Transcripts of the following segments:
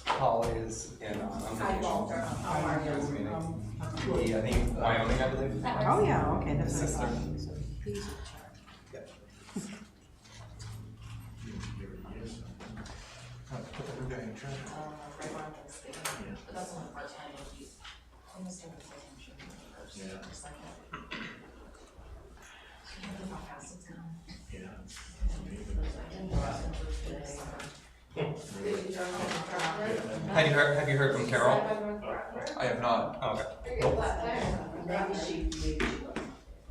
Holly is in on vacation. I think Wyoming, I believe. Oh, yeah, okay, that's His what I sister. thought. So he's in charge. Yep. Put the new guy in charge. Right on Thanksgiving, but that's only part-time, he's almost every second, should be the first, Yeah. or second. Look how fast it's gone. Yeah. I didn't go out and work today. Have you heard from Carol? I have not. Oh, okay. Maybe she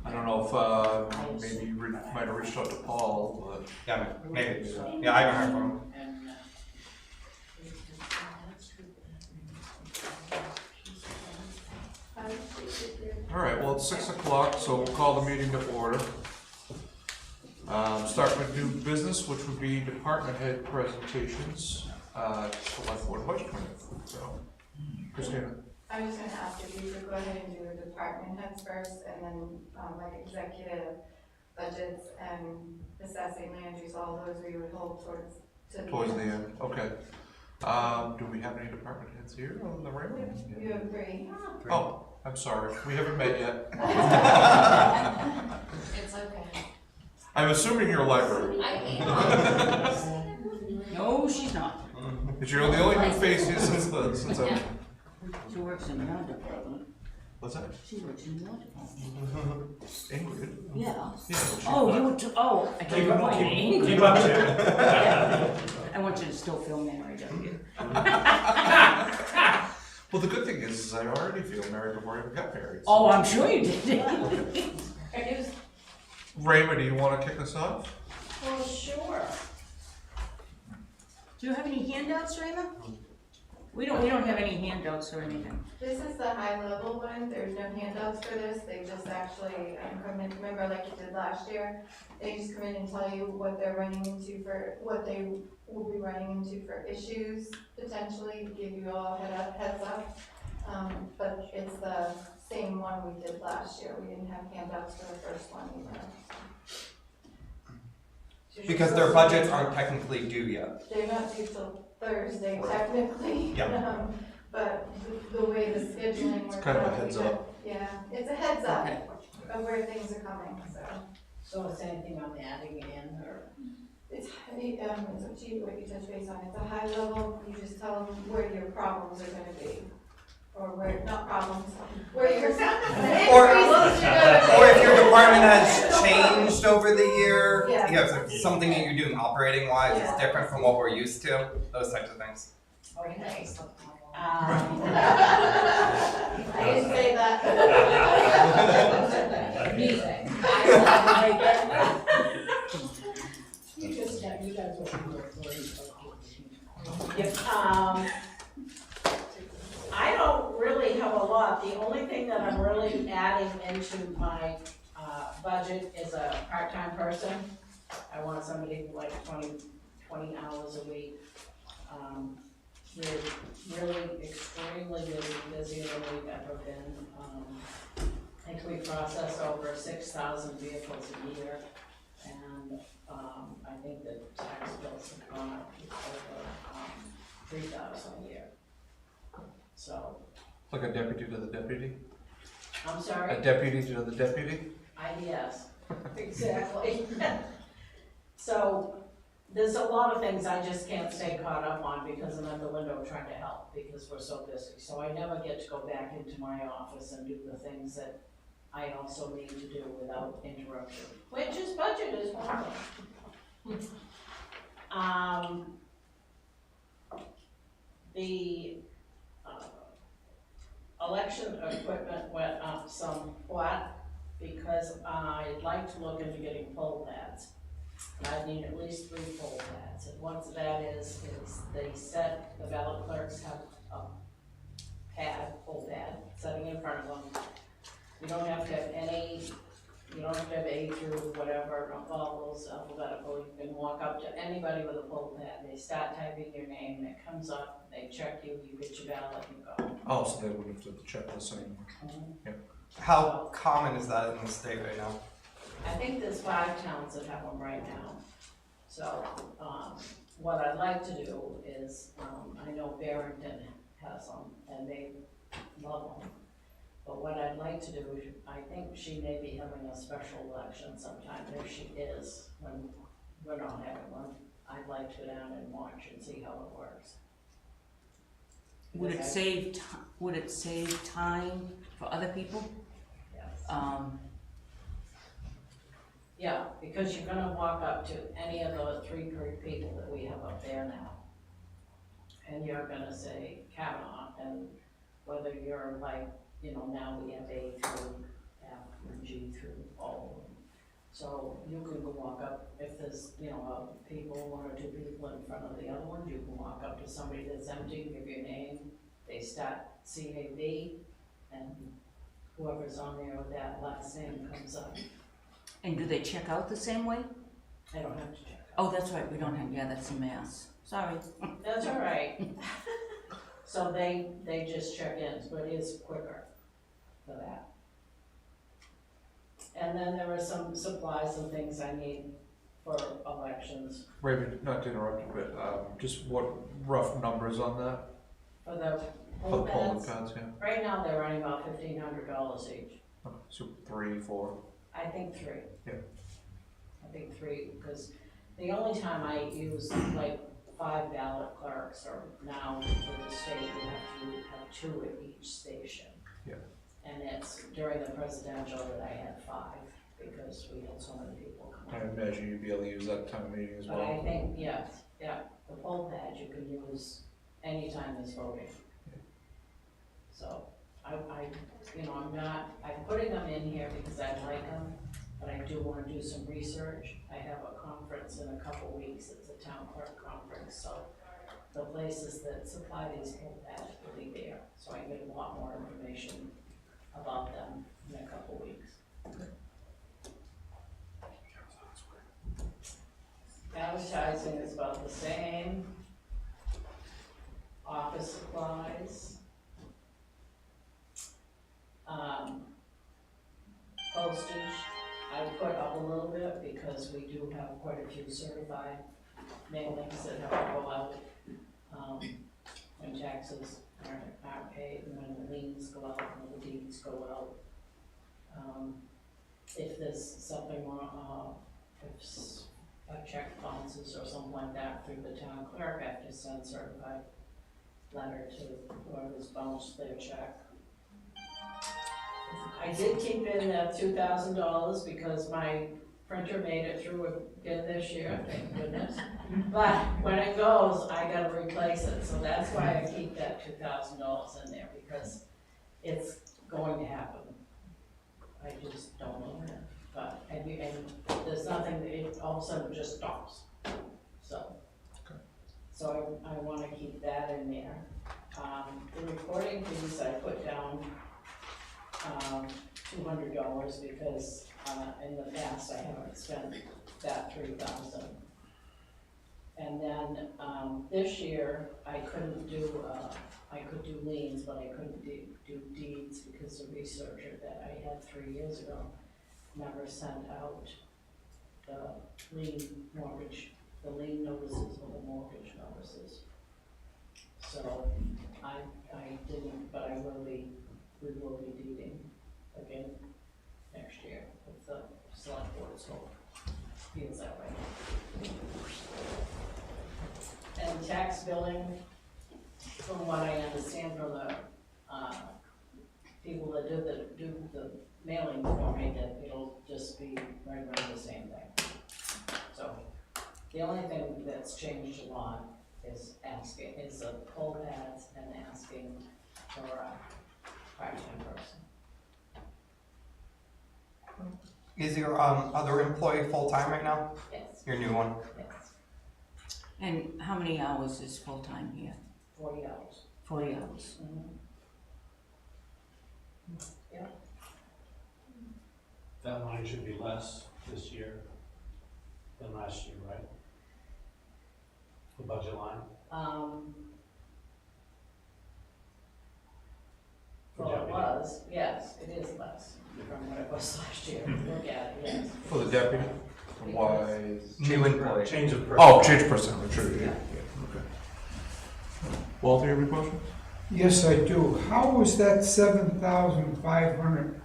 I don't know if, maybe you might have reached out to Paul, but. Yeah, maybe. Yeah, I haven't heard from him. All right, well, it's 6 o'clock, so we'll call the meeting to order. Start with new business, which would be department head presentations, select board budget committee. So, Christina. I was gonna ask if you could go ahead and do the department heads first, and then, like executive budgets and assessing land use, all those we would hold towards Towards the end, okay. Do we have any department heads here on the right? You have three. Oh, I'm sorry, we haven't met yet. It's okay. I'm assuming you're a library. I am. No, she's not. Because you're the only new face here since I. She works in your department. What's that? She works in your department. Ingrid? Yeah. Yeah. but she- Oh, you were, I can't Keep remember. up, keep up, Jim. I want you to still feel married, don't you? Well, the good thing is I already feel married before I even got married. so- Oh, I'm sure you did. Raymond, do you want to kick us off? Well, sure. Do you have any handouts, Raymond? We don't have any handouts or anything. This is the high level one, there's no handouts for this, they just actually, come in, remember like you did last year? They just come in and tell you what they're running into for, what they will be running into for issues, potentially, give you all heads up. But it's the same one we did last year, we didn't have handouts for the first one either. Because their budgets aren't technically due yet. They're not due till Thursday technically. Yeah. But the way the scheduling works. kind of a out, heads we up. got- Yeah, it's a heads up Okay. of where things are coming, so. So is anything on adding in, or? It's up to you what you touch base on. It's a high level, you just tell them where your problems are gonna be. Or where, not problems, where your, the Or- increases are gonna be. Or if your department has changed over the year, Yeah. you have something that you're doing operating wise is Yeah. different from what we're used to, those types of things. Okay. I didn't say that. Music. You just, you guys will. I don't really have a lot. The only thing that I'm really adding into my budget is a part-time person. I want somebody like 20 hours a week. We're really extremely busier than we've ever been. I think we process over 6,000 vehicles a year, and I think the tax bills have gone up over 3,000 a year. So, Like a deputy to the deputy? I'm sorry? A deputy to the deputy? Yes, exactly. So, there's a lot of things I just can't stay caught up on because I'm at the window trying to help because we're so busy. So I never get to go back into my office and do the things that I also need to do without interruption, which is budget is one of them. The election equipment went up somewhat because I'd like to look into getting poll pads. I need at least 3 poll pads, and what that is they set, the ballot clerks have a poll pad, sitting in front of them. You don't have to have any, you don't have to have A through whatever, all those alphabetical, you can walk up to anybody with a poll pad, they start typing your name, it comes up, they check you, you get your ballot, you go. Oh, so they wouldn't have to check this anymore. How common is that in the state right now? I think there's 5 towns that have them right now. So, what I'd like to do is, I know Barrington has them, and they love them. But what I'd like to do is, I think she may be having a special election sometime, if she is, when we're not having one. I'd like to go down and watch and see how it works. Would it Because save time for other people? Yes. Yeah, because you're gonna walk up to any of the three people that we have up there now. And you're gonna say Kavanaugh, and whether you're like, you know, now we have A through F and G through O. So you can go walk up, if there's, you know, people, one or two people in front of the other one, you can walk up to somebody that's empty, give your name, they start CAB, and whoever's on there with that last name comes up. And do they check out the same way? I don't have to check. Oh, that's right, we don't have, yeah, that's a mass. Sorry. That's all right. So they just check in, but it is quicker for that. And then there are some supplies and things I need for elections. Raven, not to interrupt you, but just what rough numbers on that? For the For poll the polling pads, pads, yeah. right now they're running about $1,500 each. Okay, so 3, 4. I think 3. Yeah. I think 3, because the only time I use like 5 ballot clerks, or now for the state, you have to have 2 at each station. Yeah. And it's during the presidential that I had 5, because we had so many people I come. imagine you'd be able to use that time of meeting as But well. I think, yes, yeah, the poll pad you can use anytime there's voting. So, I'm putting them in here because I like them, but I do wanna do some research. I have a conference in a couple weeks, it's a town clerk conference, so the places that supply these poll pads will be there, so I get a lot more information about them in a couple weeks. Advertising is about the same. Office supplies. Postage, I put up a little bit because we do have quite a few certified mailings that have to go out, when taxes aren't paid, and when the liens go out, and the deeds go out. If there's something wrong, if a check bounces or something like that through the town clerk, I have to send certified letter to whoever's bounced their check. I did keep in that $2,000 because my printer made it through a bid this year, thank goodness. But when it goes, I gotta replace it, so that's why I keep that $2,000 in there, because it's going to happen. I just don't know when, but, and there's nothing, it all of a sudden just stops, so. Okay. So I wanna keep that in there. The recording fees I put down, $200 because, in the past I haven't spent that $3,000. And then, this year I couldn't do, I could do liens, but I couldn't do deeds because the researcher that I had 3 years ago never sent out the lien notices or the mortgage notices. So I didn't, but we will be deeding again next year with the select board, so feels that way. And tax billing, from what I understand from the, people that do the mailing for me, that it'll just be right around the same thing. So, the only thing that's changed a lot is the poll pads and asking for a part-time person. Is your other employee full-time right now? Yes, Your new one? yes, And how many hours is full-time here? 40 hours. 40 hours. Yeah, That line should be less this year than last year, right? The budget line? well, it was, yes, it is less from what it was last year. Look at it, yes. For the deputy? Why? New employee. Change of person. Oh, change personnel, sure, yeah, okay. Walter, you have any questions? Yes, I do. How is that 7,500,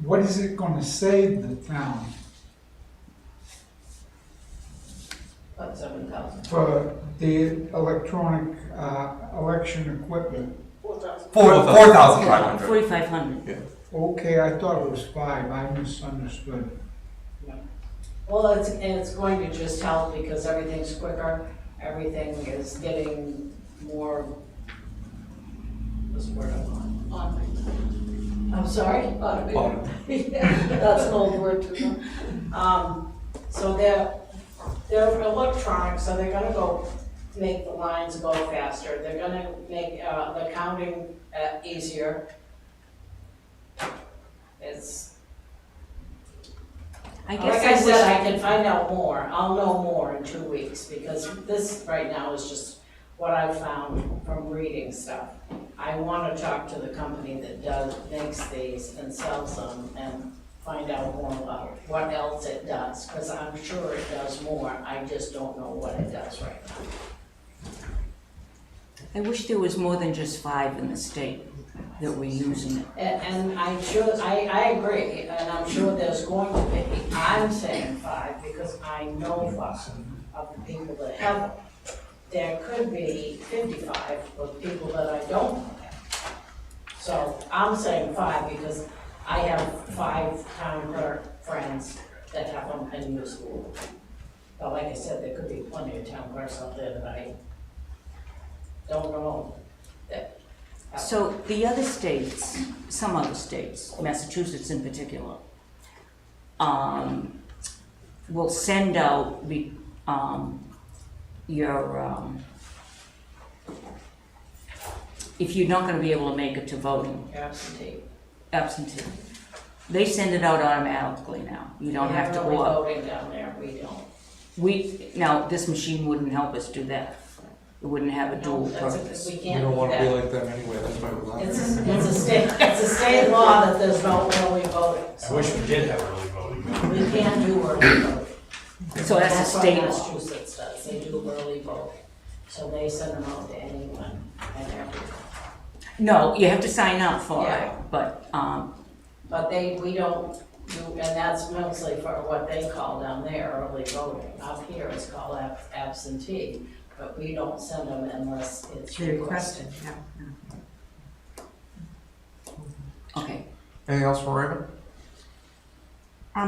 what is it gonna save the town About 7,000. for the electronic, election equipment? 4,500. 4,500. Okay, I thought it was 5, I misunderstood. Well, it's going to just help because everything's quicker, everything is getting more, what's the word I want? I'm sorry? Automated. That's an old word too. So they're electronic, so they're gonna make the lines go faster. They're gonna make, the counting, easier. I Like guess I said, I I can find out more. I'll know more in 2 weeks because this right now is just what I've found from reading stuff. I want to talk to the company that makes these and sells them and find out more about what else it does, because I'm sure it does more. I just don't know what it does right now. I wish there was more than just 5 in the state that were using it. And I'm sure, I agree, and I'm sure there's going to be. I'm saying 5 because I know 5 of the people that have them. There could be 55 of people that I don't know. So I'm saying 5 because I have 5 town clerk friends that have them and use them. But like I said, there could be plenty of town clerks out there that I don't know that. So the other states, some other states, Massachusetts in particular, will send out your, if you're not gonna be able to make it to voting, absentee, they send it out automatically now. You don't have to go up. Voting down there, we don't. Now, this machine wouldn't help us do that. It wouldn't have a dual That's purpose. we You can't don't do want to be that. like them anyway, that's why we're not. It's a state law that there's no early voting. I wish we did have early voting. We can't do early voting. So that's a what state law. Massachusetts does, they do early voting. So they send them out to anyone and everyone. No, you have to sign up for it, Yeah. but, But we don't do, and that's mostly for what they call down there early voting. Up here it's called absentee, but we don't send them unless it's They requested. requested, yeah. okay. Anything else for Raymond?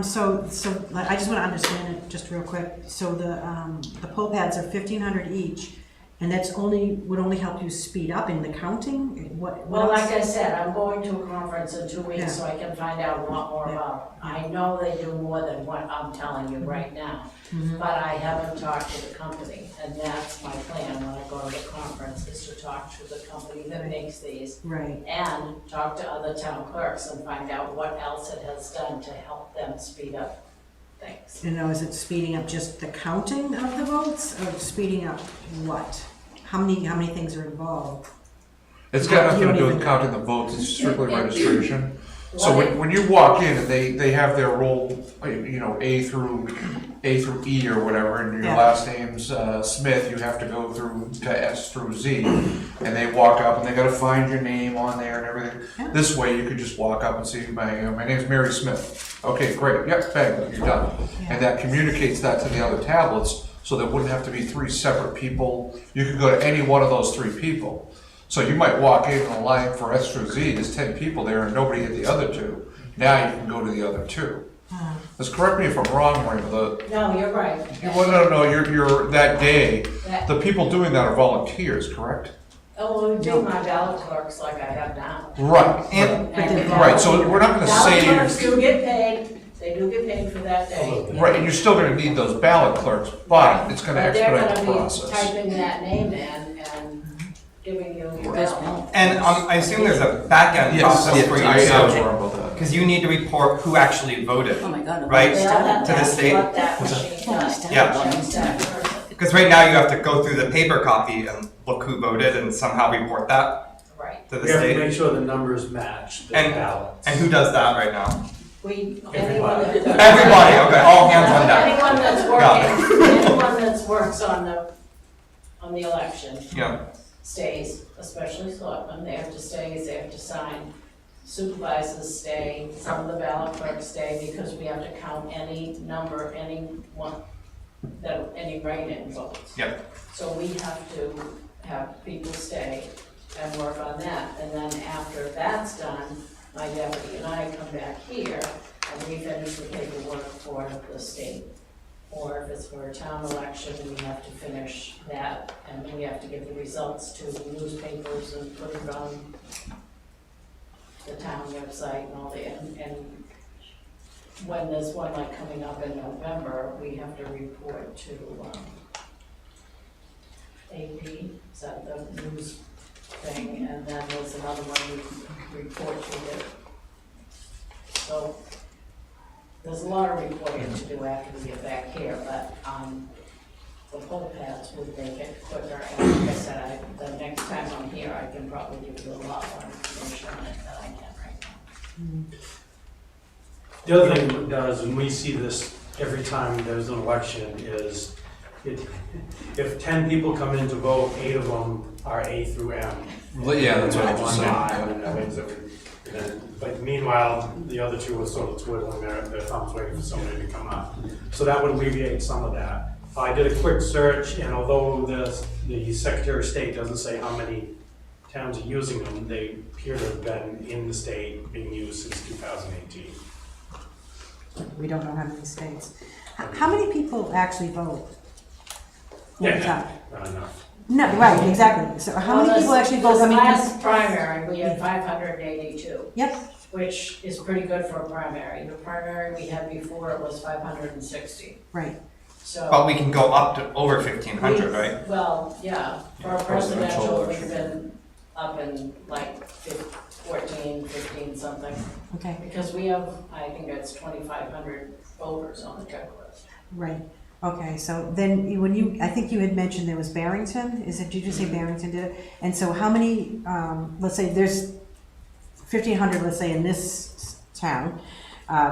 So like, I just want to understand it just real quick. So the poll pads are 1,500 each, and that's would only help you speed up in the counting? What Well, else? like I said, I'm going to a conference in 2 weeks, Yeah. so I can find out a lot more about it. I know they do more than what I'm telling you right now, but I haven't talked to the company, and that's my plan when I go to the conference, is to talk to the company that makes these, Right. and talk to other town clerks and find out what else it has done to help them speed up things. You know, is it speeding up just the counting of the votes, or speeding up what? How many things are involved? It's got nothing You to don't do with even- counting the votes, it's strictly Yeah. registration. So What when you walk in and they have their roll, you know, A through E or whatever, and your Yeah. last name's Smith, you have to go through to S through Z. And they walk up and they gotta find your name on there and everything. Yeah. This way you could just walk up and see, my name's Mary Smith. Okay, great, yep, bang, you're done. And that communicates that to the other tablets, so there wouldn't have to be 3 separate people. You could go to any one of those 3 people. So you might walk in a line for S through Z, there's 10 people there and nobody at the other 2. Now you can go to the other 2. Just correct me if I'm wrong, Raymond, No, you're right. no, you're, that day, That- the people doing that are volunteers, correct? Oh, we do my ballot clerks like I have now. Right, And right, so we're not gonna Ballot say, clerks do get paid, they do get paid for that day. right, and you're still gonna need those ballot clerks, but it's gonna expedite the But process. they're gonna be typing that name in and giving you your There's ballot. one. And I assume there's a back-end process for you, I was so, wrong about that. because you need to report who actually voted. Oh my God. I've Right. already Well, started. To the that's state? what that machine does. Yeah. Checks that person. Because right now you have to go through the paper copy and look who voted and somehow report that Right. to the We have to state. make sure the numbers match the And- ballots. And who does that right now? anyone that. Everybody, okay, all hands on deck. Anyone that's working, anyone that works on the election Yeah, stays, especially selectmen, they have to stay, they have to sign. Supervisors stay, some of the ballot clerks stay, because we have to count any number, any write-in votes. yep, So we have to have people stay and work on that, and then after that's done, my deputy and I come back here, and we finish the paperwork for the state. Or if it's for a town election, we have to finish that, and then we have to give the results to the newspapers and put it on the town website and all the, and when there's one like coming up in November, we have to report to, AP, is that the news thing, and then there's another one we report to it. So, there's a lot of reporting to do after we get back here, but, the poll pads would make it quicker, and like I said, the next time I'm here, I can probably give you a lot more information on it than I can right now. The other thing it does, and we see this every time there's an election, is if 10 people come in to vote, 8 of them are A through M. Yeah, that's what I was One saying. eye, and that means that but meanwhile, the other two are sort of twiddling their thumbs waiting for somebody to come up. So that would alleviate some of that. I did a quick search, and although the Secretary of State doesn't say how many towns are using them, they appear to have been in the state being used since 2018. We don't know how many states. How many people actually vote? All the time? Not enough. No, right, exactly. So how many people actually vote? I This mean, last primary, we had 582. Yep, Which is pretty good for a primary. The primary we had before, it was 560. right. So. but we can go up to over 1,500, right? Well, yeah, for a Presidential presidential, we've election. been up in like 14, 15 something. Okay, Because we have, I think it's 2,500 voters on the checklist. right. Okay, so then I think you had mentioned there was Barrington. Did you just say Barrington did it? And so how many, let's say there's 1,500, let's say in this town,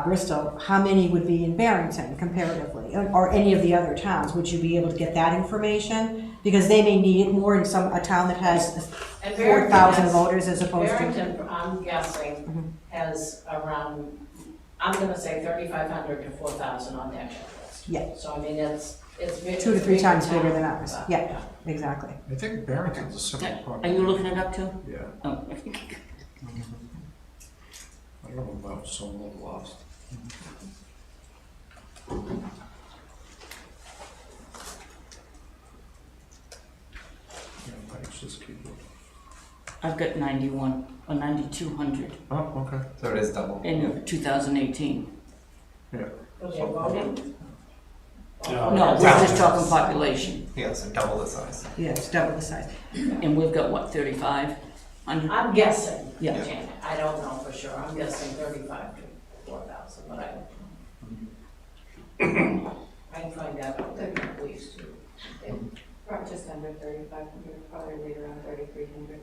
Bristol, how many would be in Barrington comparatively, or any of the other towns? Would you be able to get that information? Because they may need it more in a town that has And 4,000 voters as opposed to. Barrington, I'm guessing, has around, I'm gonna say 3,500 to 4,000 on their checklist. Yeah. So I mean, it's big. 2 to 3 times bigger than town, ours. but, Yeah, exactly. I think Barrington's a similar Are population. you looking it up too? Yeah, Oh. I don't know about so little lost. Yeah, Mike's just keep looking. I've got 91 or 9,200 Oh, okay. So it is double. in 2018. Yeah. Okay, voting? No, we're just talking population. Yeah, so double the size. Yeah, it's double the size. And we've got what, 3,500? I'm guessing, Yeah. Janet, I don't know for sure, I'm guessing 35 to 4,000, but I don't know. I can find out what the police do. Probably just under 3,500, probably right around 3,300.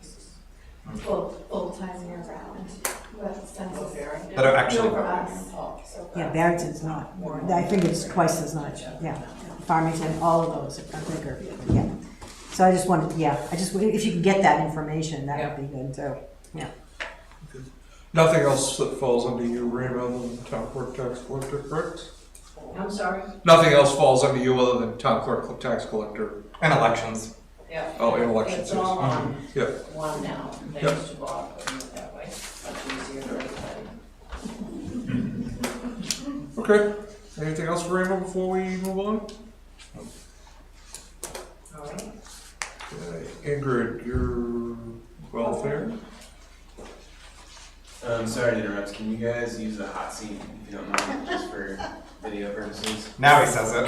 Full-time year round, but census. That are actually No, for voting. us. So for Yeah, us. Barrington's not. I think it's twice as much, yeah. Farmington, all of those are bigger, yeah. So I just wanted, if you could get that information, that would be good too, yeah. Nothing else that falls under you, Ray, other than town clerk, tax collector, correct? I'm sorry? Nothing else falls under you other than town clerk, tax collector, And elections. Yeah. oh, and elections. It's all on Yeah. one now, they Yep. used to go out putting it that way, much easier for everybody. Okay. Anything else for Raymond before we move on? All right. Ingrid, your welfare? Sorry to interrupt. Can you guys use the hot seat if you don't mind, just for video purposes? Now he says it.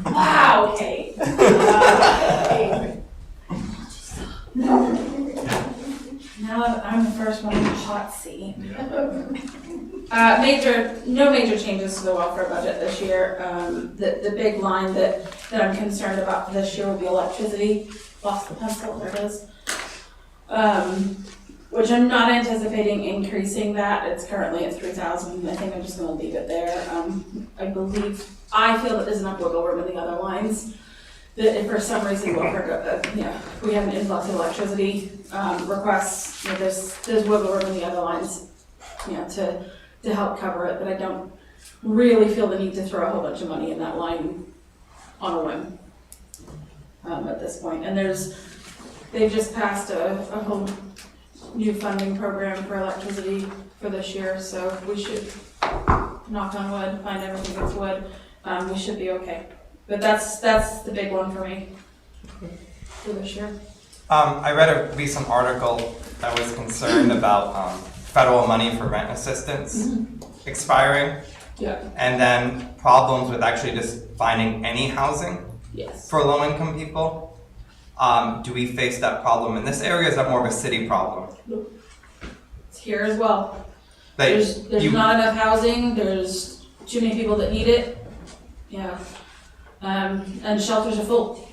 Wow, Kate. Now I'm the first one in the hot seat. No major changes to the welfare budget this year. The big line that I'm concerned about this year will be electricity. Lost the pencil, there it is. which I'm not anticipating increasing that. It's currently at 3,000. I think I'm just gonna leave it there. I feel that there's enough wiggle room in the other lines. That if for some reason we have an influx of electricity requests, there's wiggle room in the other lines, to help cover it. But I don't really feel the need to throw a whole bunch of money in that line on a whim at this point. And they've just passed a whole new funding program for electricity for this year, so we should, knock on wood, find everything that's wood, we should be okay. But that's the big one for me for this year. I read a recent article that was concerned about federal money for rent assistance expiring, and then problems with actually just finding any housing Yes. for low-income people. Do we face that problem in this area? Is that more of a city problem? It's here as well. Like, There's not enough housing, there's too many people that need it, and shelters are full.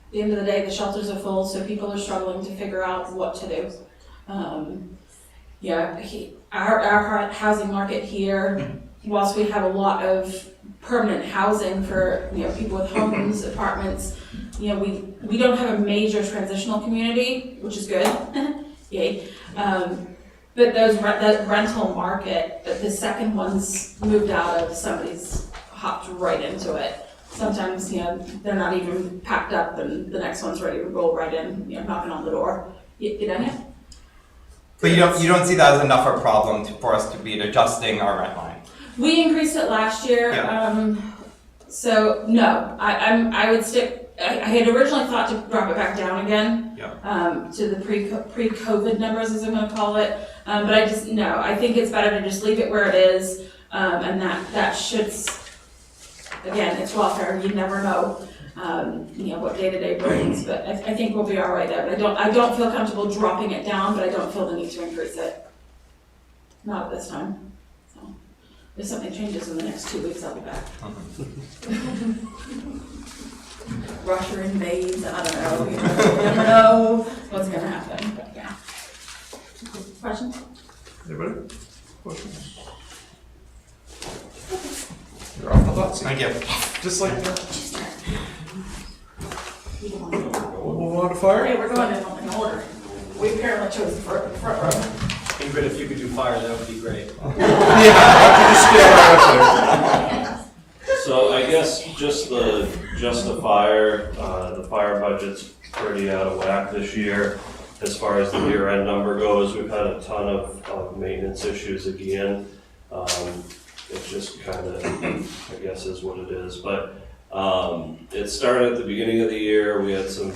At the end of the day, the shelters are full, so people are struggling to figure out what to do. Our housing market here, whilst we have a lot of permanent housing for people with homes, apartments, we don't have a major transitional community, which is good. Yay. But that rental market, the second one's moved out of, somebody's hopped right into it. Sometimes, they're not even packed up and the next one's ready to roll right in, knocking on the door. You know? But you don't see that as enough of a problem for us to be adjusting our rent line? We increased it last year, so no, I would stick. I had originally thought to drop it back down again, to the pre-COVID numbers, as I'm going to call it. But I think it's better to just leave it where it is, and that should. Again, it's welfare. You never know, what day to day brings. But I think we'll be all right there. But I don't feel comfortable dropping it down, but I don't feel the need to increase it. Not at this time. If something changes in the next 2 weeks, I'll be back. Russia invades, I don't know. You never know what's going to happen. But yeah. Questions? Anybody? Questions? You're off the hot seat. Thank you. Just like that. We'll move on to fire. Hey, we're going in order. We apparently chose the front row. Ingrid, if you could do fire, that would be great. So I guess just the fire, the fire budget's pretty out of whack this year. As far as the year-end number goes, we've had a ton of maintenance issues again. It just kind of, I guess, is what it is. But it started at the beginning of the year. We had some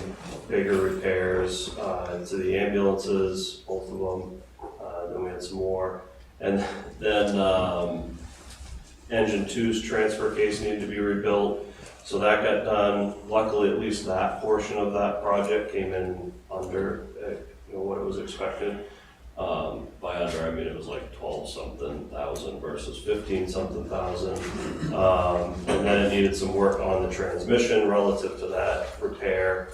bigger repairs to the ambulances, both of them. Then we had some more. And then Engine 2's transfer case needed to be rebuilt. So that got done. Luckily, at least that portion of that project came in under what it was expected. By under, I mean it was like 12-something thousand versus 15-something thousand. And then it needed some work on the transmission relative to that repair.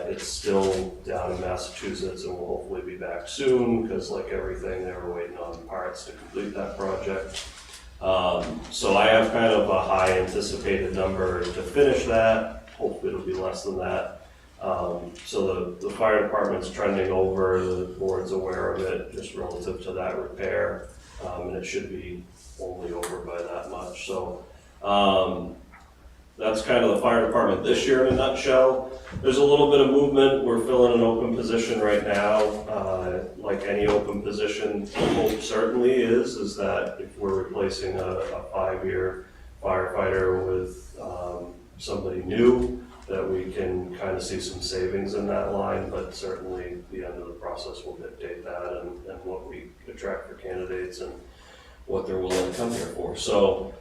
It's still down in Massachusetts and will hopefully be back soon because, like everything, they were waiting on parts to complete that project. So I have kind of a high anticipated number to finish that. Hopefully it'll be less than that. So the fire department's trending over, the board's aware of it, just relative to that repair, and it should be only over by that much. So that's kind of the fire department this year in a nutshell. There's a little bit of movement. We're filling an open position right now. Like any open position, the hope certainly is that if we're replacing a 5-year firefighter with somebody new, that we can kind of see some savings in that line, but certainly the end of the process will dictate that and what we attract for candidates and what they're willing to come here for. So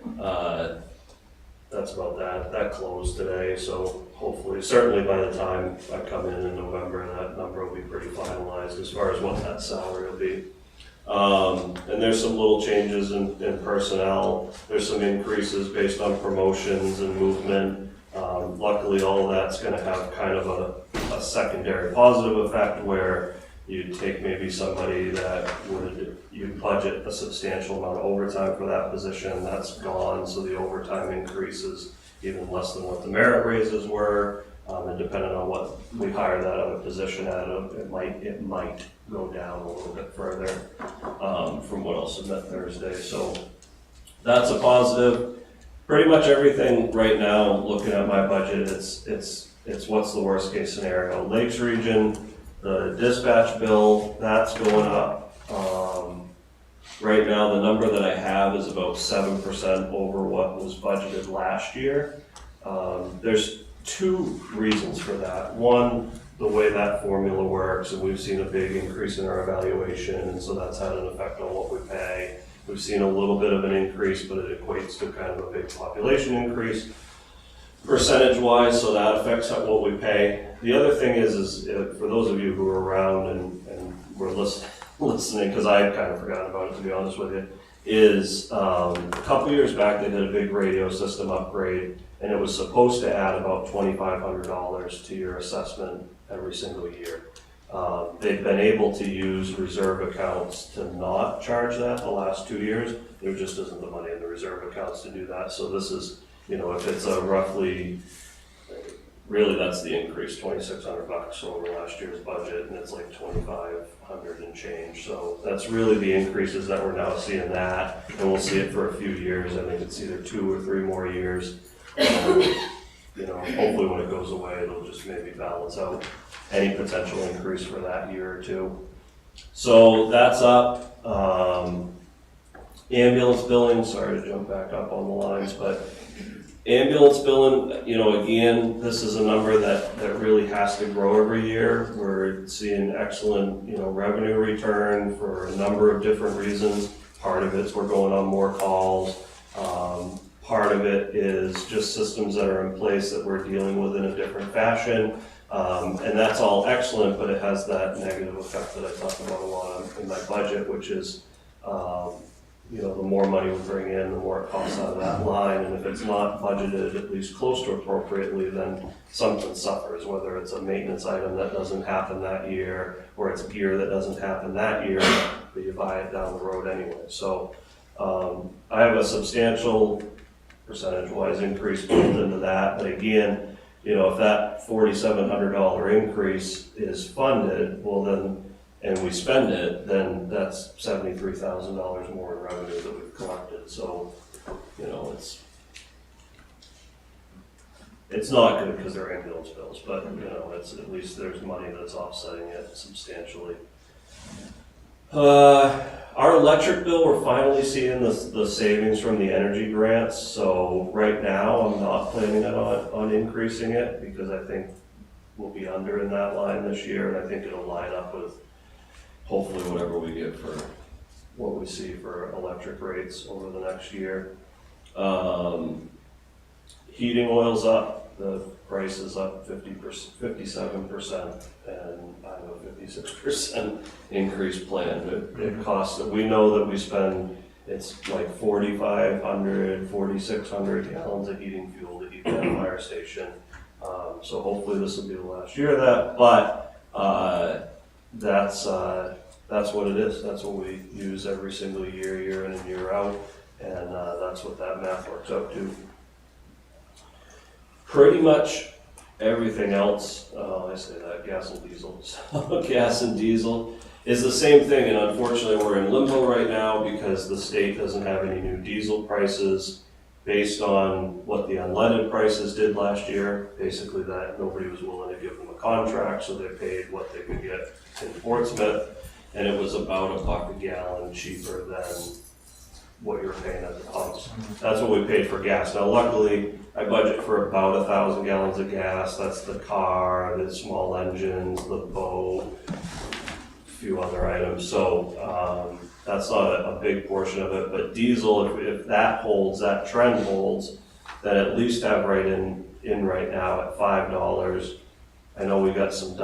that's about that. That closed today, so hopefully, certainly by the time I come in November, that number will be pretty finalized as far as what that salary will be. And there's some little changes in personnel. There's some increases based on promotions and movement. Luckily, all of that's going to have kind of a secondary positive effect where, you'd take maybe somebody that you'd budget a substantial amount of overtime for that position, that's gone, so the overtime increase is even less than what the merit raises were. And depending on what we hire that other position at, it might go down a little bit further from what I'll submit Thursday. So that's a positive. Pretty much everything right now, looking at my budget, it's what's the worst case scenario. Lakes region, the dispatch bill, that's going up. Right now, the number that I have is about 7% over what was budgeted last year. There's two reasons for that. One, the way that formula works, and we've seen a big increase in our evaluation, and so that's had an effect on what we pay. We've seen a little bit of an increase, but it equates to kind of a big population increase percentage-wise, so that affects what we pay. The other thing is for those of you who are around and were listening, because I had kind of forgotten about it, to be honest with you, is a couple years back they did a big radio system upgrade, and it was supposed to add about $2,500 to your assessment every single year. They've been able to use reserve accounts to not charge that the last 2 years. There just isn't the money in the reserve accounts to do that. So this is, if it's a roughly, really that's the increase, $2,600 over last year's budget, and it's like $2,500 and change. So that's really the increases that we're now seeing that, and we'll see it for a few years. I think it's either 2 or 3 more years. Hopefully when it goes away, it'll just maybe balance out any potential increase for that year or two. So that's up. Ambulance billing, sorry to jump back up on the lines, but ambulance billing, again, this is a number that really has to grow every year. We're seeing excellent, revenue return for a number of different reasons. Part of it's we're going on more calls. Part of it is just systems that are in place that we're dealing with in a different fashion. And that's all excellent, but it has that negative effect that I talk about a lot in my budget, which is, the more money we bring in, the more it costs out of that line. And if it's not budgeted at least close to appropriately, then something suffers, whether it's a maintenance item that doesn't happen that year, or it's gear that doesn't happen that year, but you buy it down the road anyway. So I have a substantial percentage-wise increase built into that. But again, if that $4,700 increase is funded, well then, and we spend it, then that's $73,000 more in revenue that we've collected. So, it's not good because they're ambulance bills, but it's at least there's money that's offsetting it substantially. Our electric bill, we're finally seeing the savings from the energy grants. So right now, I'm not planning on increasing it because I think we'll be under in that line this year, and I think it'll line up with hopefully whatever we get for what we see for electric rates over the next year. Heating oil's up. The price is up 57%, and I have a 56% increase planned. It costs, we know that we spend, it's like 4,500, 4,600 gallons of heating fuel to heat that fire station. So hopefully this will be the last year of that, but that's what it is. That's what we use every single year, year in and year out, and that's what that math works out to. Pretty much everything else, I say that, gas and diesel. So gas and diesel is the same thing, and unfortunately we're in limbo right now because the state doesn't have any new diesel prices based on what the unleaded prices did last year. Basically that nobody was willing to give them a contract, so they paid what they could get in Portsmouth, and it was about $1 a gallon cheaper than what you're paying at the pumps. That's what we paid for gas. Now luckily, I budget for about 1,000 gallons of gas. That's the car, the small engines, the boat, a few other items. So that's not a big portion of it. But diesel, if that holds, that trend holds, then at least have right in right now at $5. I know we got some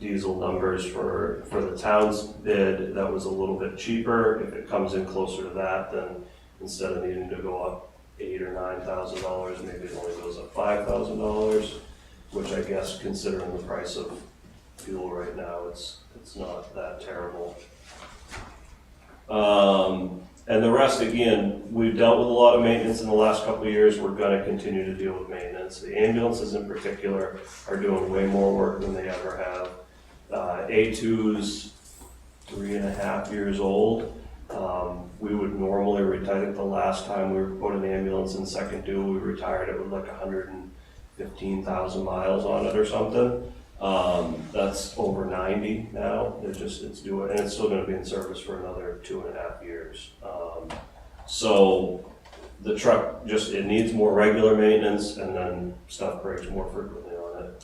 diesel numbers for the town's bid that was a little bit cheaper. If it comes in closer to that, then instead of needing to go up $8,000 or $9,000, maybe it only goes up $5,000, which I guess considering the price of fuel right now. It's not that terrible. And the rest, again, we've dealt with a lot of maintenance in the last couple of years. We're gonna continue to deal with maintenance. The ambulances in particular are doing way more work than they ever have. A2's 3.5 years old. We would normally retire, the last time we put an ambulance in second due, we retired it with like 115,000 miles on it or something. That's over 90 now. It's doing, and it's still going to be in service for another 2.5 years. So the truck it needs more regular maintenance, and then stuff breaks more frequently on it.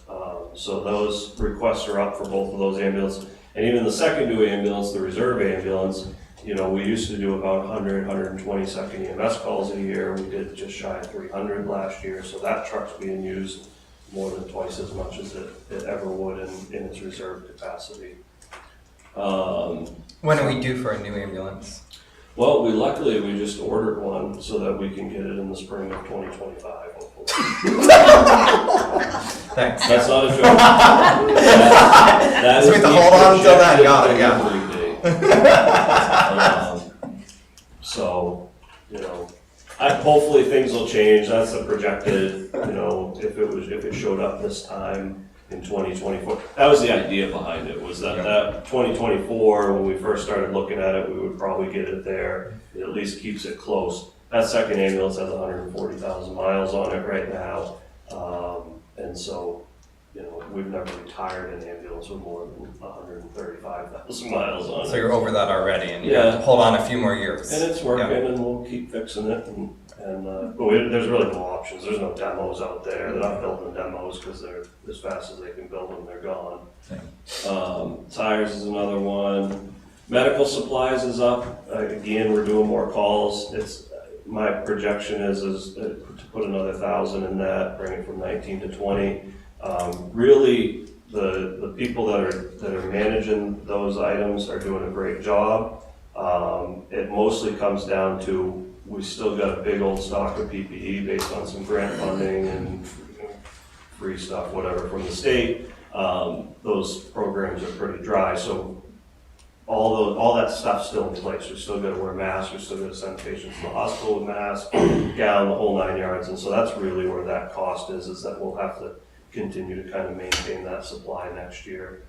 So those requests are up for both of those ambulances, and even the second due ambulance, the reserve ambulance. You know, we used to do about 120 second EMS calls a year. We did just shy of 300 last year. So that truck's being used more than twice as much as it ever would in its reserve capacity. When are we due for a new ambulance? Well, luckily we just ordered one so that we can get it in the spring of 2025, hopefully. Thanks. That's not a joke. That So we have to hold on until then. Got it, yeah. So, you know, hopefully things will change. That's the projected, you know, if it showed up this time in 2024. That was the idea behind it, was that 2024, when we first started looking at it, we would probably get it there. It at least keeps it close. That second ambulance has 140,000 miles on it right now. And so, you know, we've never retired an ambulance with more than 135,000 miles on it. So you're over that already, and you have to hold on a few more years. And it's working, and we'll keep fixing it. But there's really no options. There's no demos out there. They're not building demos because they're as fast as they can build them, they're gone. Tires is another one. Medical supplies is up. Again, we're doing more calls. My projection is to put another 1,000 in that, bring it from 19 to 20. Really, the people that are managing those items are doing a great job. It mostly comes down to, we still got a big old stock of PPE based on some grant funding and free stuff, whatever, from the state. Those programs are pretty dry, so all that stuff's still in place. We're still gonna wear masks, we're still gonna send patients to the hospital with masks, gown, the whole 9 yards, and so that's really where that cost is that we'll have to continue to kind of maintain that supply next year,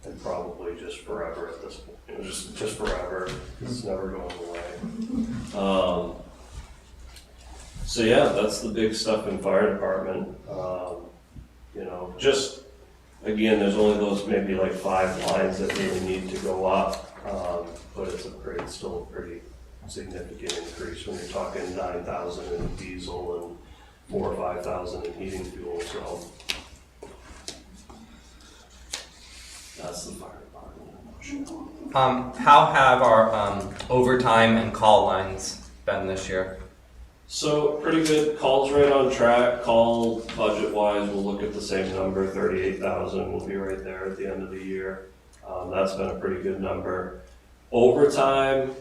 and probably just forever at this point. You know, just forever. It's never going away. So yeah, that's the big stuff in fire department. You know, just again, there's only those maybe like 5 lines that really need to go up, but it's still a pretty significant increase when you're talking 9,000 in diesel and 4,000 or 5,000 in heating fuel. So that's the fire department in a nutshell. How have our overtime and call lines been this year? So pretty good. Calls right on track. Call budget wise, we'll look at the same number, 38,000. We'll be right there at the end of the year. That's been a pretty good number. Overtime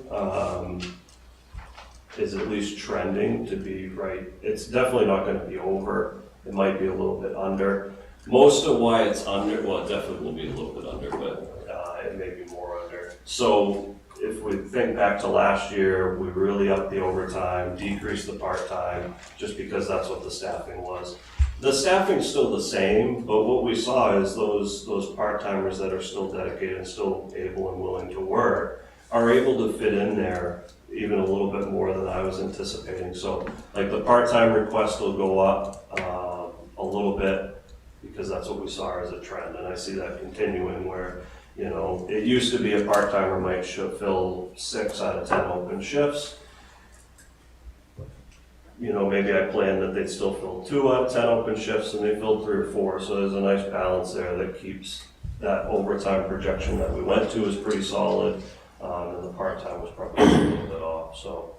is at least trending to be right. It's definitely not going to be over. It might be a little bit under. Most of why it's under, well, it definitely will be a little bit under, but it may be more under. So if we think back to last year, we really upped the overtime, decreased the part-time, just because that's what the staffing was. The staffing's still the same, but what we saw is those part-timers that are still dedicated and still able and willing to work are able to fit in there even a little bit more than I was anticipating. So like the part-time request will go up a little bit, because that's what we saw as a trend, and I see that continuing where, you know, it used to be a part-timer might fill 6 out of 10 open shifts. You know, maybe I planned that they'd still fill 2 out of 10 open shifts, and they filled 3 or 4, so there's a nice balance there that keeps that overtime projection that we went to is pretty solid, and the part-time was probably a little bit off. So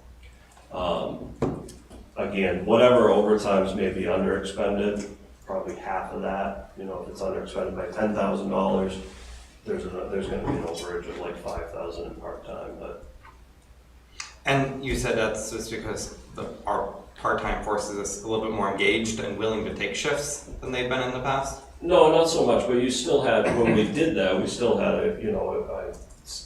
again, whatever overtimes may be underexpended, probably half of that, you know, if it's underexpended by $10,000, there's going to be an overage of like 5,000 in part-time. But And you said that's just because our part-time force is a little bit more engaged and willing to take shifts than they've been in the past? No, not so much, but you still had, when we did that, we still had I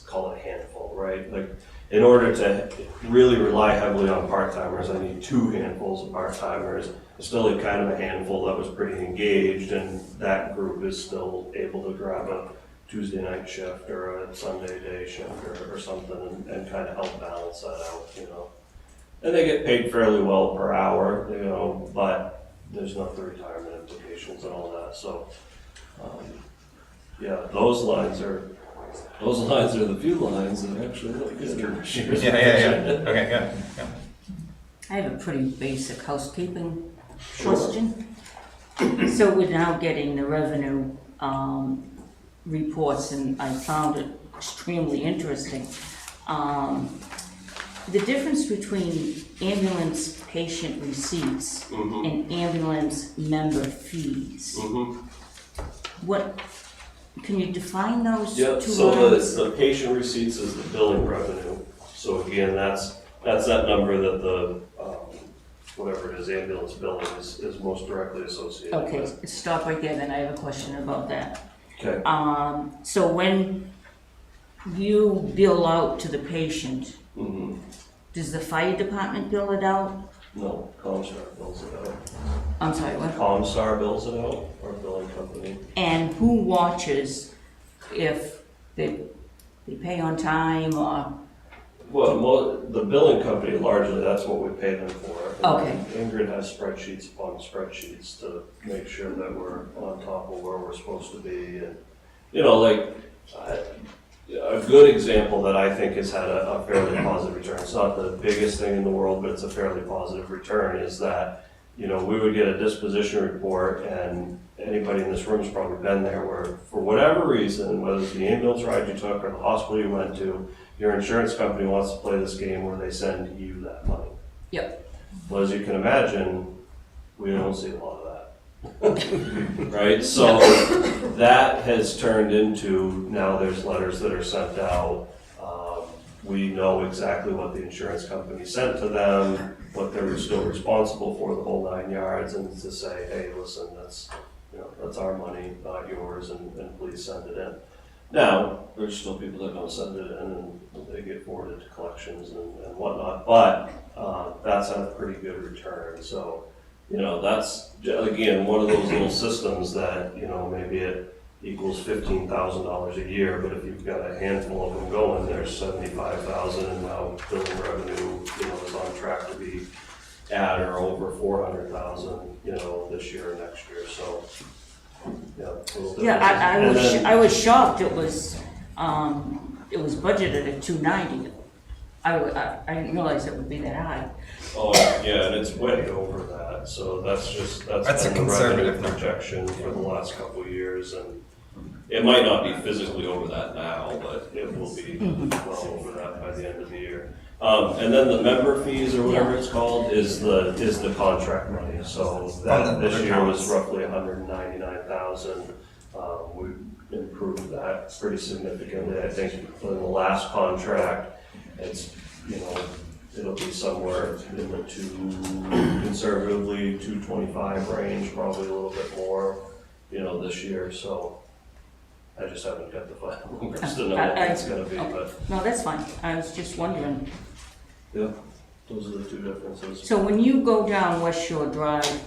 call it a handful, right? Like, in order to really rely heavily on part-timers, I need 2 handfuls of part-timers. Still kind of a handful that was pretty engaged, and that group is still able to grab a Tuesday night shift or a Sunday day shift or something and kind of help balance that out, And they get paid fairly well per hour, but there's not the retirement implications and all that, so, yeah, those lines are the few lines that actually look good. Yeah. Okay, good. Yeah. I have a pretty basic housekeeping question. So we're now getting the revenue reports, and I found it extremely interesting. The difference between ambulance patient receipts and ambulance member fees. What, can you define those two lines? So the patient receipts is the billing revenue. So again, that's that number that the, whatever it is, ambulance billing is most directly associated with. Okay, stop right there, then I have a question about that. Okay. So when you bill out to the patient, does the fire department bill it out? No, Comstar bills it out. I'm sorry, what? Comstar bills it out, our billing company. And who watches if they pay on time or? Well, the billing company, largely, that's what we pay them for. Okay. Ingrid has spreadsheets upon spreadsheets to make sure that we're on top of where we're supposed to be. And, a good example that I think has had a fairly positive return, it's not the biggest thing in the world, but it's a fairly positive return, is that, we would get a disposition report, and anybody in this room's probably been there, where for whatever reason, whether it's the ambulance ride you took or the hospital you went to, your insurance company wants to play this game where they send you that money. Yep. Well, as you can imagine, we don't see a lot of that. Right? So that has turned into, now there's letters that are sent out. We know exactly what the insurance company sent to them, what they're still responsible for, the whole 9 yards, and to say, hey, listen, that's our money, not yours, and please send it in. Now, there's still people that don't send it in, and they get forwarded to collections and whatnot, but that's had a pretty good return. So, that's, again, one of those little systems that, maybe it equals $15,000 a year, but if you've got a handful of them going, there's $75,000, and now billing revenue, is on track to be at or over $400,000, this year or next year, so. Yeah, I was shocked it was budgeted at 290. I didn't realize it would be that high. Oh, yeah, and it's way over that, so that's That's a been the conservative revenue projection for the last couple of years, and it might not be physically over that now, but it will be well over that by the end of the year. And then the member fees, or whatever it's called, is the contract money, so that this year was roughly $199,000. We improved that pretty significantly. I think for the last contract, it's, it'll be somewhere in the conservatively 225 range, probably a little bit more, this year, so I just haven't got the final numbers to know what it's gonna be, but. No, that's fine. I was just wondering. Yeah, those are the two differences. So when you go down West Shore Drive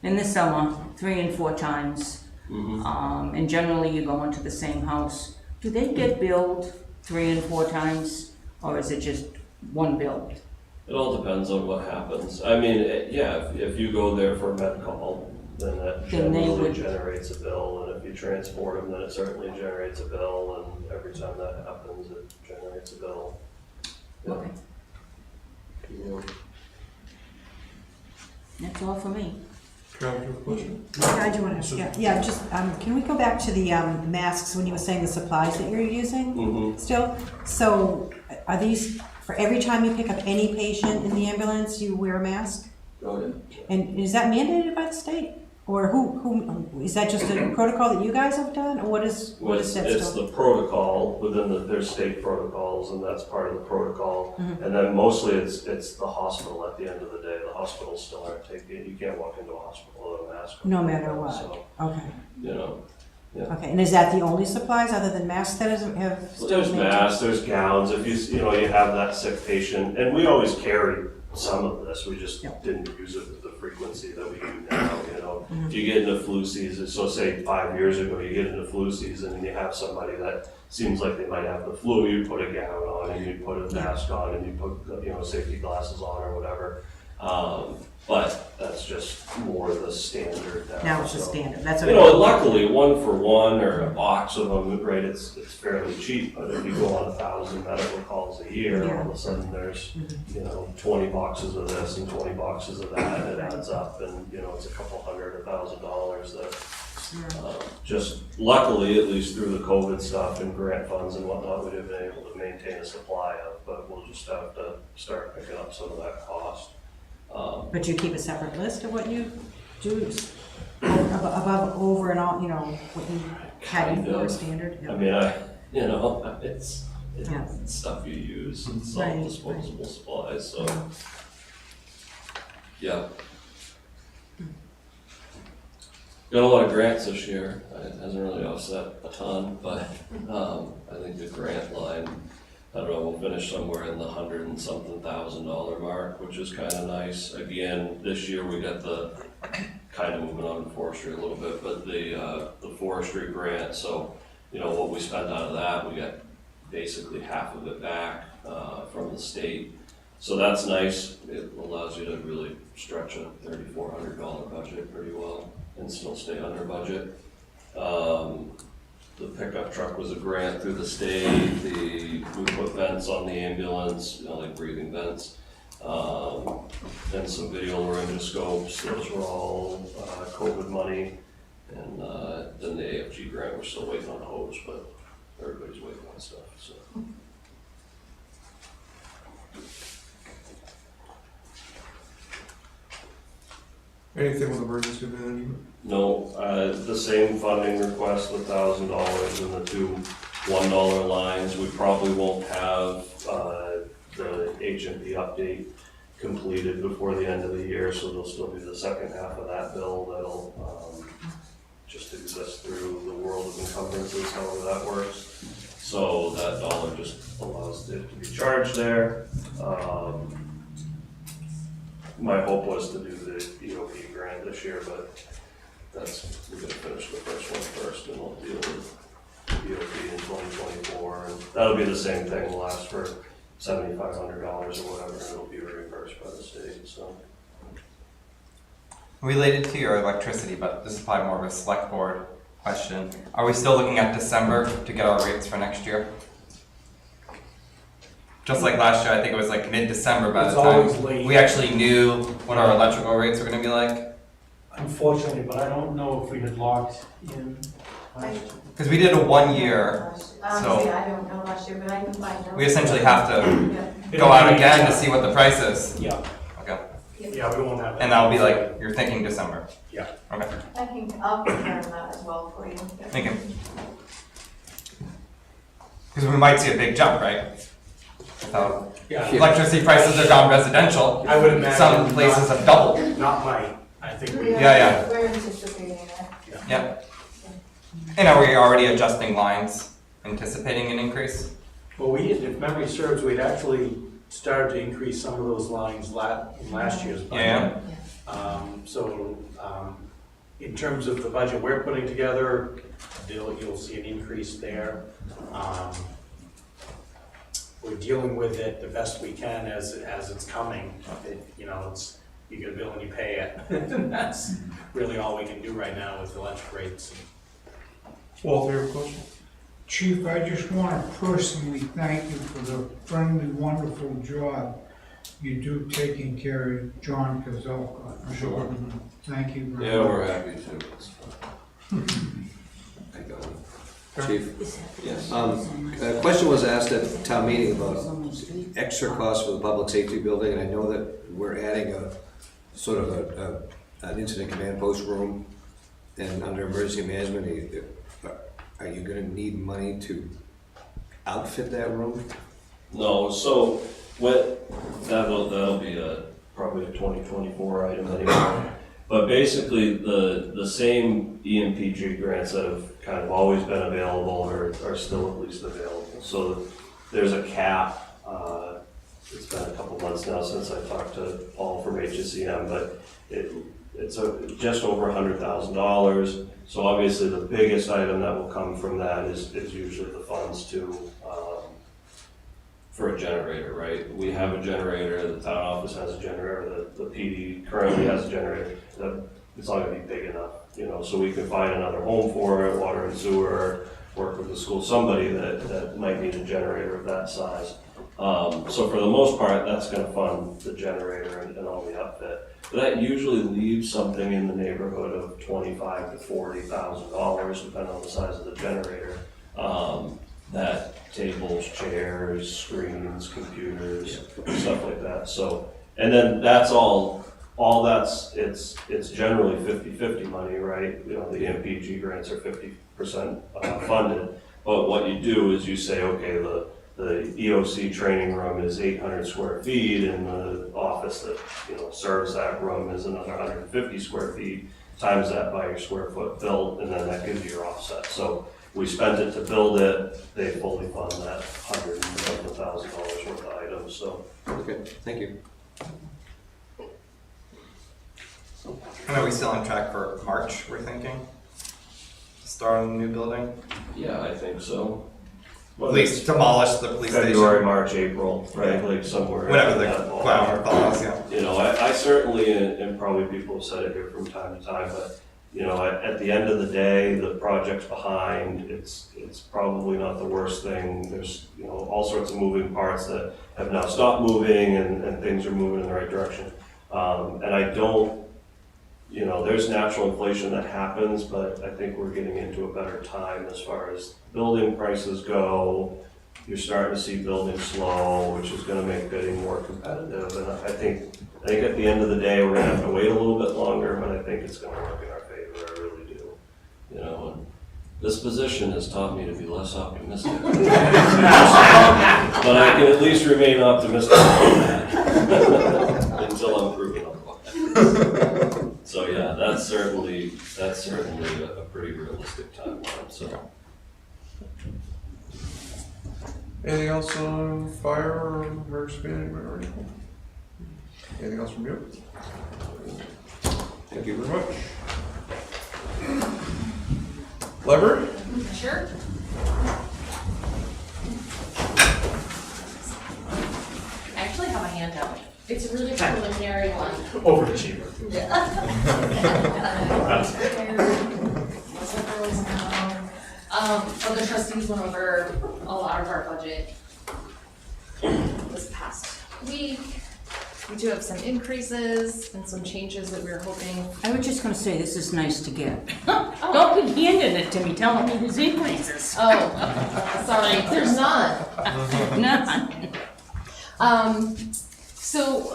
in the summer, 3 and 4 times, and generally you go into the same house, do they get billed 3 and 4 times, or is it just one bill? It all depends on what happens. I mean, yeah, if you go there for a med call, then that generally generates a bill, and if you transport them, then it certainly generates a bill, and every time that happens, it generates a bill. Yeah. Okay. Yeah. That's all for me. Can I have a question? Yeah, I do want to, yeah, just, can we go back to the masks when you were saying the supplies that you're using still? So are these, for every time you pick up any patient in the ambulance, you wear a mask? Oh, yeah. And is that mandated by the state? Or who, is that just a protocol that you guys have done, or what is that It's still? the protocol within there's state protocols, and that's part of the protocol. And then mostly it's the hospital at the end of the day. The hospitals still aren't taking, you can't walk into a hospital with a mask on. No matter what. So, Okay, you know, okay, and is that the only supplies other than masks that have well, still there's maintained? masks, there's gowns, if you know, you have that sick patient, and we always carry some of this, we just Yep. didn't use it with the frequency that we do now, you know. If you get into flu season, so say 5 years ago, you get into flu season and you have somebody that seems like they might have the flu, you put a gown on and you put a mask on and you put, you know, safety glasses on or whatever. But that's just more the standard now. Now it's the so. standard, that's what. You know, luckily, 1 for 1 or a box of them, right, it's fairly cheap, but if you go on 1,000 medical calls a year, all of a sudden there's, you know, 20 boxes of this and 20 boxes of that, and it adds up, and, you know, it's a couple $100 or $1,000 that, just luckily, at least through the COVID stuff and grant funds and whatnot, we've been able to maintain a supply of, but we'll just have to start picking up some of that cost. But you keep a separate list of what you do, above, over and all, you know, what you had before standard? I mean, you know, it's Yeah. stuff you use, it's all Right, disposable supplies, so. Yeah. Got a lot of grants this year, it hasn't really offset a ton, but, I think the grant line, I don't know, we'll finish somewhere in the $100 and something thousand mark, which is kind of nice. Again, this year we got the, kind of moving on to forestry a little bit, but the forestry grant, so, you know, what we spent out of that, we got basically half of it back, from the state. So that's nice, it allows you to really stretch a $3,400 budget pretty well and still stay under budget. The pickup truck was a grant through the state, we put vents on the ambulance, you know, like breathing vents. And some video laryngoscopes, those were all COVID money. And then the AFG grant, we're still waiting on hose, but everybody's waiting on stuff, so. Anything with emergency management? No, the same funding request, $1,000 and the 2 $1 lines. We probably won't have the HMP update completed before the end of the year, so there'll still be the second half of that bill that'll just exist through the world of encumbrances, however that works. So that dollar just allows it to be charged there. My hope was to do the EOP grant this year, but we're gonna finish the first one first, and we'll deal with EOP in 2024, and that'll be the same thing, will last for $7,500 or whatever, and it'll be reimbursed by the state, so. Related to your electricity, but this is probably more of a select board question. Are we still looking at December to get our rates for next year? Just like last year, I think it was like mid-December by the It's always time late. we actually knew what our electrical rates were gonna be like. Unfortunately, but I don't know if we had locked in last year. Because we did a 1 year, Honestly, I don't know last year, but I can find out. we essentially have to Yeah. go out again to see what the price is. Yeah, Okay. yeah, we won't have. And that'll be like, you're thinking December. Yeah. Okay, I'll confirm that as well for you. thank you. Because we might see a big jump, right? Without Yeah, electricity prices have gone residential. I would imagine. Some places have doubled. Not might, I think we. Yeah. We're anticipating that. Yeah. And are we already adjusting lines, anticipating an increase? Well, if memory serves, we'd actually started to increase some of those lines in last year's budget. Yeah. In terms of the budget we're putting together, you'll see an increase there. We're dealing with it the best we can as it's coming. You know, you get a bill and you pay it. And that's really all we can do right now with electric rates. Walter, you have a question? Chief, I just want to personally thank you for the friendly, wonderful job you do taking care of John Kozolka. Sure. Thank you very much. Yeah, we're happy to. I got it. Chief, yes. A question was asked at town meeting about extra costs for the public safety building, and I know that we're adding a sort of an incident command post room, and under emergency management, are you gonna need money to outfit that room? No, so that'll be a probably a 2024 item anyway. But basically, the same EMPG grants that have kind of always been available are still at least available. So there's a cap. It's been a couple months now since I talked to Paul from HSEM, but it's just over $100,000. So obviously the biggest item that will come from that is usually the funds for a generator, right? We have a generator, the town office has a generator, the PD currently has a generator. It's not gonna be big enough, you know, so we can find another home for it, water and sewer, work with the school, somebody that might need a generator of that size. So for the most part, that's gonna fund the generator and all the upfit. But that usually leaves something in the neighborhood of $25,000 to $40,000, depending on the size of the generator. That tables, chairs, screens, computers, stuff like that. So, and then that's it's generally 50-50 money, right? You know, the MPG grants are 50% funded. But what you do is you say, okay, the EOC training room is 800 square feet, and the office that, you know, serves that room is another 150 square feet, times that by your square foot built, and then that gives you your offset. So we spent it to build it, they fully fund that $100,000 worth of items, so. Okay, thank you. And are we still on track for March, we're thinking? To start on the new building? Yeah, I think so. At least demolish the police station. February, March, April, right, like somewhere. Whatever in the that ballpark. flower falls, yeah. You know, I certainly, and probably people have said it here from time to time, but, you know, at the end of the day, the project's behind, it's probably not the worst thing. There's, you know, all sorts of moving parts that have now stopped moving and things are moving in the right direction. And I don't, you know, there's natural inflation that happens, but I think we're getting into a better time as far as building prices go. You're starting to see building slow, which is gonna make bidding more competitive. And I think at the end of the day, we're gonna have to wait a little bit longer, but I think it's gonna work in our favor, I really do. You know, and this position has taught me to be less optimistic. But I can at least remain optimistic about that until I'm proven otherwise. So yeah, that's certainly a pretty realistic timeline, so. Anything else on fire or emergency management or anything? Anything else from you? Thank you very much. Library? Sure. I actually have a handout. It's a really preliminary one. Overachiever. The trustees went over a lot of our budget this past week. We do have some increases and some changes that we were hoping. I was just gonna say, this is nice to get. Don't be handing it to me, telling me there's increases. Sorry, there's none. None. So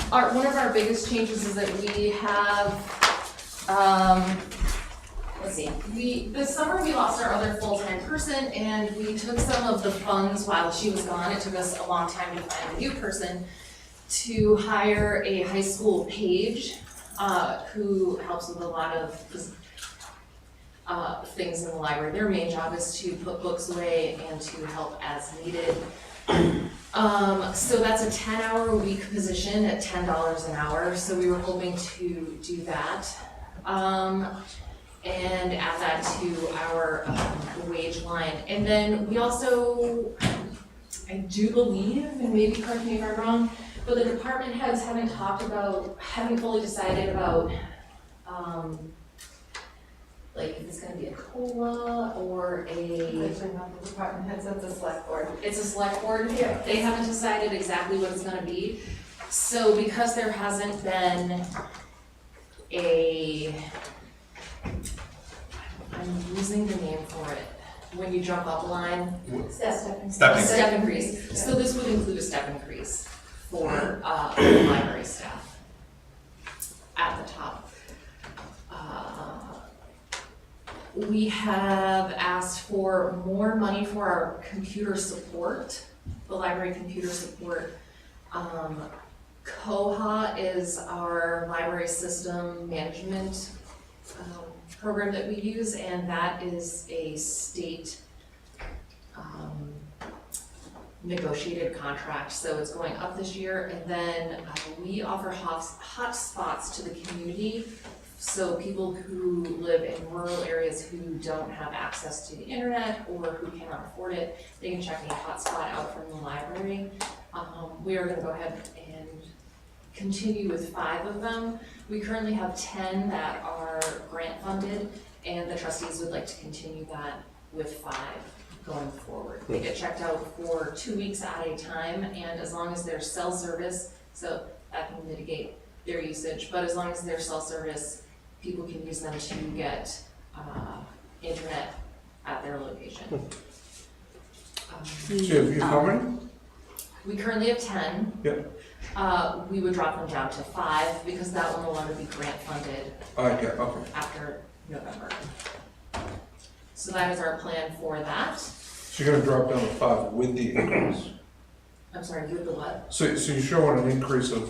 one of our biggest changes is that we have, let's see, this summer we lost our other full-time person, and we took some of the funds while she was gone. It took us a long time to find a new person, to hire a high school page who helps with a lot of things in the library. Their main job is to put books away and to help as needed. So that's a 10-hour-a-week position at $10 an hour, so we were hoping to do that. And add that to our wage line. And then we also, I do believe, and maybe correct me if I'm wrong, but the department heads haven't fully decided about, like, if it's gonna be a COLA or Actually, not the department heads, that's a select board. It's a select board? Yeah. They haven't decided exactly what it's gonna be. So because there hasn't been I'm losing the name for it, when you jump up line. Step increase. So this would include a step increase for library staff at the top. We have asked for more money for our computer support, the library computer support. COHA is our library system management program that we use, and that is a state negotiated contract, so it's going up this year. And then we offer hot spots to the community, so people who live in rural areas who don't have access to the internet or who cannot afford it, they can check a hotspot out from the library. We are going to go ahead and continue with 5 of them. We currently have 10 that are grant funded, and the trustees would like to continue that with 5 going forward. They get checked out for 2 weeks at a time, and as long as they're cell service, so that can mitigate their usage, but as long as they're cell service, people can use them to get internet at their location. So you have how many? We currently have 10. Yep. We would drop them down to 5 because that will no longer be grant funded Okay. after November. So that is our plan for that. So you're gonna drop down to 5 with the increase? I'm sorry, with the what? So you're showing an increase of,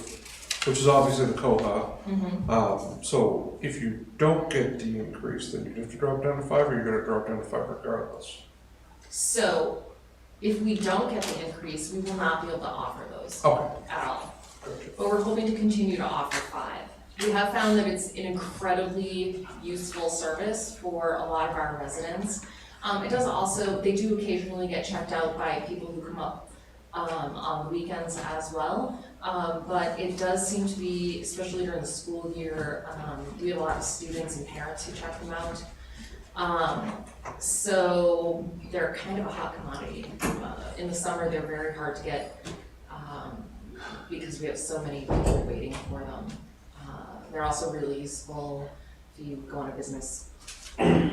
which is obviously the COHA. Mm-hmm. So if you don't get the increase, then you have to drop down to 5, or you're gonna drop down to 5 regardless? So if we don't get the increase, we will not be able to offer those Okay. at all. Gotcha. But we're hoping to continue to offer 5. We have found that it's an incredibly useful service for a lot of our residents. It does also, they do occasionally get checked out by people who come up on the weekends as well. But it does seem to be, especially during the school year, we have a lot of students and parents who check them out. So they're kind of a hot commodity. In the summer, they're very hard to get because we have so many people waiting for them. They're also really useful if you go on a business, if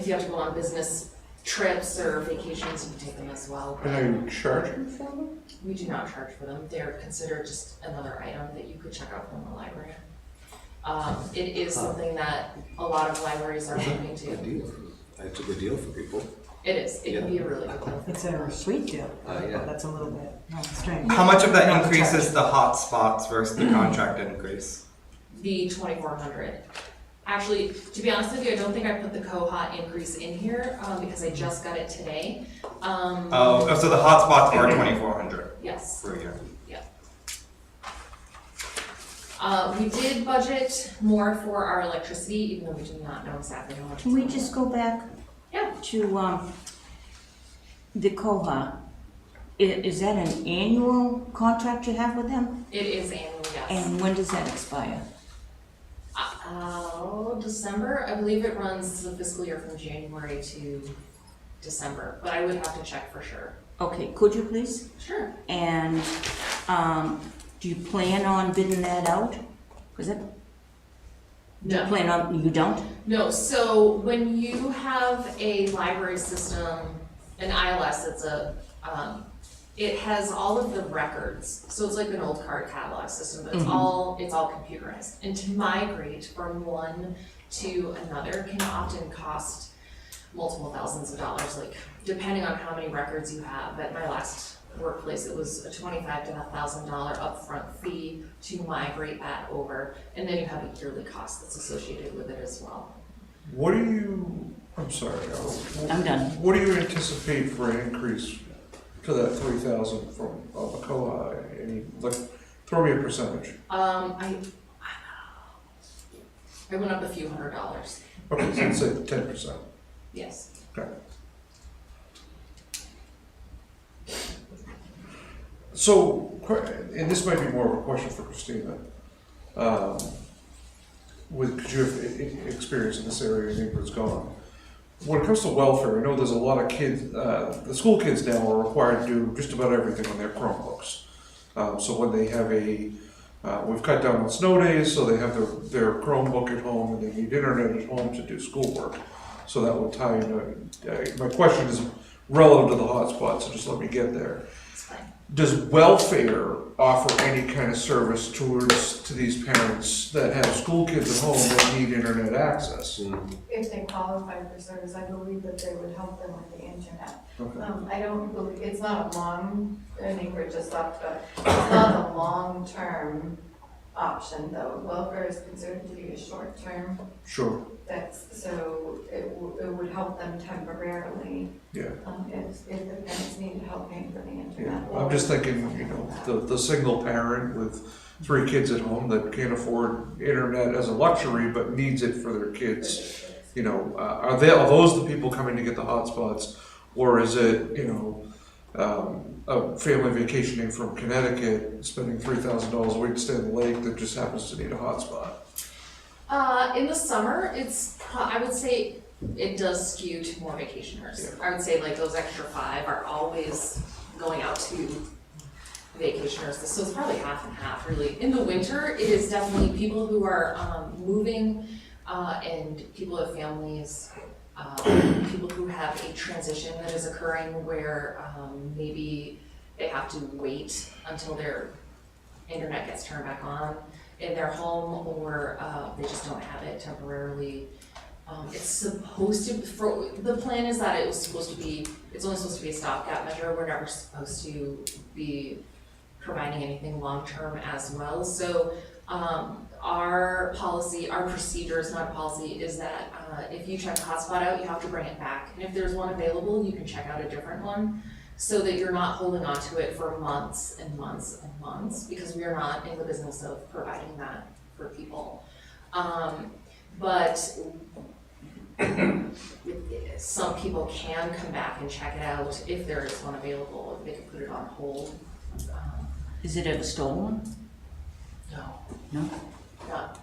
you have to go on business trips or vacations, you can take them as well. And are you charging for them? We do not charge for them. They're considered just another item that you could check out from the library. It is something that a lot of libraries are moving to. That's a good deal for people. It is. It can be a really good deal. It's a sweet deal. Yeah. That's a little bit strange. How much of that increase is the hot spots versus the contract increase? The 2,400. Actually, to be honest with you, I don't think I put the COHA increase in here because I just got it today. So the hot spots are 2,400 Yes. per year. We did budget more for our electricity, even though we do not know exactly how much. Can we just go back Yeah. to the COHA? Is that an annual contract you have with them? It is annual, yes. And when does that expire? December. I believe it runs the fiscal year from January to December, but I would have to check for sure. Okay, could you please? Sure. And do you plan on bidding that out? Do you plan on, you don't? No, so when you have a library system, an ILS, it has all of the records. So it's like an old card catalog system, but it's all computerized. And to migrate from one to another can often cost multiple thousands of dollars, like depending on how many records you have. At my last workplace, it was a $25,000 to $1,000 upfront fee to migrate that over, and then you have a yearly cost that's associated with it as well. What do you, I'm sorry, I'm done. what do you anticipate for an increase to that 3,000 from the COHA? Throw me a percentage. I went up a few $100s. Okay, so let's say 10%. Yes. Okay. So, and this might be more of a question for Christina, because you have experience in this area and Ingrid's gone. When it comes to welfare, I know there's a lot of kids, the school kids now are required to do just about everything on their Chromebooks. So when they have we've cut down on snow days, so they have their Chromebook at home and they need internet at home to do schoolwork. So that would tie into, my question is relative to the hotspot, so just let me get there. It's fine. Does welfare offer any kind of service to these parents that have school kids at home that need internet access. If they qualify for service, I believe that they would help them with the internet. Okay. I don't believe, it's not a long, I think we're just left, but it's not a long-term option though. Welfare is considered to be a short-term. Sure. So it would help them temporarily. Yeah. If the parents needed help paying for the internet. Yeah. I'm just thinking, you know, the single parent with 3 kids at home that can't afford internet as a luxury but needs it for their kids. You know, are those the people coming to get the hotspots, or is it, you know, a family vacationing from Connecticut, spending $3,000 a week to stay in the lake that just happens to need a hotspot? In the summer, I would say it does skew to more vacationers. Yeah. I would say like those extra 5 are always going out to vacationers, so it's probably half and half really. In the winter, it is definitely people who are moving and people with families, people who have a transition that is occurring where maybe they have to wait until their internet gets turned back on in their home, or they just don't have it temporarily. It's supposed to, the plan is that it's only supposed to be a stopgap measure. We're never supposed to be providing anything long-term as well. So our policy, our procedure, is not a policy, is that if you check a hotspot out, you have to bring it back. And if there's one available, you can check out a different one, so that you're not holding on to it for months and months and months, because we are not in the business of providing that for people. But some people can come back and check it out if there is one available. They can put it on hold. Is it ever stolen? No. No? Not.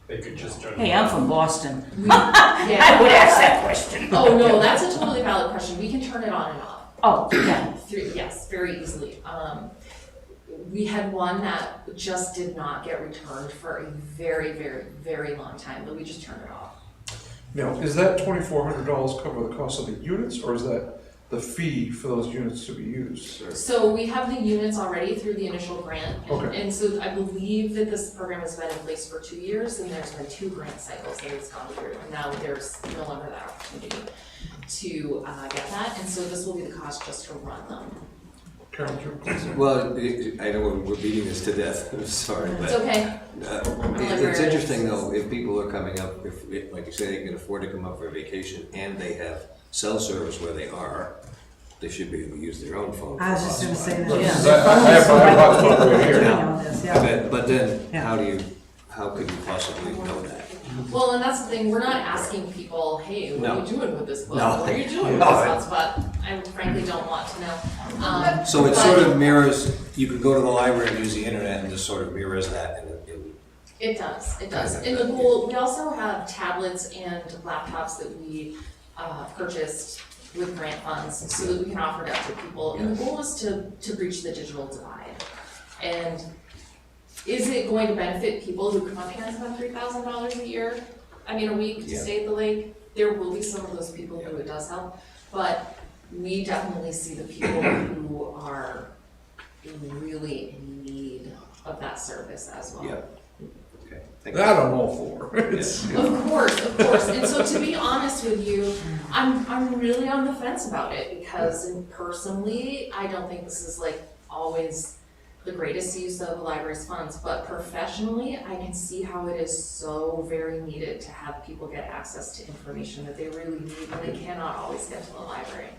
They could just turn. Hey, I'm from Boston. Yeah. I would ask that question. Oh, no, that's a totally valid question. We can turn it on and off. Oh, yeah. Yes, very easily. We had one that just did not get returned for a very, very, very long time, but we just turned it off. Now, is that $2,400 cover the cost of the units, or is that the fee for those units to be used? So we have the units already through the initial grant. Okay. And so I believe that this program has been in place for 2 years, and there's been 2 grant cycles that it's gone through. And now there's no longer that opportunity to get that. And so this will be the cost just to run them. Well, I know we're beating this to death, I'm sorry, but. It's okay. It's interesting though, if people are coming up, if, like you say, they can afford to come up for a vacation and they have cell service where they are, they should be able to use their own phone. I was just gonna say that. I have my hotspot right here now. But then, how could you possibly know that? Well, and that's the thing, we're not asking people, hey, what are you doing with this book? No. What are you doing with this hotspot? I frankly don't want to know. So it sort of mirrors, you could go to the library and use the internet and just sort of mirrors that It does, it does. And the goal, we also have tablets and laptops that we purchased with grant funds so that we can offer it up to people. And the goal is to breach the digital divide. And is it going to benefit people who come up here and spend $3,000 a year? I mean, a week to stay at the lake? There will be some of those people who it does help, but we definitely see the people who are really in need of that service as well. Yeah. Okay. That I'm all for. Of course. And so to be honest with you, I'm really on the fence about it because personally, I don't think this is like always the greatest use of the library's funds, but professionally, I can see how it is so very needed to have people get access to information that they really need when they cannot always get to the library.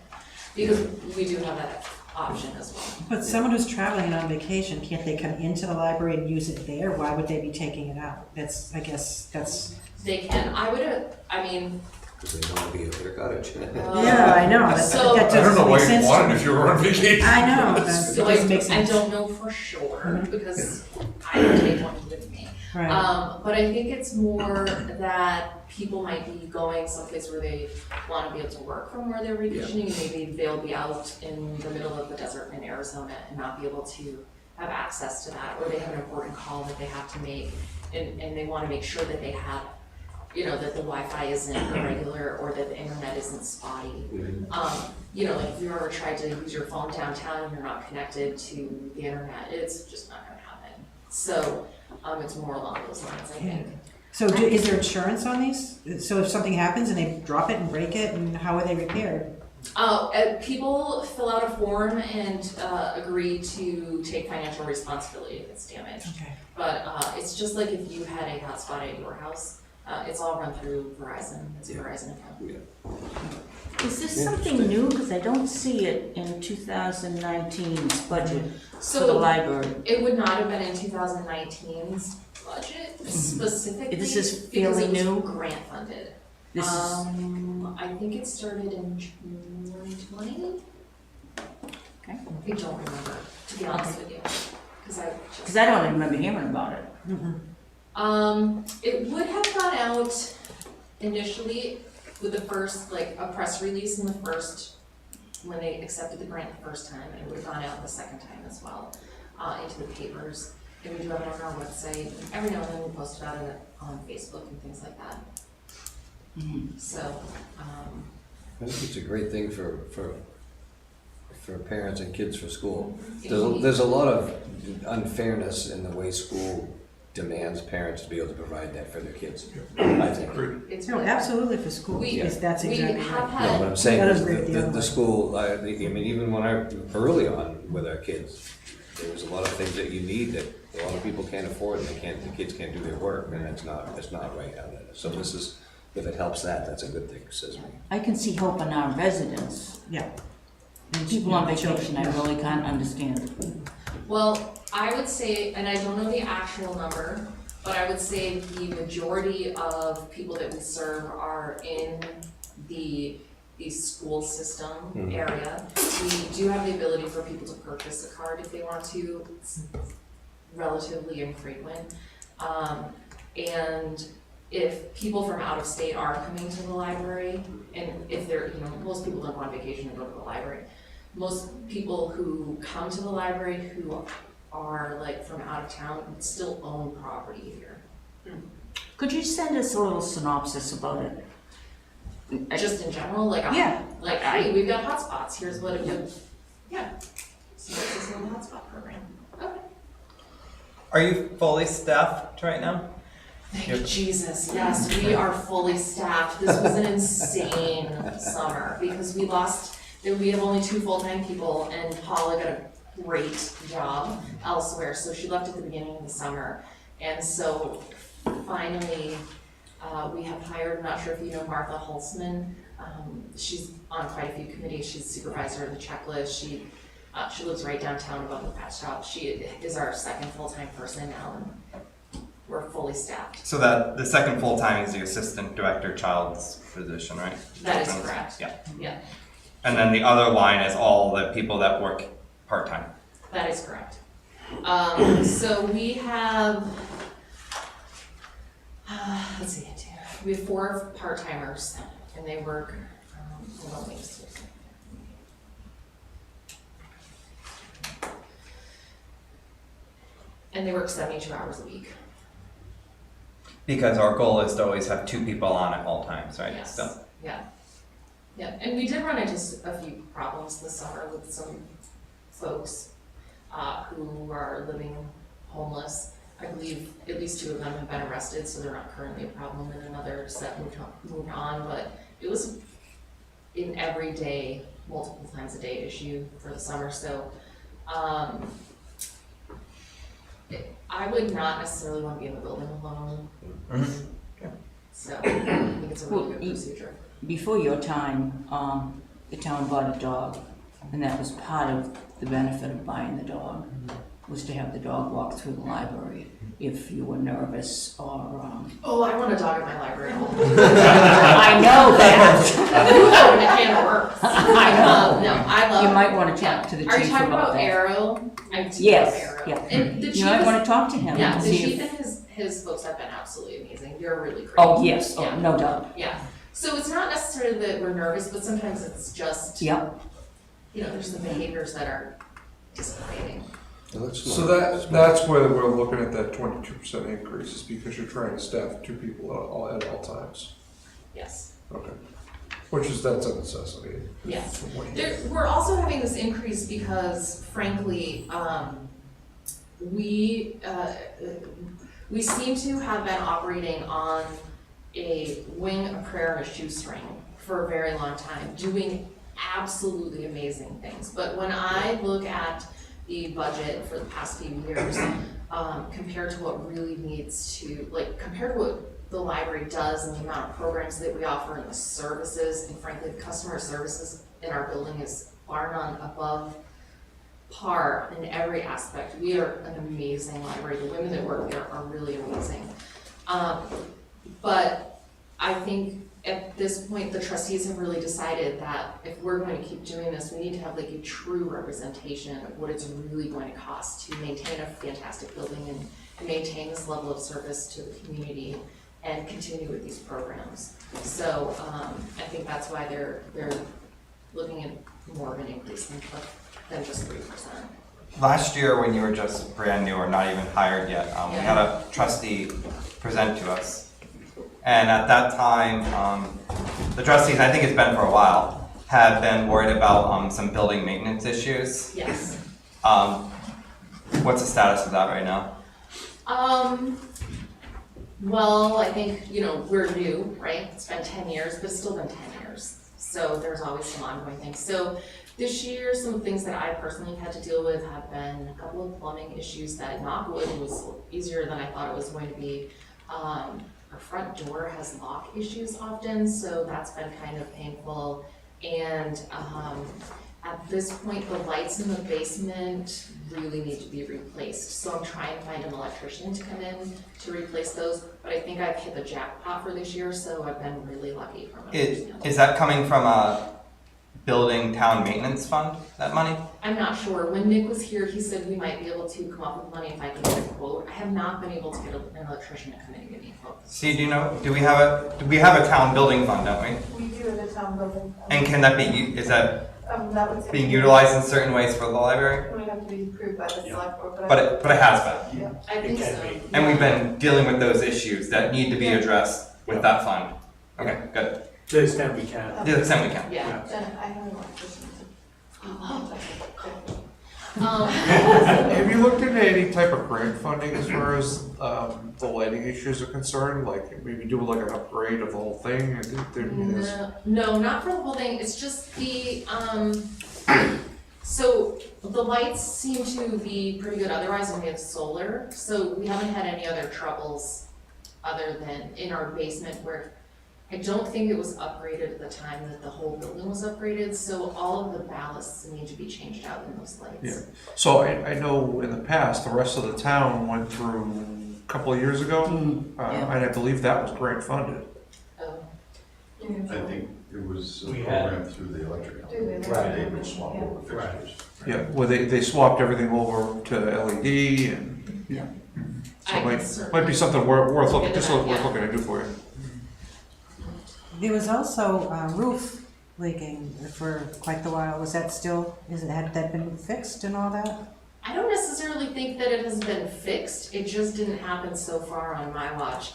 Because we do have that option as well. But someone who's traveling on vacation, can't they come into the library and use it there? Why would they be taking it out? I guess that's. They can, I mean. Because they want to be at their cottage. Yeah, I know. So, that I don't know why sense you wanted if you were on vacation. I know. So I don't know for sure because I don't take one with me. Right. But I think it's more that people might be going someplace where they want to be able to work from where they're vacationing, and maybe they'll be out in the middle of the desert in Arizona and not be able to have access to that, or they have an important call that they have to make, and they want to make sure that they have you know, that the Wi-Fi isn't irregular or that the internet isn't spotty. You know, like if you ever tried to use your phone downtown and you're not connected to the internet, it's just not gonna happen. So, it's more along those lines, I think. So is there insurance on these? So if something happens and they drop it and break it, and how are they repaired? People fill out a form and agree to take financial responsibility if it's damaged. Okay. But it's just like if you had a hotspot at your house, it's all run through Verizon. It's a Verizon account. Is this something new? Because I don't see it in 2019's budget for the library. It would not have been in 2019's budget specifically. This is because fairly it was new? grant funded. This is, I think it started in 2020. okay. I don't remember, to be honest with you, Because I don't remember hearing about it. It would have gone out initially with the first, like, a press release in the first, when they accepted the grant the first time. It would have gone out the second time as well, into the papers. And we do have it on our website. Every now and then we post about it on Facebook and things like that. So, I think it's a great thing for parents and kids for school. Yeah. There's a lot of unfairness in the way school demands parents to be able to provide that for their kids, I think. it's No, absolutely for school. That's we exactly have right. had. No, what I'm saying That is is a great the deal. school, I mean, even when early on with our kids, there was a lot of things that you need that a lot of people can't afford, and the kids can't do their work, and it's not right out there. So this is, if it helps that's a good thing, says me. I can see help in our residents. Yeah. And people on vacation, I really can't understand. Well, I would say, and I don't know the actual number, but I would say the majority of people that we serve are in the school system area. We do have the ability for people to purchase a card if they want to. It's relatively infrequent. And if people from out of state are coming to the library, and if they're, you know, most people don't go on vacation and go to the library. Most people who come to the library who are like from out of town still own property here. Could you send us a little synopsis about it? Just in general, like, Yeah. like, hey, we've got hotspots, here's what it would, yeah. So this is the hotspot program. Okay. Are you fully staffed right now? Thank you, Jesus, yes, we are fully staffed. This was an insane summer because we have only 2 full-time people, and Paula got a great job elsewhere, so she left at the beginning of the summer. And so finally, we have hired, I'm not sure if you know Martha Holtzman. She's on quite a few committees. She's supervisor of the checklist. She lives right downtown above the pet shop. She is our second full-time person now, and we're fully staffed. So that the second full-time is the assistant director child's position, right? That is correct. Yeah. Yeah, And then the other line is all the people that work part-time. that is correct. So we have, let's see, we have 4 part-timers, and they work, hold on, let me just see. And they work 72 hours a week. Because our goal is to always have 2 people on at all times, right? Yes. So, Yeah. Yeah, and we did run into a few problems this summer with some folks who are living homeless. I believe at least 2 of them have been arrested, so they're not currently a problem, and another set moved on, but it was an everyday, multiple times a day issue for the summer, so I would not necessarily want to be in the building alone. So I think it's a really good procedure. Before your time, the town bought a dog, and that was part of the benefit of buying the dog, was to have the dog walk through the library if you were nervous or, Oh, I want a dog at my library. I know that. Who opened a can of worms? I know. No, I love. You might want to talk to the Are you chief talking about about that. Arrow? I do Yes, love Arrow. yeah. And the You chief might is, want to talk to him yeah, and the see chief if, and his folks have been absolutely amazing. They're really great. oh, yes, oh, Yeah. no doubt. Yeah. So it's not necessarily that we're nervous, but sometimes it's just, Yeah. you know, there's some behaviors that are disappointing. So that's where we're looking at that 22% increase, is because you're trying to staff 2 people at all times. Yes. Okay. That's a necessity. Yes. We're also having this increase because frankly, we seem to have been operating on a wing, a prayer, and a shoestring for a very long time, doing absolutely amazing things. But when I look at the budget for the past few years, compared to what really needs to, compared to what the library does and the amount of programs that we offer and the services, and frankly, the customer services in our building is bar none above par in every aspect. We are an amazing library. The women that work there are really amazing. But I think at this point, the trustees have really decided that if we're going to keep doing this, we need to have a true representation of what it's really going to cost to maintain a fantastic building and maintain this level of service to the community and continue with these programs. So I think that's why they're looking at more of an increase than just 3%. Last year, when you were just brand new or not even hired yet, we had a trustee present to us. And at that time, the trustees, I think it's been for a while, had been worried about some building maintenance issues. Yes. What's the status of that right now? Well, I think, we're new, right? It's been 10 years, but it's still been 10 years. So there's always some ongoing things. So this year, some of the things that I personally had to deal with have been a couple of plumbing issues that, knock wood, was easier than I thought it was going to be. Our front door has lock issues often, so that's been kind of painful. And at this point, the lights in the basement really need to be replaced. So I'm trying to find an electrician to come in to replace those, but I think I've hit the jackpot for this year, so I've been really lucky from it. Is that coming from a building town maintenance fund, that money? I'm not sure. When Nick was here, he said we might be able to come up with money if I can get a quote. I have not been able to get an electrician to come in and give me a quote. See, do you know, do we have a town building fund, don't we? We do have a town building. And can that be, is that That would being utilized in certain ways for the library? It would have to be approved by the select board, But it has been. Yeah. I think so. And we've been dealing with those issues that need to be addressed with that fund. Okay, good. To the extent we can. To the extent we can. Yeah. Then I have an electrician. Have you looked into any type of grant funding as far as the lighting issues are concerned? Like maybe do like an upgrade of the whole thing? No, not for the whole thing. It's just the, so the lights seem to be pretty good otherwise, and we have solar. So we haven't had any other troubles other than in our basement where I don't think it was upgraded at the time that the whole building was upgraded, so all of the ballasts need to be changed out in those lights. Yeah. So I know in the past, the rest of the town went through a couple of years ago, and I believe that was grant funded. Oh. I think it was a We program through the electric company. Right. They would swap over fixtures. Yeah, well, they swapped everything over to LED and, Yeah. so it might be something worth looking, worth looking into for you. There was also roof leaking for quite a while. Was that still, had that been fixed and all that? I don't necessarily think that it has been fixed, it just didn't happen so far on my watch.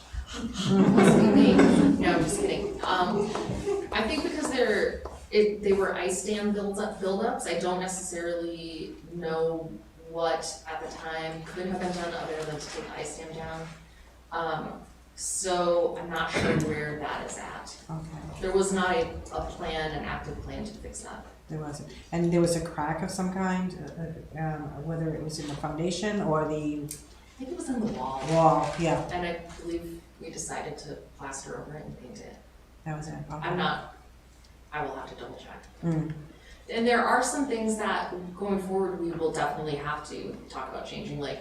Must be me. No, I'm just kidding. I think because they were ice dam buildups, I don't necessarily know what at the time could have been done other than to take the ice dam down. So I'm not sure where that is at. Okay. There was not an active plan to fix that. There wasn't. And there was a crack of some kind, whether it was in the foundation or the I think it was in the wall. wall, yeah. And I believe we decided to plaster over it and paint it. That was it. Okay. I will have to double check. Mm. And there are some things that going forward we will definitely have to talk about changing, like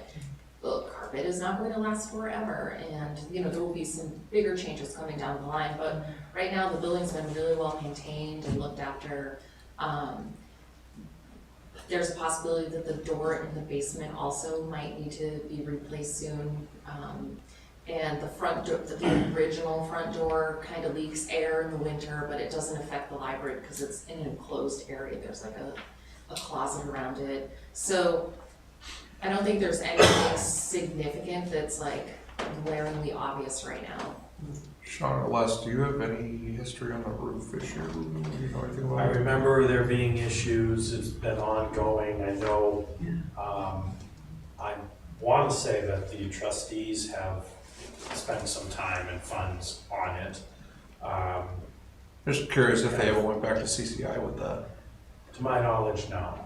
the carpet is not going to last forever, and there will be some bigger changes coming down the line, but right now the building's been really well maintained and looked after. There's a possibility that the door in the basement also might need to be replaced soon. And the front door, the original front door kind of leaks air in the winter, but it doesn't affect the library because it's in an enclosed area. There's like a closet around it. So I don't think there's anything significant that's like glaringly obvious right now. Sean or Les, do you have any history on the roof issue? You know anything about I it? remember there being issues, it's been ongoing, I know, I want to say that the trustees have spent some time and funds on it. Just curious if they ever went back to CCI with that. To my knowledge, no.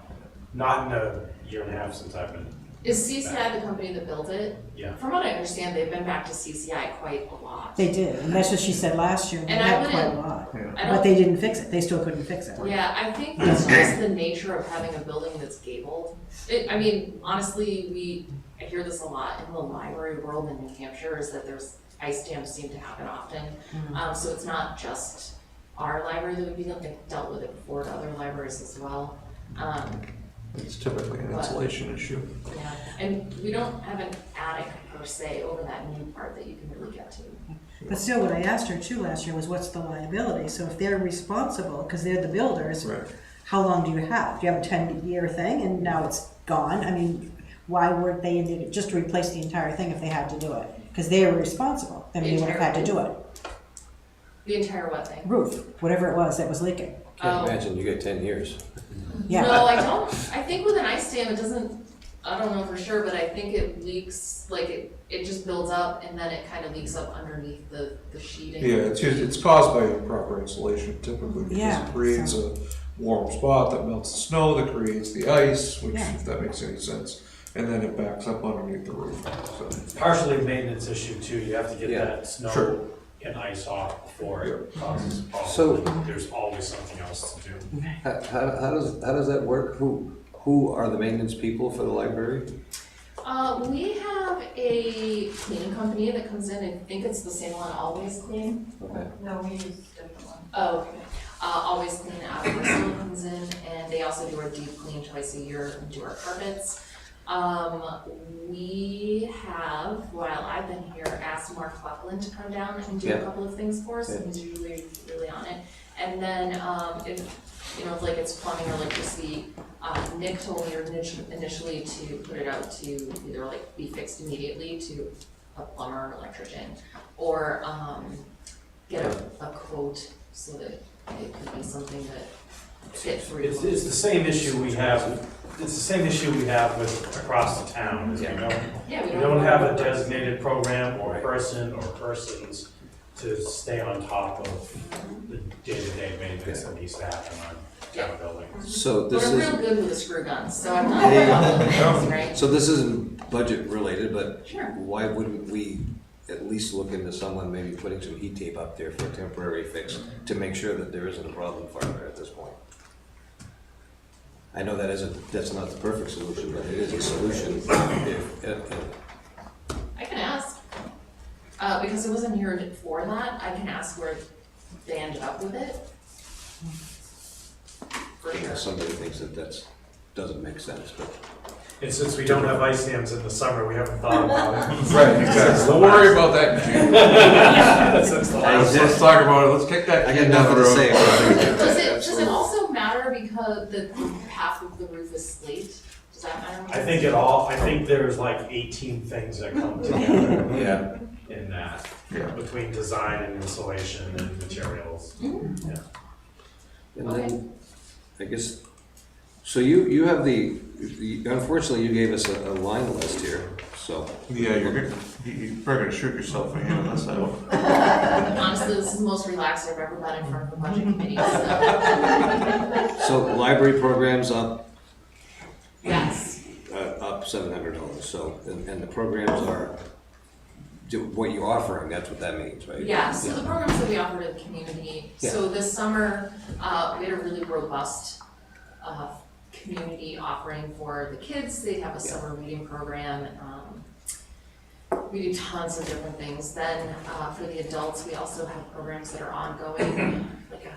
Not in a year and a half since I've been. Is CCI the company that built it? Yeah. From what I understand, they've been back to CCI quite a lot. They did, and that's what she said last year, they And I had quite a wouldn't- lot. Yeah. But they didn't fix it, they still couldn't fix it. Yeah, I think it's just the nature of having a building that's gabled. I mean, honestly, I hear this a lot in the library world in New Hampshire, is that there's ice dams seem to happen often. So it's not just our library that would be dealt with it before to other libraries as well. It's typically an insulation issue. Yeah, and we don't have an attic per se over that new part that you can really get to. But still, what I asked her too last year was, what's the liability? So if they're responsible, because they're the builders, Right. how long do you have? Do you have a 10-year thing and now it's gone? I mean, why weren't they in there just to replace the entire thing if they had to do it? Because they were responsible, then they would have had to do it. The entire what thing? Roof, whatever it was that was leaking. Can't imagine you get 10 years. Yeah. No, I don't. I think with an ice dam, it doesn't, I don't know for sure, but I think it leaks, like it just builds up and then it kind of leaks up underneath the sheeting. Yeah, it's caused by improper insulation typically, because Yeah, it creates a warm spot that melts the snow, that creates the ice, which, Yeah. if that makes any sense, and then it backs up underneath the roof, so. Partially a maintenance issue too, you have to get Yeah. that snow Sure. and ice off before it causes a problem. So- There's always something else to do. How does that work? Who are the maintenance people for the library? We have a cleaning company that comes in, I think it's the same one, Always Clean. Okay. No, we use different ones. Oh, okay. Always Clean out of Bristol comes in, and they also do our deep clean twice a year and do our carpets. We have, while I've been here, asked Mark Fleckland to come down and do a Yeah. couple of things for us, Yeah. and he's usually really on it. And then, if, you know, if like it's plumbing or electricity, Nick told me initially to put it out to either like be fixed immediately to a plumber or electrician, or, get a quote so that it could be something that fits through. It's the same issue we have, it's the same issue we have with across the town, is we Yeah, we don't have a designated program or person or persons to stay on top of the day-to-day maintenance that needs to happen on town buildings. So But this I'm is, real good with the screw guns, so I'm not a problem with things, right? so this isn't budget related, but Sure. why wouldn't we at least look into someone maybe putting some heat tape up there for a temporary fix to make sure that there isn't a problem farther at this point? I know that's not the perfect solution, but it is a solution if I can ask. Because it wasn't here for that, I can ask where they ended up with it. For sure. somebody thinks that doesn't make sense, but. And since we don't have ice dams in the summer, we haven't thought about it. Right, exactly, don't worry about that in June. Since the last. Let's talk about it, let's kick that I can got down nothing the to road. say about it. Does it also matter because the half of the roof is slate? Does that matter? I think there's like 18 things that come together Yeah. in that, Yeah. between design and installation and materials. Mm-hmm. Yeah. And then, I guess, so you have unfortunately, you gave us a line list here, so. Yeah, you're probably gonna shoot yourself in the hand on this one. Honestly, this is the most relaxed I've ever been in front of a budget committee, so. So library programs up, Yes. up $700, so, and the programs are, what you're offering, that's what that means, right? Yeah, so the programs that we offer to the community, so this summer, we had a really robust, community offering for the kids. They have a summer reading program. We do tons of different things. Then, for the adults, we also have programs that are ongoing, like a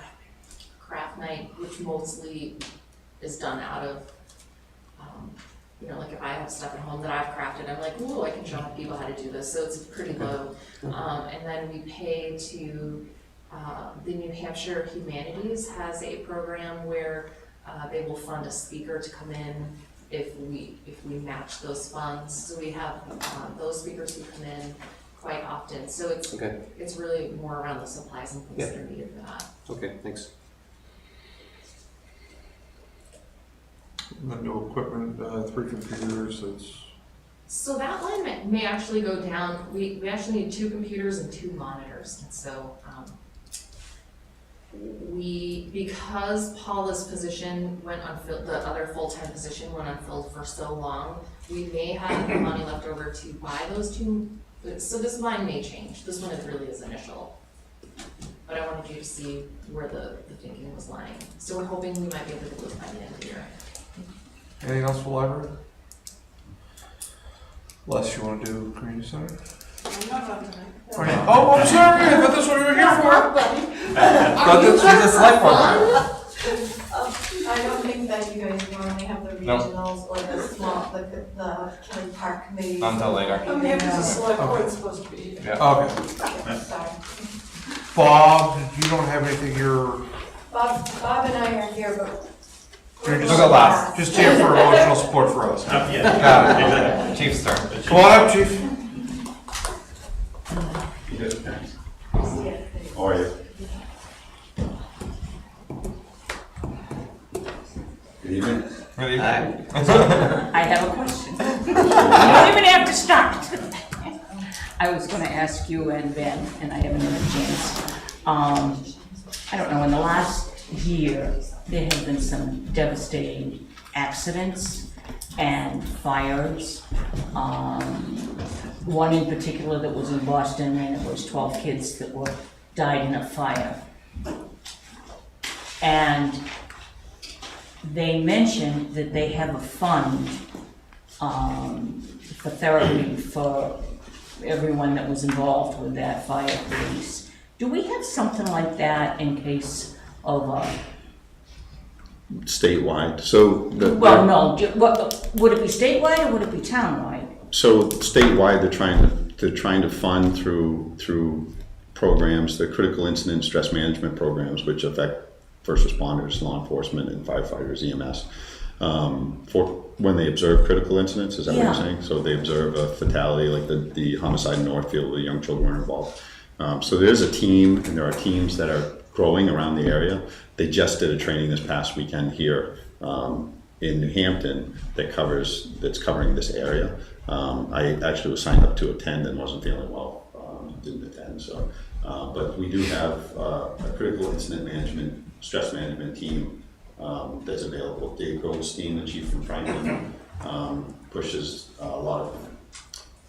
craft night, which mostly is done out of, you know, like if I have stuff at home that I've crafted, I'm like, ooh, I can show people how to do this, so it's pretty low. And then we pay to, the New Hampshire Humanities has a program where they will fund a speaker to come in if we match those funds. So we have those speakers who come in quite often. So it's really more around the supplies and things that are needed for that. Okay, thanks. The new equipment, 3 computers, So that line may actually go down. We actually need 2 computers and 2 monitors. And so because Paula's position went unfilled, the other full-time position went unfilled for so long, we may have the money left over to buy those 2. So this line may change. This one really is initial. But I wanted you to see where the thinking was lying. So we're hoping we might be able to do it by the end of the year. anything else for library? Les, you want to do community center? Oh, I'm sorry, I thought that's what we were here for. But she's a select board member. I don't think that you guys normally have the No. regionals or the small, the Kelly Park committee. Until later. Oh, maybe the select board's supposed to be. Okay. Sorry. Bob, you don't have anything you're, Bob and I are here, but. you're We'll go last. just here for emotional support for us. Not yet. Got it. Chief's turn. Come on up, chief. How are you? Good evening. Good evening. I have a question. You don't even have to start. I was gonna ask you and Ben, and I haven't had a chance. I don't know, in the last year, there have been some devastating accidents and fires. One in particular that was in Boston, and it was 12 kids that died in a fire. And they mentioned that they have a fund for therapy for everyone that was involved with that fire, police. Do we have something like that in case of a... Statewide, so Well, no, would it be statewide or would it be townwide? so statewide, they're trying to fund through programs, the critical incident stress management programs, which affect first responders, law enforcement, and firefighters, EMS, for when they observe critical incidents. Is that what you're saying? So they observe a fatality, like the homicide in Northfield, where young children were involved. So there's a team, and there are teams that are growing around the area. They just did a training this past weekend here in New Hampton that's covering this area. I actually was signed up to attend and wasn't feeling well, didn't attend. So, but we do have a critical incident management, stress management team that's available. Dave Goldstein, the chief from Franklin, pushes a lot of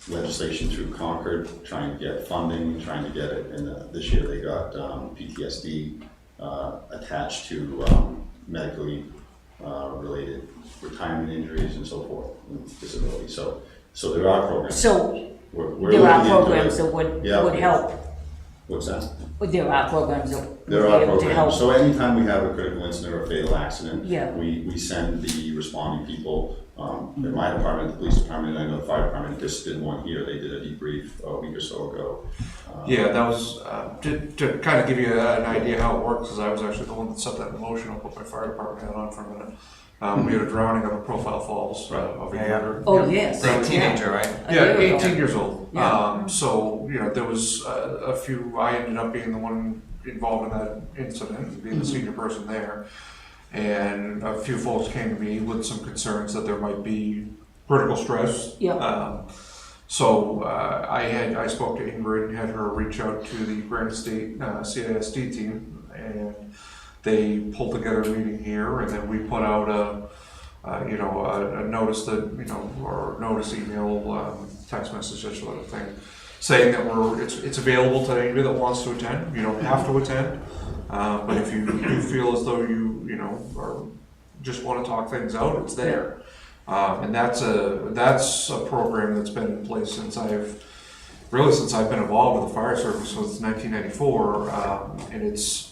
legislation through Concord, trying to get funding, trying to get it. And this year they got PTSD attached to medically related retirement injuries and so forth, and disability. So there are programs. So We're there are looking into programs it. that would Yeah. help. What's that? There are programs that would be There are able to help. programs. So anytime we have a critical incident or a fatal accident, Yeah. we send the responding people. In my department, the police department, and I know the fire department just did one here. They did a debrief a week or so ago. Yeah, that was, to kind of give you an idea how it works, because I was actually the one that set that in motion. I'll put my fire department hat on for a minute. We had a drowning up at Profile Falls of a year. Oh, yes. A teenager, right? Yeah, 18 years old. So, there was a few, I ended up being the one involved in that incident, being the senior person there. And a few folks came to me with some concerns that there might be critical stress. So I spoke to Ingrid and had her reach out to the Granite State CISD team, and they pulled together a meeting here, and then we put out a notice that, or notice email, text message, that sort of thing, saying that it's available to anybody that wants to attend. You don't have to attend, but if you do feel as though you or just want to talk things out, it's there. And that's a program that's been in place since I've been involved with the fire service since 1994, and it's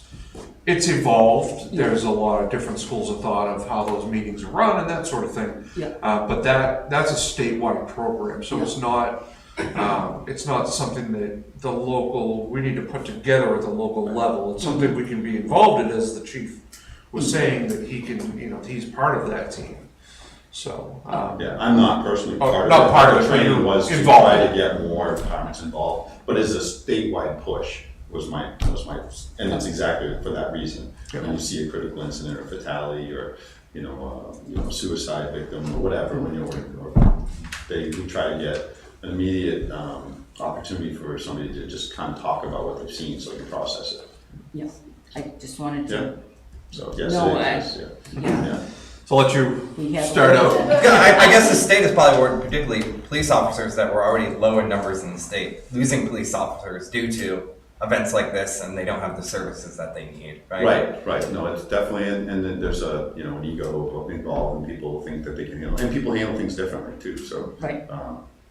evolved. There's a lot of different schools of thought of how those meetings are run and that sort of thing. But that's a statewide program, so it's not something that we need to put together at the local level. It's something we can be involved in, as the chief was saying, that he can, he's part of that team. So, Yeah, I'm not personally Oh, part of it. not part of it, The but training you're was to involved. try to get more departments involved, but as a statewide push was my, and it's exactly for that reason. When you see a critical incident or fatality or, suicide victim or whatever, when we try to get an immediate opportunity for somebody to just kind of talk about what they've seen so they can process it. Yes, I just wanted to. Yeah. So, yes, No, it is, yeah. Yeah. so I'll let you We have- start out. Yeah, I guess the state is probably worried, particularly police officers that were already low in numbers in the state, losing police officers due to events like this, and they don't have the services that they need, right? Right. No, it's definitely, and then there's an ego involved, and people think that they can handle, and people handle things differently too. So, Right.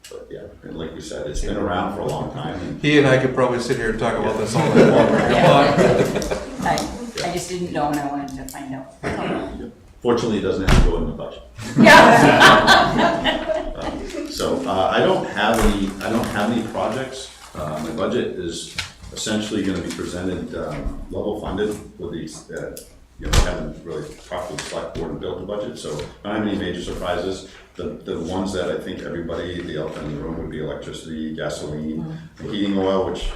But yeah, and like we said, it's been around for a long time. And He and I could probably sit here and talk about this all day long. I just didn't know and I wanted to find out. fortunately, it doesn't have to go in the budget. So I don't have any projects. My budget is essentially going to be presented level funded with these. Haven't really talked to the select board and built the budget, so I don't have any major surprises. The ones that I think everybody, the elephant in the room, would be electricity, gasoline, and heating oil, which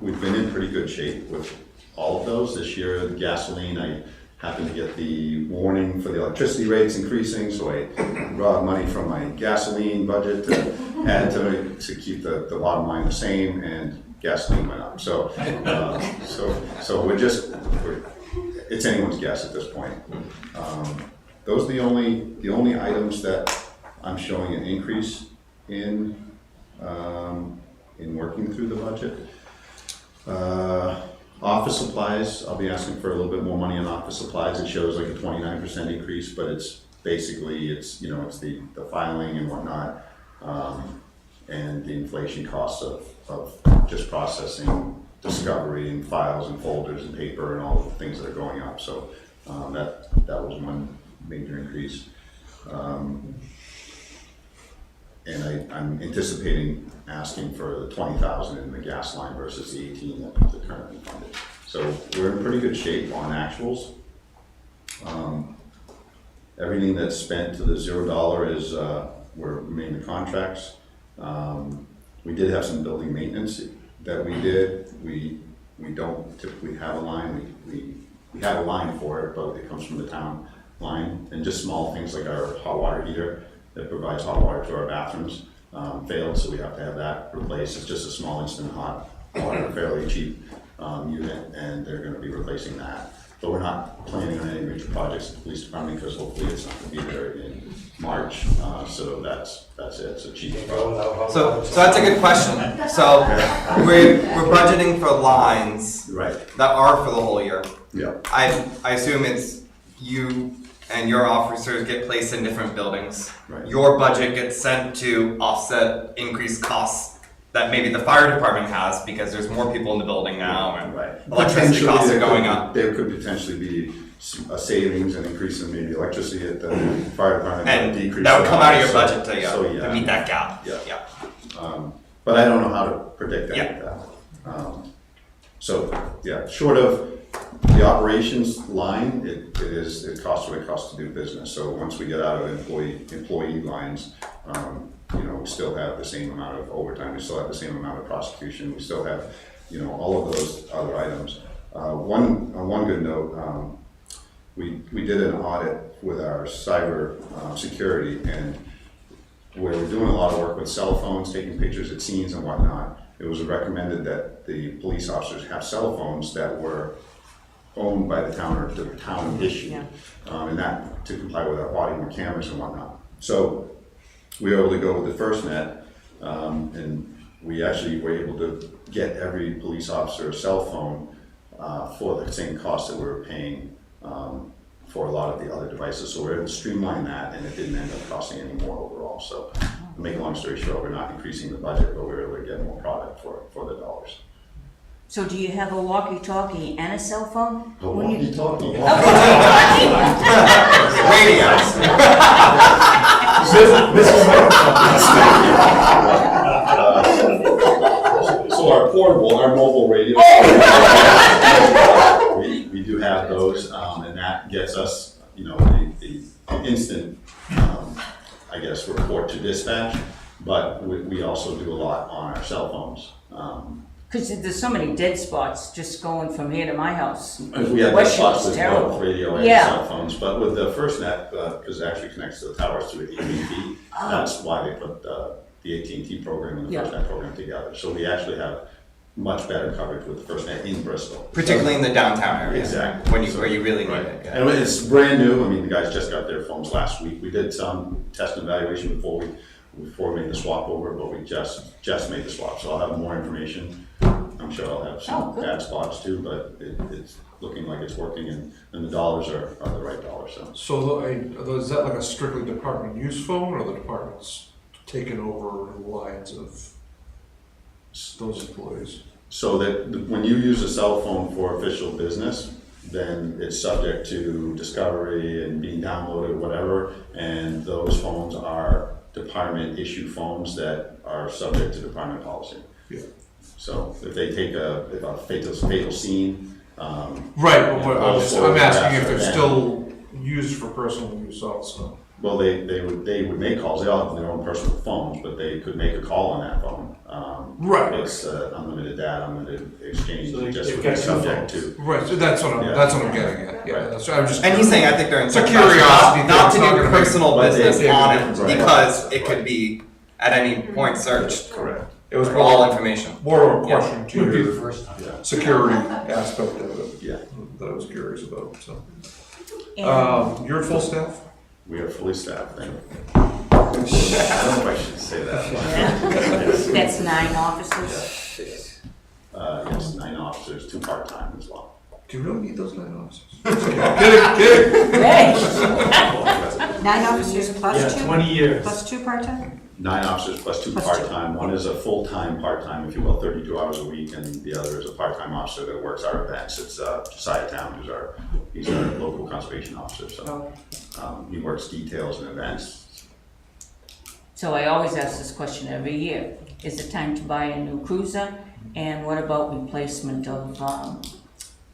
we've been in pretty good shape with all of those. This year, the gasoline, I happened to get the warning for the electricity rates increasing, so I brought money from my gasoline budget to add to keep the bottom line the same, and gasoline went up. So it's anyone's guess at this point. Those are the only items that I'm showing an increase in working through the budget. Office supplies, I'll be asking for a little bit more money on office supplies. It shows like a 29% increase, but it's basically, it's the filing and whatnot, and the inflation costs of just processing, discovery, and files and folders and paper and all the things that are going up. So that was one major increase. And I'm anticipating asking for the 20,000 in the gas line versus the 18 that they're currently funded. So we're in pretty good shape on actuals. Everything that's spent to the $0 is we're main the contracts. We did have some building maintenance that we did. We don't typically have a line. We have a line for it, but it comes from the town line, and just small things like our hot water heater that provides hot water to our bathrooms failed, so we have to have that replaced. It's just a small instant hot water, fairly cheap unit, and they're going to be replacing that. But we're not planning on any major projects at the police department because hopefully it's not going to be there in March. So that's it. It's a cheap product. So that's a good question. So we're budgeting for lines Right. that are for the whole year. Yeah. I assume it's you and your officers get placed in different buildings. Right. Your budget gets sent to offset increased costs that maybe the fire department has because there's more people in the building now and electricity costs are going up. There could potentially be a savings and increase in maybe electricity at the fire department. And decrease that would come out of your so- budget so, yeah. to meet that gap. Yeah. But I don't know how to predict any of that. Short of the operations line, it costs what it costs to do business. So once we get out of employee lines, we still have the same amount of overtime, we still have the same amount of prosecution, we still have, all of those other items. One good note, we did an audit with our cyber security, and where we're doing a lot of work with cell phones, taking pictures at scenes and whatnot. It was recommended that the police officers have cell phones that were owned by the town or the town issued, and that to comply with our body worn cameras and whatnot. So we were able to go with the FirstNet, and we actually were able to get every police officer a cell phone for the same cost that we were paying for a lot of the other devices. So we're able to streamline that, and it didn't end up costing any more overall. So to make a long story short, we're not increasing the budget, but we're able to get more product for the dollars. So do you have a walkie-talkie and a cell phone? A walkie-talkie? Radios. So our mobile radio, we do have those, and that gets us, the instant, I guess, report to dispatch, but we also do a lot on our cell phones. Because there's so many dead spots just going from here to my house. We have West spots Shore's with terrible. both radio and Yeah. cell phones, but with the FirstNet, because it actually connects to the towers through AT&T, that's why they put the AT&T program and the Yeah. FirstNet program together. So we actually have much better coverage with FirstNet in Bristol. Particularly in the downtown area. Exactly. Where you really need Right. it. Yeah. And it's brand new. I mean, the guys just got their phones last week. We did some test and evaluation before we made the swap over, but we just made the swap. So I'll have more information. I'm sure I'll have some bad spots too, but it's looking like it's working, and the dollars are the right dollars. So is that like a strictly department use phone, or the department's taken over the lines of those employees? So that when you use a cell phone for official business, then it's subject to discovery and being downloaded, whatever, and those phones are department issue phones that are subject to department policy. Yeah. So if they take a fatal scene. Right, but I'm asking if they're then- still used for personal use also. Well, they would make calls. They all have their own personal phones, but they could make a call on that phone. Right. It's unlimited data, unlimited exchange, So they- just they've would be got two subject phones. to. Right, so that's what I'm getting at. Yeah, Right. that's, I'm just. And he's saying, I think they're It's a incentivized curiosity not thing. to It's not do gonna be- personal But they- business they- on it right. because it could be at any point searched. Correct. It was For all information. more of a question It would be to the your first time. security aspect of it. Yeah. That I was curious about, so. And You're at full staff? We are fully staffed, thank you. I don't know if I should say that. Yes. that's 9 officers. Yes, 9 officers, 2 part-time as well. Do you really need those 9 officers? Kidding. Hey, 9 officers Yeah, plus 2? 20 years. Plus 2 part-time? 9 officers plus 2 Plus two. part-time. One is a full-time, part-time, if you will, 32 hours a week, and the other is a part-time officer that works our events. It's Josiah Town, he's our local conservation officer, so he works details and events. so I always ask this question every year. Is it time to buy a new cruiser? And what about replacement of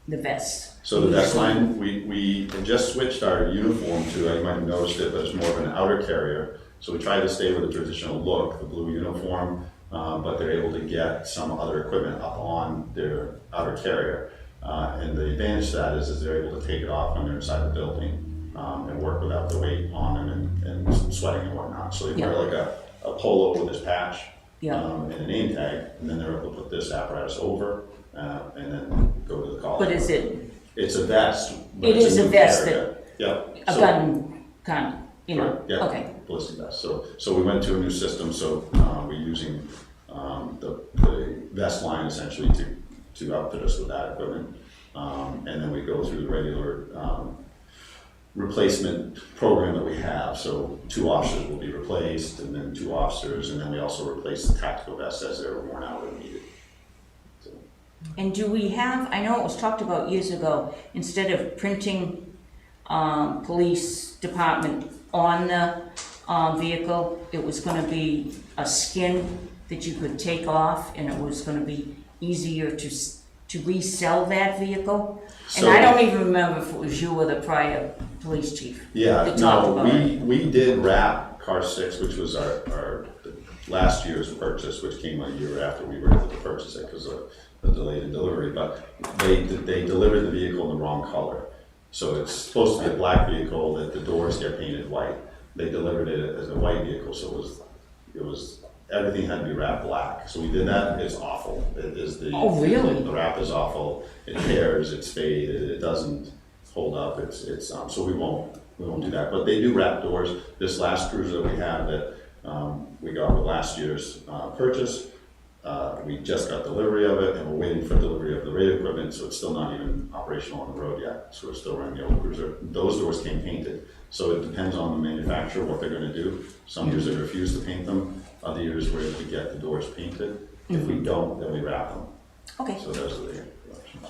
the vests? So the vest line, we had just switched our uniform to, you might have noticed it, but it's more of an outer carrier. So we tried to stay with the traditional look, the blue uniform, but they're able to get some other equipment up on their outer carrier. And the advantage to that is they're able to take it off when they're inside the building and work without the weight on them and sweating and whatnot. So they wear like a polo with this patch and a name tag, and then they're able to put this apparatus over and then go to the collar. But is it It's a vest. But It it's is a new vest carrier. Yeah. a So- gun kind, you know? Right, yeah, Okay. ballistic vest. So we went to a new system, so we're using the vest line essentially to outfit us with that equipment. And then we go through the regular replacement program that we have. So 2 officers will be replaced, and then 2 officers, and then we also replace the tactical vests as they're worn out and needed. So, And do we have, I know it was talked about years ago, instead of printing police department on the vehicle, it was gonna be a skin that you could take off, and it was gonna be easier to resell that vehicle? And I don't even remember if it was you or the prior police chief. Yeah, that talked no, about it. we did wrap car 6, which was our last year's purchase, which came a year after we were able to purchase it because of the delay in delivery, but they delivered the vehicle in the wrong color. So it's supposed to be a black vehicle that the doors get painted white. They delivered it as a white vehicle, so it was everything had to be wrapped black. So we did that. It's awful. It is Oh, really? The wrap is awful. It tears, it's faded, it doesn't hold up. So we won't do that. But they do wrap doors. This last cruiser that we have that we got with last year's purchase, we just got delivery of it, and we're waiting for delivery of the radio equipment, so it's still not even operational on the road yet. So we're still running the old cruiser. Those doors came painted, so it depends on the manufacturer what they're going to do. Some years they refuse to paint them. Other years we're able to get the doors painted. If we don't, then we wrap them. Okay. So those are the options.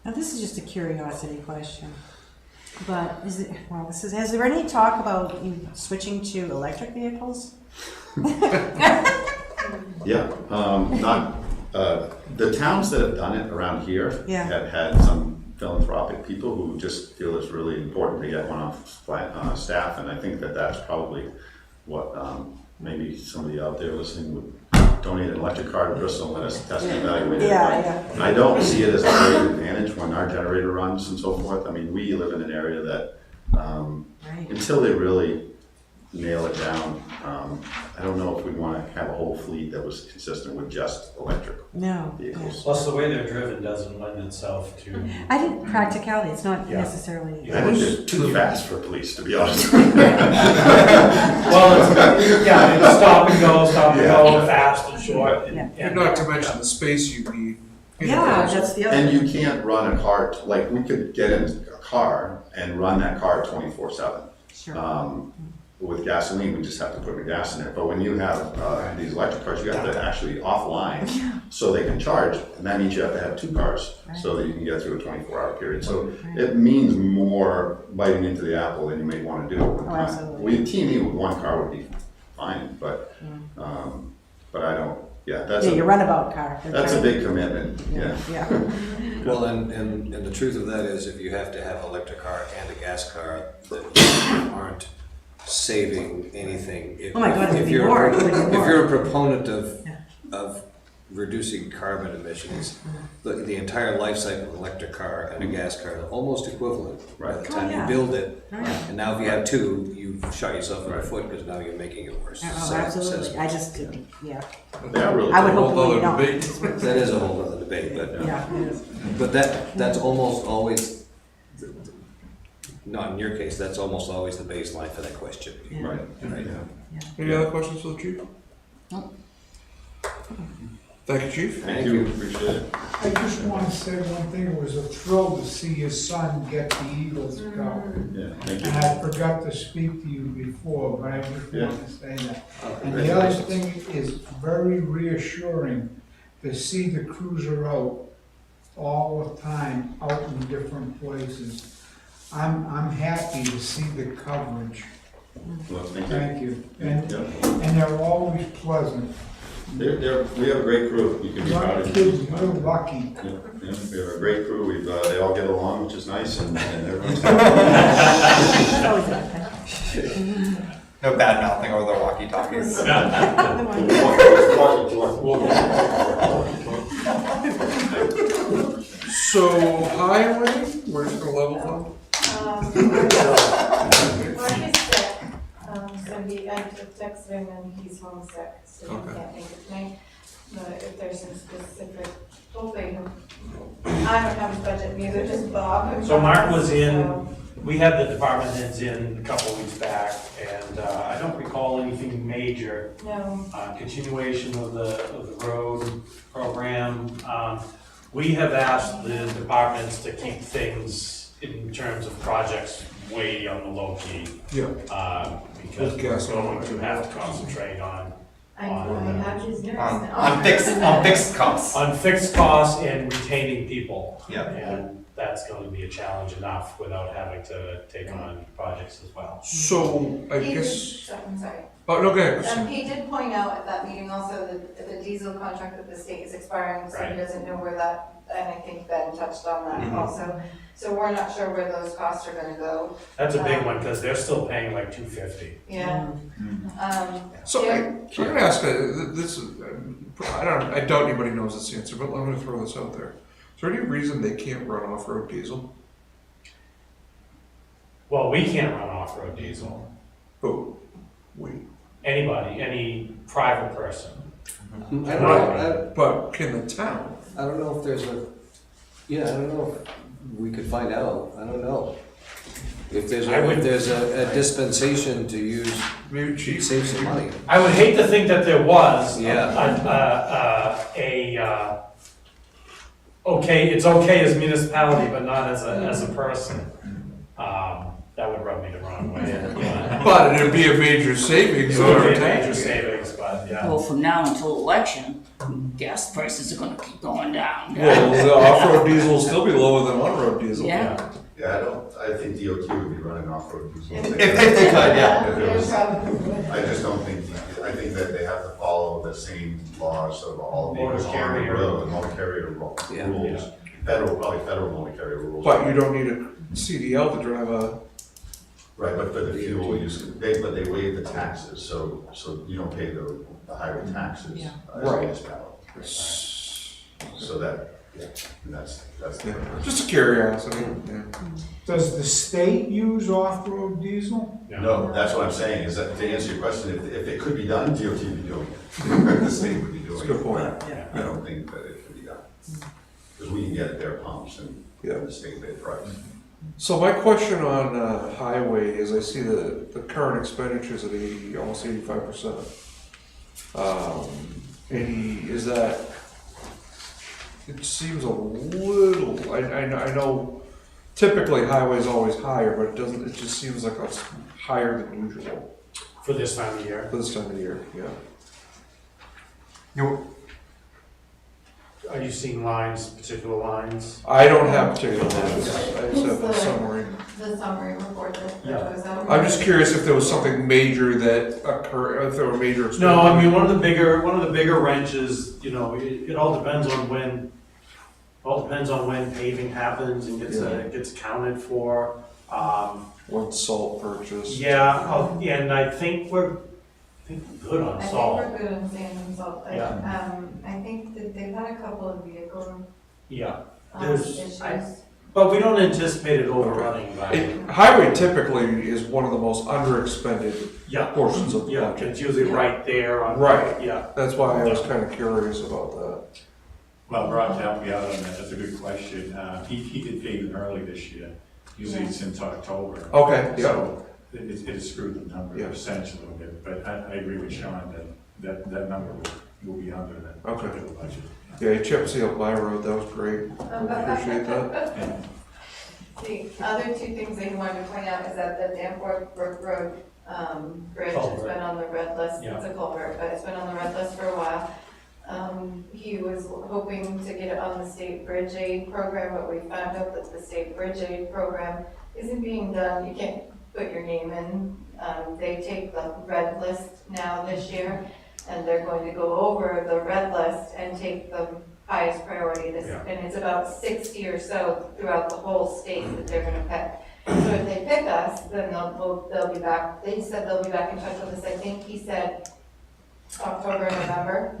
Now, this is just a curiosity question, but has there any talk about you switching to electric vehicles? Yeah, not the towns that have done it around here Yeah. have had some philanthropic people who just feel it's really important to get one off staff, and I think that that's probably what maybe somebody out there listening would donate an electric car to Bristol and let us test and evaluate it. But I don't see it as a great advantage when our generator runs and so forth. I mean, we live in an area that until they really nail it down, I don't know if we'd want to have a whole fleet that was consistent with just electric vehicles. Plus, the way they're driven doesn't lend itself to. I think practicality, it's not necessarily. I think they're too fast for police, to be honest. Well, it's stop and go, fast and short. And not to mention the space you need. That's the other. And you can't run a car, like, we could get in a car and run that car 24/7. Sure. With gasoline, we just have to put the gas in it. But when you have these electric cars, you have to actually offline so they can charge. And that means you have to have two cars so that you can get through a 24-hour period. So it means more biting into the apple than you may want to do at one time. Absolutely. T&E with one car would be fine, but I don't. Yeah, that's your runabout car. That's a big commitment. Yeah. Well, and the truth of that is, if you have to have an electric car and a gas car, that you aren't saving anything. If you're a proponent of reducing carbon emissions, the entire life cycle of an electric car and a gas car are almost equivalent by the time you build it. And now if you have two, you've shot yourself in the foot because now you're making it worse. Absolutely. I just, really I would hope we don't. That is a whole other debate, but that's almost always, not in your case, that's almost always the baseline for that question. Right. Any other questions for the chief? No. Thank you, chief. Thank you. Appreciate it. I just want to say one thing, it was a thrill to see your son get the Eagles go. Yeah, thank you. And I forgot to speak to you before, but I just wanted to say that. And the other thing is very reassuring to see the cruiser out all the time, out in different places. I'm happy to see the coverage. Well, Thank you. And they're always pleasant. We have a great crew. You can be proud of Kids, you're lucky. we have a great crew. They all get along, which is nice, and everyone's No bad mouthing over the walkie-talkies. So, highway, we're just gonna level fund? Mark is sick, so I texted him and he's homesick, so he can't make it tonight. But if there's some specific, hopefully, I don't have his budget, neither does Bob. So Mark was in, we had the department heads in a couple of weeks back, and I don't recall anything major. No. Continuation of the road program. We have asked the departments to keep things in terms of projects way on the low key. Because we're going to have to concentrate on fixed costs. On fixed costs and retaining people. Yeah. And that's going to be a challenge enough without having to take on projects as well. So, I guess. I'm sorry. Oh, no, go ahead. He did point out at that meeting also that the diesel contract with the state is expiring, so he doesn't know where that, and I think Ben touched on that also. So we're not sure where those costs are gonna go. That's a big one, because they're still paying like $250. Yeah. So, I'm gonna ask, this is, I doubt anybody knows this answer, but I'm gonna throw this out there. Is there any reason they can't run off-road diesel? Well, we can't run off-road diesel. But Anybody, any private person. But can the town? I don't know if there's I don't know if we could find out. I don't know. If there's a dispensation to use, maybe cheap, save some money. I would hate to think that there was it's okay as municipality, but not as a person. That would rub me the wrong way. But it'd be a major savings. It would be a major savings, but yeah. Well, from now until election, gas prices are gonna keep going down. Well, the off-road diesel will still be lower than on-road diesel. Yeah. I think DOT would be running off-road diesel. If they could, yeah. I just don't think, I think that they have to follow the same laws of all vehicles on the road, the motor carrier rules. Probably federal motor carrier rules. But you don't need a CDL to drive a, Right, but for the fuel use, but they waive the taxes, so you don't pay the highway taxes. Yeah. As a Right. municipality. So that, yeah, and that's the. just a curiosity, yeah. Does the state use off-road diesel? No, that's what I'm saying, is that to answer your question, if it could be done, DOT would be doing it. The state would be doing it. That's a good point. But I don't think that it could be done. Because we can get it, their pumps and the state bid price. So my question on highway is, I see the current expenditures at almost 85%. Is that, it seems a little, I know typically highway is always higher, but it just seems like it's higher than usual For this time of year. for this time of year, yeah. Are you seeing lines, particular lines? I don't have particular ones, I just have a summary. The summary report that goes out. I'm just curious if there was something major that occurred, if there were major expenditures. No, I mean, one of the bigger wrenches, you know, it all depends on when paving happens and gets accounted for. One salt purchase. Yeah, and I think we're good on salt. I think we're good on sand and salt. I think that they've had a couple of vehicle Yeah, issues. but we don't anticipate it overrunning by. Highway typically is one of the most underexpended portions of the Yeah, budget. it's usually right there on. Right. Yeah. That's why I was kind of curious about that. Well, Rob, to help you out on that, that's a good question. He did paving early this year. Usually it's into October. Okay, yeah. So it has screwed the number percentage a little bit, but I agree with Sean that number will be under that particular budget. Yeah, he chip sealed my road, that was great. Appreciate that. The other two things that he wanted to point out is that the Danforth Brook Road bridge has been on the red list. It's a culvert, but it's been on the red list for a while. He was hoping to get it on the state bridge aid program, but we found out that the state bridge aid program isn't being done. You can't put your name in. They take the red list now this year, and they're going to go over the red list and take the highest priority. And it's about 60 or so throughout the whole state that they're going to pick. So if they pick us, then they'll be back. They said they'll be back in touch with us. I think he said October, November.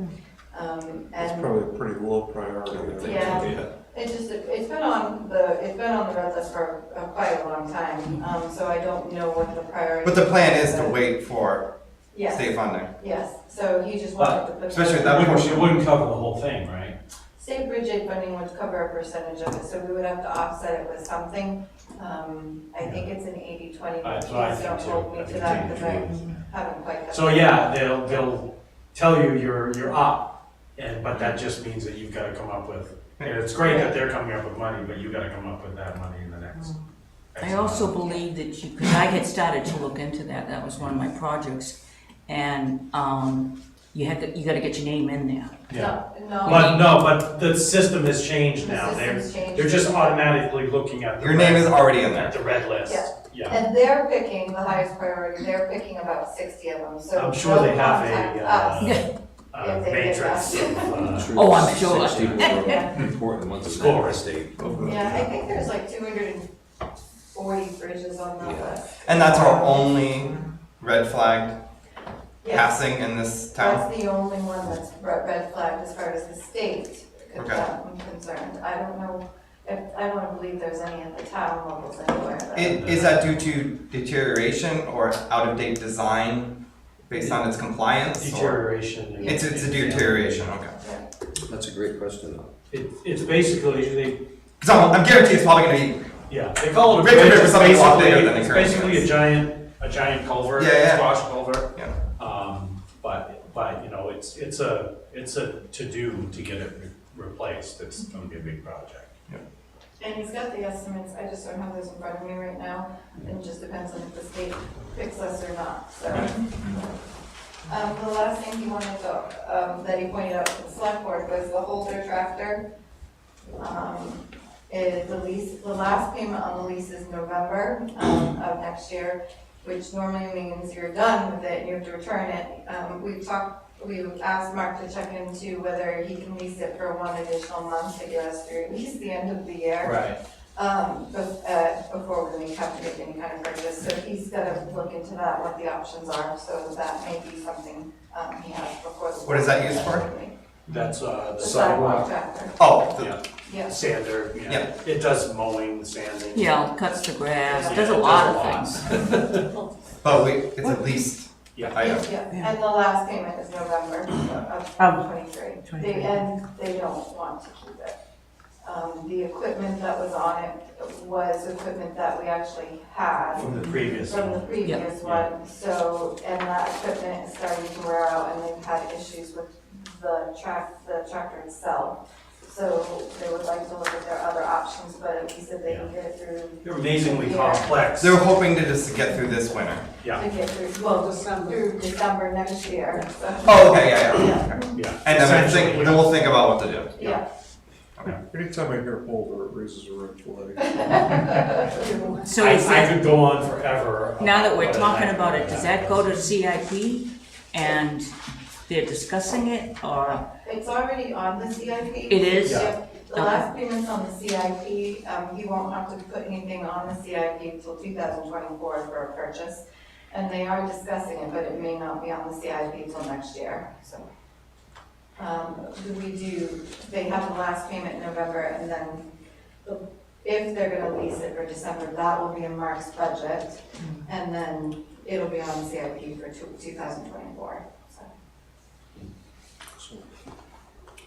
It's probably a pretty low priority. Yeah, it's been on the red list for quite a long time, so I don't know what the priority. But the plan is to wait for Yes. state funding. Yes, so he just wanted to put. Especially that portion. It wouldn't cover the whole thing, right? State bridge aid funding would cover a percentage of it, so we would have to offset it with something. I think it's an 80-20, That's what I please don't think hold too. me to that, because I haven't quite. got So that. yeah, they'll tell you you're up, but that just means that you've got to come up with, and it's great that they're coming up with money, but you've got to come up with that money in the next. I also believe that because I had started to look into that was one of my projects, and you gotta get your name in there. Yeah. No. But the system has changed The now. system's changed. They're just automatically looking at Your name is already in there. at the red list. Yeah. And they're picking the highest priority, they're picking about 60 of them, so. I'm sure they have they'll contact us. a If they get matrix. us. Oh, I'm sure. 60 Yeah. important ones in Score. that state. Yeah, I think there's like 240 bridges on that list. And that's our only red flagged Yes. passing in this town? That's the only one that's red flagged as far as the state is concerned. I don't believe there's any at the town levels anywhere. Is that due to deterioration or out of date design based on its compliance? or- Deterioration. It's a deterioration, okay. That's a great question, though. It's basically, Because I'm guaranteed it's probably gonna be, yeah, they call it a Bigger bridge. for It's something a lot bigger than it's it currently basically a giant culvert, Yeah. squash culvert. Yeah. But you know, it's a to-do to get it replaced. It's gonna be a big project. And he's got the estimates, I just don't have those in front of me right now, and it just depends on if the state picks us or not, so. The last thing he wanted to, that he pointed out to the select board was the Holder tractor. The last payment on the lease is November, of next year, which normally means you're done with it and you have to return it. We've talked we asked Mark to check into whether he can lease it for one additional month to get us through at least the end of the year. Right. Before we have to make any kind of purchase, so he's gotta look into that, what the options are, so that may be something, he has before the. What is that used for? That's, the The sidewalk sidewalk. tractor, Oh, Yeah, yeah. sander, Yeah. yeah. It does mowing, sanding. Yeah, cuts the grass, Yeah, does a it lot does of a things. lot. but it's at least Yeah. item. Yeah, and the last payment is November of Oh. 23. They don't want to keep it. The equipment that was on it was equipment that we actually had. From the previous From the one. previous one, so, and that equipment is starting to wear out, and they've had issues with the tractor itself. So they would like to look at their other options, but he said they can get it through. They're amazingly Yeah. complex. They're hoping to just get through this winter. Yeah, To get through, well, through December next year, so. Oh, okay, yeah. yeah. And then we'll think about what to do. Yeah. Anytime I hear Boulder, it raises a red flag. So I is that, could go on forever. now that we're about talking that. about it, does that go to CIP and they're discussing it, or? It's already on the CIP. It is? Yep. The last payment's on the CIP, he won't have to put anything on the CIP until 2024 for a purchase. And they are discussing it, but it may not be on the CIP till next year, so. They have the last payment in November, and then if they're gonna lease it for December, that will be in Mark's budget. And then it'll be on the CIP for 2024, so.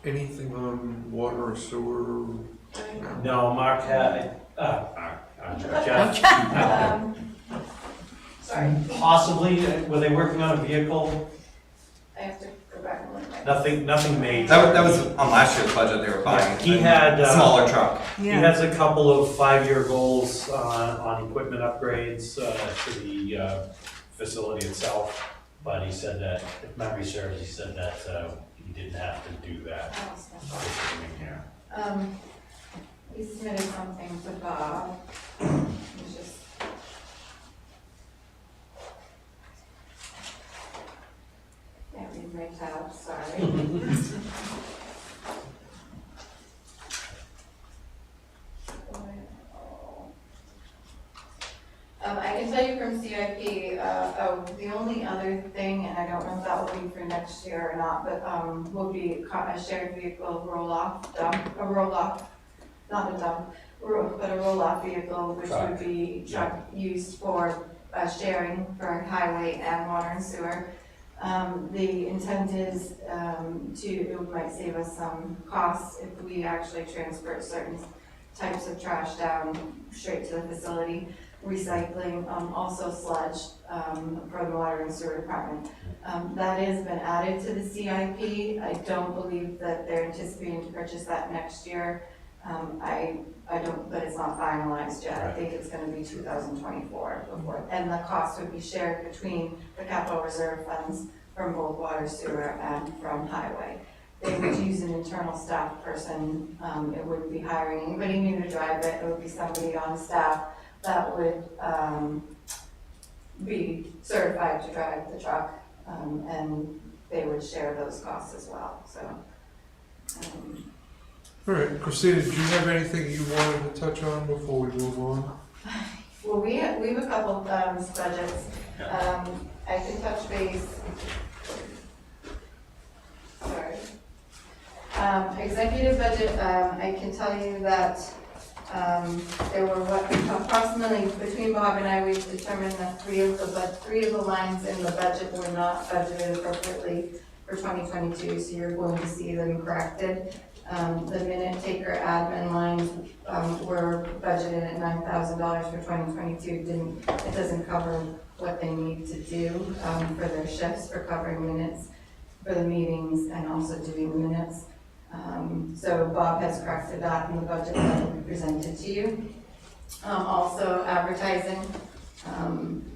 Anything on water or sewer? No, Mark had, Jeff, Sorry, possibly, were they working on a vehicle? I have to go back and look at my. Nothing major. That was on last year's budget they were buying. He had, a smaller truck. He has a couple of 5-year goals on equipment upgrades to the facility itself. But he said that, if memory serves, he said that he didn't have to do that this coming year. He submitted something to Bob. It's just. Can't read my tab, sorry. I can tell you from CIP, the only other thing, and I don't know if that will be for next year or not, but, will be a shared vehicle roll-off dump, not a dump, but a roll-off vehicle, which would be used for, sharing for highway and water and sewer. The intent is, it might save us some costs if we actually transport certain types of trash down straight to the facility. Recycling, also sludge, for the water and sewer department. That has been added to the CIP. I don't believe that they're anticipating to purchase that next year. I don't, but it's not finalized yet. I think it's gonna be 2024 before, and the cost would be shared between the capital reserve funds from both water, sewer, and from highway. They would use an internal staff person. It wouldn't be hiring anybody new to drive it. It would be somebody on staff that would be certified to drive the truck, and they would share those costs as well, so. All right, Christina, do you have anything you wanted to touch on before we move on? Well, we have a couple budgets. I can touch base. Sorry. Executive budget, I can tell you that there were approximately, between Bob and I, we've determined that three of the lines in the budget were not budgeted appropriately for 2022, so you're going to see them corrected. The minute taker admin lines were budgeted at $9,000 for 2022. It doesn't cover what they need to do for their shifts, for covering minutes for the meetings and also doing the minutes. So Bob has corrected that in the budget that will be presented to you. Also, advertising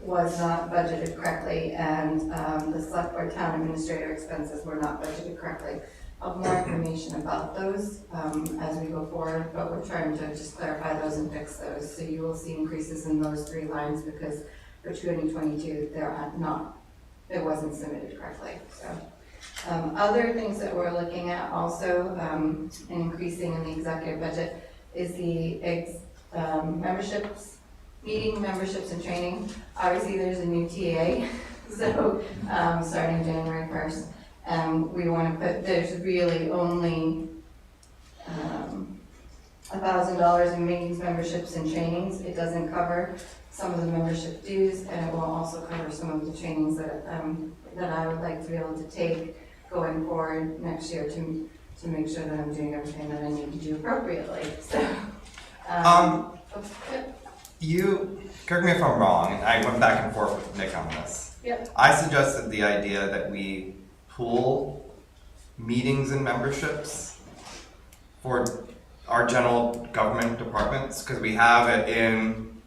was not budgeted correctly, and the select board town administrator expenses were not budgeted correctly. I'll have more information about those as we go forward, but we're trying to just clarify those and fix those. So you will see increases in those three lines because for 2022, it wasn't submitted correctly. So Other things that we're looking at also, increasing in the executive budget is the memberships, meeting memberships and training. Obviously, there's a new TA, so, starting January 1st. We want to put, there's really only $1,000 in meetings, memberships, and trainings. It doesn't cover some of the membership dues, and it will also cover some of the trainings that I would like to be able to take going forward next year to make sure that I'm doing everything that I need to do appropriately. So, you, correct me if I'm wrong, and I went back and forth with Nick on this. Yep. I suggested the idea that we pool meetings and memberships for our general government departments, because we have it in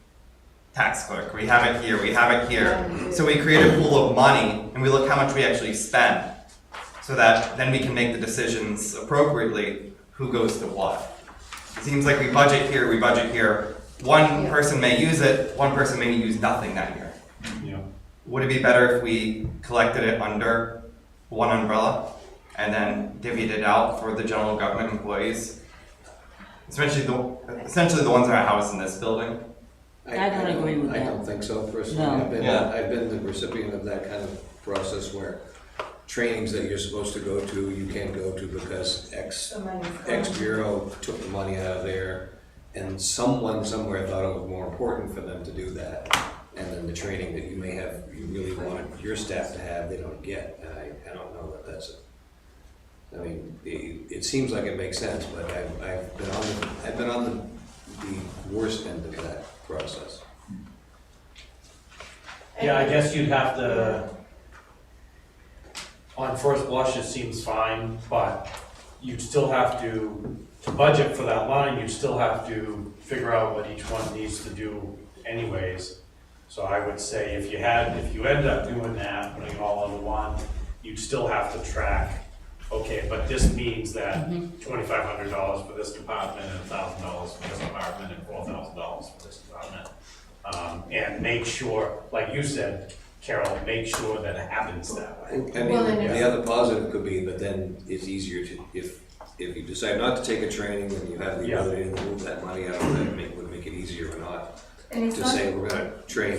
tax clerk, we have it here, we have it here. So we create a pool of money and we look how much we actually spend, so that then we can make the decisions appropriately, who goes to what. It seems like we budget here, we budget here. One person may use it, one person may use nothing that year. Yeah. Would it be better if we collected it under one umbrella and then divvied it out for the general government employees? Essentially the ones that are housed in this building? I don't agree with that. I don't think so personally. No. I've been the recipient of that kind of process where trainings that you're supposed to go to, you can't go to because X bureau took the money out of there, and someone somewhere thought it was more important for them to do that. And then the training that you really wanted your staff to have, they don't get. And I don't know that that's it. I mean, it seems like it makes sense, but I've been on the worst end of that process. Yeah, I guess you'd have to, on first blush, it seems fine, but you'd still have to budget for that line, you'd still have to figure out what each one needs to do anyways. So I would say if you end up doing that, putting it all into one, you'd still have to track, okay, but this means that $2,500 for this department and $1,000 for this department and $4,000 for this department. And make sure, like you said, Carol, make sure that it happens that way. I mean, the other positive could be, but then it's easier to, if you decide not to take a training, then you have the ability to move that money out, that would make it easier or not. To say we're gonna train,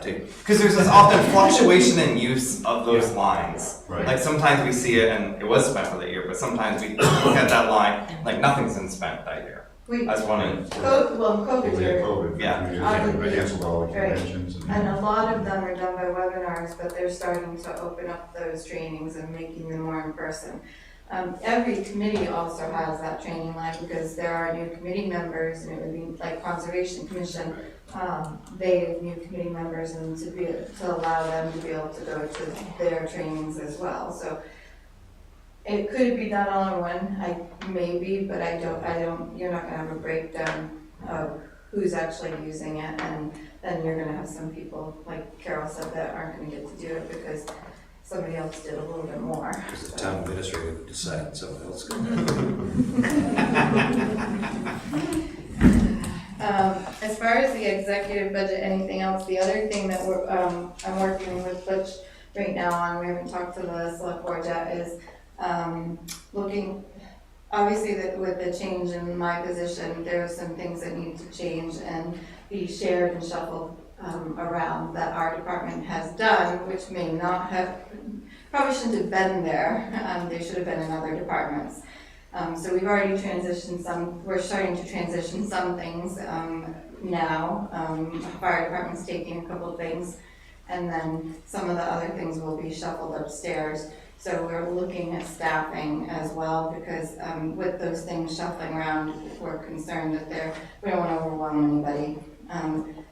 take. Because there's this often fluctuation in use of those lines. Right. Like sometimes we see it and it was spent for the year, but sometimes we look at that line, like nothing's been spent that year. I was wondering. COVID year. Yeah. I canceled all the conventions. And a lot of them are done by webinars, but they're starting to open up those trainings and making them more in person. Every committee also has that training line because there are new committee members, and it would be like Conservation Commission, they have new committee members, and to allow them to be able to go to their trainings as well. So it could be done all in one, maybe, but I don't, you're not gonna have a breakdown of who's actually using it, and then you're gonna have some people, like Carol said, that aren't gonna get to do it because somebody else did a little bit more. Because the town administrator would decide someone else could. As far as the executive budget, anything else? The other thing that I'm working with Butch right now on, we haven't talked to the select board yet, is looking, obviously with the change in my position, there are some things that need to change and be shared and shuffled around that our department has done, which may not have, probably shouldn't have been there. They should have been in other departments. So we've already transitioned some, we're starting to transition some things now. Fire department's taking a couple of things, and then some of the other things will be shuffled upstairs. So we're looking at staffing as well, because with those things shuffling around, we're concerned that we don't want to overwhelm anybody.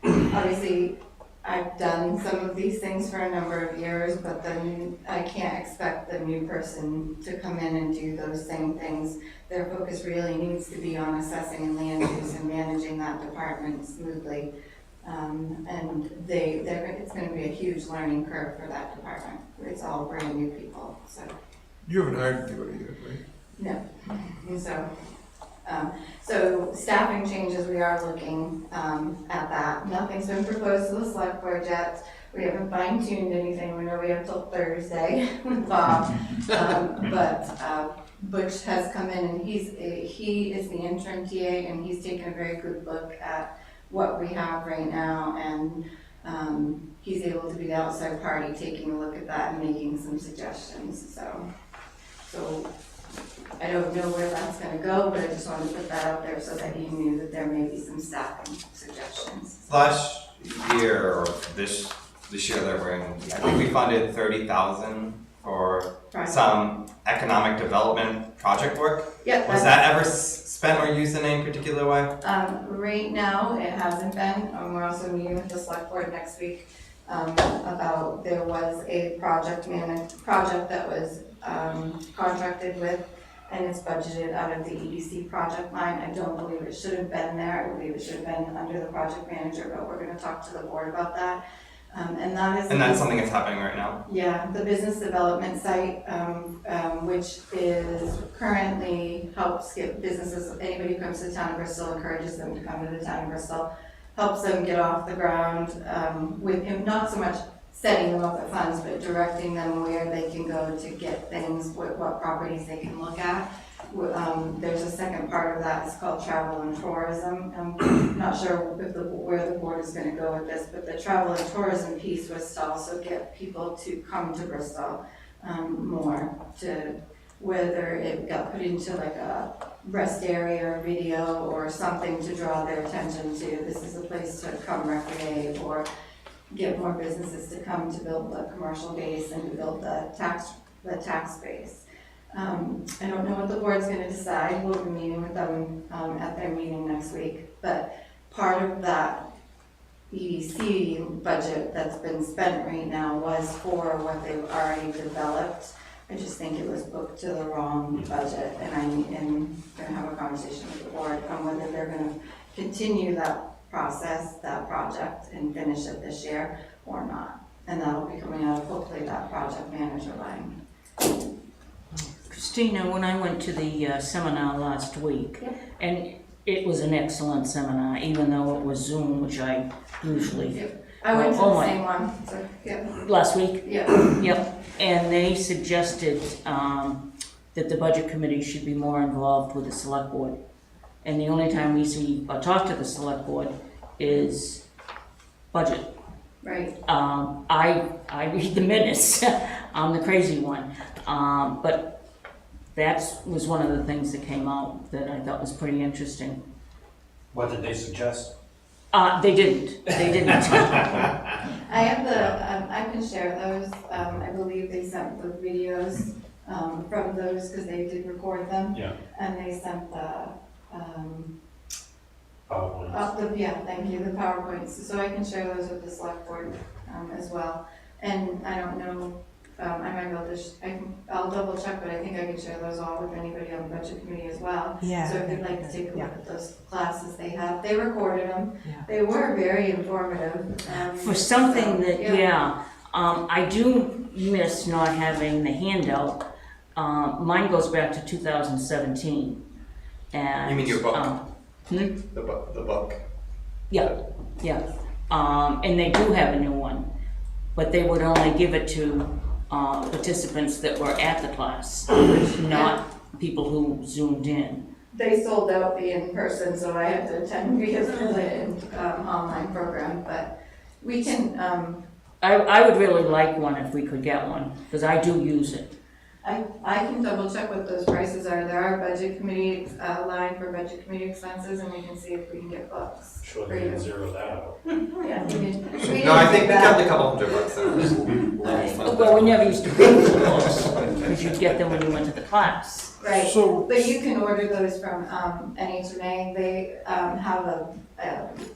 Obviously, I've done some of these things for a number of years, but then I can't expect the new person to come in and do those same things. Their focus really needs to be on assessing and land use and managing that department smoothly. And it's going to be a huge learning curve for that department. It's all brand new people, so. You haven't hired anybody yet, right? No. And so staffing changes, we are looking at that. Nothing's been proposed to the select board yet. We haven't fine tuned anything, we know we have till Thursday with Bob. But Butch has come in and he is the interim TA and he's taken a very good look at what we have right now, and he's able to be the outside party taking a look at that and making some suggestions. So I don't know where that's gonna go, but I just wanted to put that out there so that you knew that there may be some staffing suggestions. Last year, or this year that we're in, I think we funded 30,000 for some economic development project work. Yep. Was that ever spent or used in any particular way? Right now, it hasn't been. We're also meeting with the select board next week about, there was a project that was contracted with, and it's budgeted out of the EDC project line. I don't believe it should have been there. I believe it should have been under the project manager, but we're gonna talk to the board about that. And that's something that's happening right now? Yeah, the business development site, which is currently helps get businesses, anybody who comes to the town of Bristol, encourages them to come to the town of Bristol, helps them get off the ground, with him, not so much setting them up at funds, but directing them where they can go to get things, what properties they can look at. There's a second part of that, it's called travel and tourism. I'm not sure where the board is going to go with this, but the travel and tourism piece was to also get people to come to Bristol more, to whether it got put into like a rest area or video or something to draw their attention to, this is a place to come recreate, or get more businesses to come to build the commercial base and to build the tax base. I don't know what the board's going to decide. We'll be meeting with them at their meeting next week. But part of that EDC budget that's been spent right now was for what they've already developed. I just think it was booked to the wrong budget, and I'm going to have a conversation with the board on whether they're going to continue that process, that project, and finish it this year or not. And that'll be coming out of hopefully that project manager line. Christina, when I went to the seminar last week, and it was an excellent seminar, even though it was Zoom, which I usually... I went to the same one, so, Last week? Yeah. Yep, and they suggested that the budget committee should be more involved with the select board. And the only time we see or talk to the select board is budget. Right. I read the minutes. I'm the crazy one. But that was one of the things that came out that I thought was pretty interesting. What did they suggest? They didn't. They didn't. I have I can share those. I believe they sent the videos from those because they did record them. Yeah. And they sent the PowerPoints. thank you, the PowerPoints. So I can share those with the select board as well. And I don't know, I might be able to, I'll double check, but I think I can share those all with anybody on the budget committee as well. Yeah. So if you'd like to take a look at those classes they have, they recorded them. Yeah. They were very informative. For something I do miss not having the handout. Mine goes back to 2017. And, you mean your book? The book. Yeah. And they do have a new one, but they would only give it to participants that were at the class, not people who zoomed in. They sold out the in-person, so I had to attend because of the online program, but we can... I would really like one if we could get one, because I do use it. I can double check what those prices are. There are budget committee line for budget committee expenses, and we can see if we can get books. Sure, they can zero that out. Yeah, No, I think we got a couple $100 Well, we never used to pay for those, because you'd get them when you went to the class. Right, but you can order those from NHMA. They have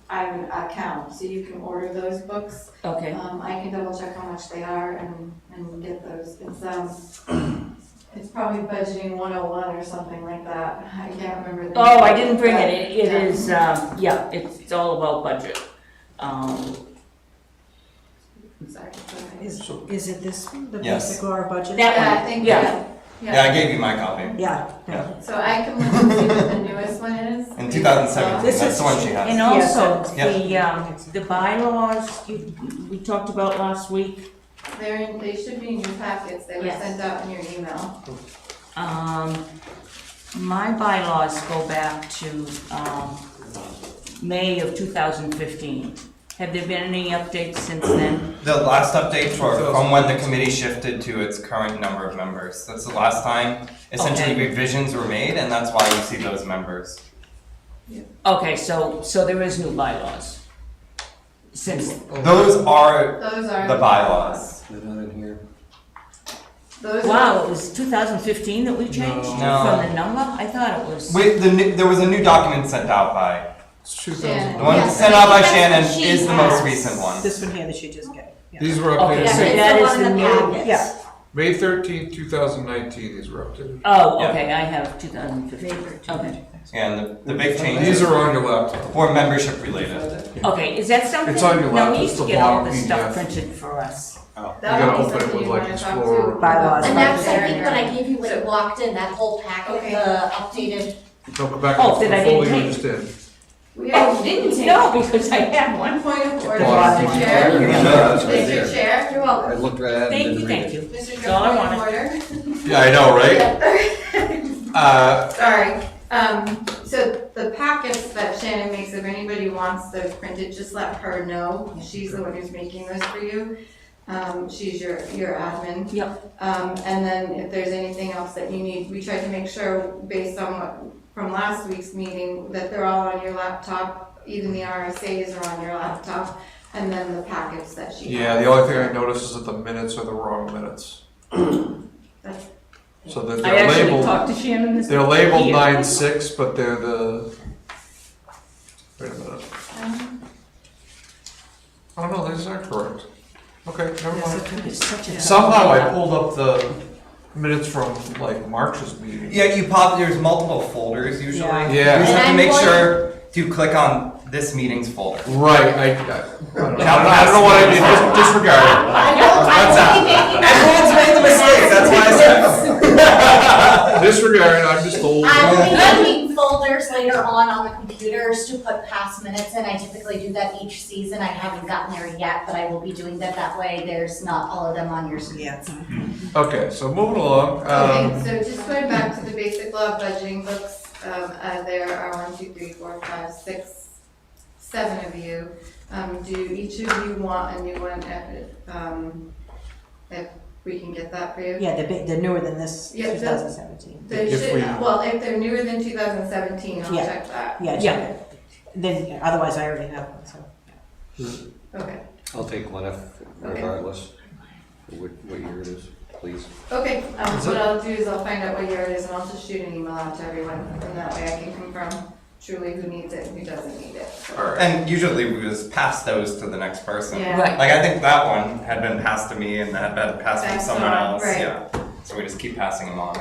an account, so you can order those books. Okay. I can double check how much they are and get those. It's probably budgeting 101 or something like that. I can't remember. Oh, I didn't bring it. It is, it's all about budget. Sorry. Is it this one, the Yes. basic law budget? That one, I think, yeah. Yeah, I gave you my copy. Yeah. Yeah. So I can look and see what the newest one is. In 2017, This that's is- the one she has. And also, Yeah. the bylaws we talked about last week, They should be in your packets, they were Yes. sent out in your email. my bylaws go back to, May of 2015. Have there been any updates since then? The last updates were from when the committee shifted to its current number of members. That's the last time essentially Okay. revisions were made, and that's why you see those members. Okay, so there is new bylaws. Since, Those are Those are the bylaws. They're not in here. Those wow, it was 2015 that we changed No. from the number? I thought it was. There was a new document sent out by, Shannon. the one Yes. sent out by Shannon That's what she is the most has. recent one. This one here that she just gave. Yeah. These were Okay, updated, so May- that is one the in the new, packets. Yeah. May 13th, 2019, these were updated. oh, Yeah. okay, I have 2015. Okay. And the big These changes are on your laptop. were membership related. Okay, is that something? It's on your No, laptop, we it's used to the get all bottom this stuff PDF. printed for us. You That gotta would be open it something with you like wanna talk Explorer. to. Bylaws. And that's, I Sharon think, what I around. gave you when it walked in, that whole packet, Okay. the updated. Don't go back Oh, to the that I folder didn't you take. just did. We have, Didn't take. No, because I had one. one point of order, Bottom. Mr. Yeah, Chair. that's right Mr. there. Chair, you're I welcome. looked right at it Thank and you, didn't read thank it. you. Mr. That's all I Chair, point of wanted. order. Yeah, I know, right? Sorry. So the packets that Shannon makes, if anybody wants those printed, just let her know. She's the one who's making those for you. She's your admin. Yep. And then if there's anything else that you need, we tried to make sure, based on what, from last week's meeting, that they're all on your laptop. Even the RSAs are on your laptop, and then the packets that she has. Yeah, the only thing I noticed is that the minutes are the wrong minutes. That's- So that I they're actually labeled, talked to Shannon this. they're labeled here. 9-6, but they're the, wait a minute. Oh, no, these are correct. Okay, never mind. It's such a- Somehow I pulled up the minutes from like March's meeting. Yeah, there's multiple folders usually. Yeah. Yeah. You just have to And make I'm sure to click on this meeting's folder. Right, I don't know what I did, disregard it. What's that? Everyone's made the mistake, that's why I said. Disregard it, I'm just old. I will be making folders later on the computers to put past minutes in. I typically do that each season. I haven't gotten there yet, but I will be doing that way. There's not all of them on your screen. Yeah. Okay, so moving along, Okay, so just going back to the basic law budgeting books, there are 1, 2, 3, 4, 5, 6, 7 of you. Do each of you want a new one, if we can get that for you? Yeah, they're newer than this, Yeah, 2017. They If should, we- well, if they're newer than 2017, I'll Yeah. check that. Yeah, Yeah. check it. Then, otherwise I already have one, so. Okay, I'll take one if, Okay. regardless, what year it is, please. okay, what I'll do is I'll find out what year it is and I'll just shoot an email out to everyone, and that way I can confirm truly who needs it and who doesn't need it. And usually we just pass those to the next person. Yeah. Right. Like I think that one had been passed to me and had been passed to That's someone on, else, right. yeah. So we just keep passing them on.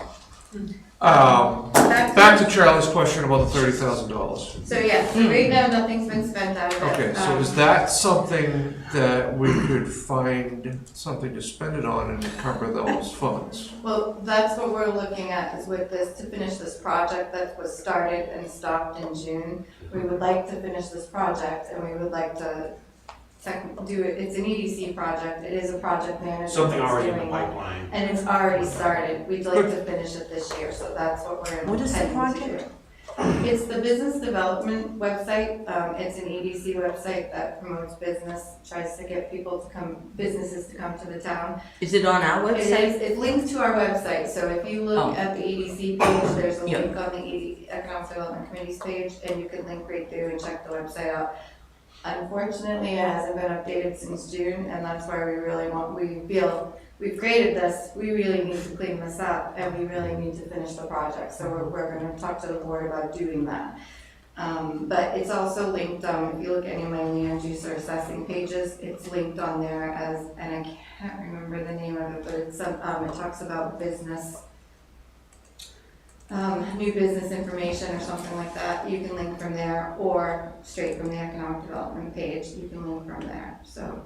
back to Charlie's question about the $30,000. So yeah, so right now nothing's been spent out of it. Okay, so is that something that we could find something to spend it on and encumber those funds? Well, that's what we're looking at, is with this, to finish this project that was started and stopped in June. We would like to finish this project, and we would like to do it, it's an EDC project, it is a project manager Something that's already in the doing it. pipeline. And it's already started, we'd like to finish it this year, so that's what we're What is the intending to do. It's the business development website, it's an EDC website that promotes business, tries to get people to come, businesses to come to the town. Is it on our It website? is, it's linked to our website, so if you look Oh. at the EDC page, there's a Yep. link on the Economic Development Committee's page, and you can link right through and check the website out. Unfortunately, it hasn't been updated since June, and that's why we feel, we've created this, we really need to clean this up, and we really need to finish the project, so we're gonna talk to the board about doing that. But it's also linked, if you look at any of my land use or assessing pages, it's linked on there as, and I can't remember the name of it, but it's, it talks about business. new business information or something like that, you can link from there, or straight from the economic development page, you can link from there. So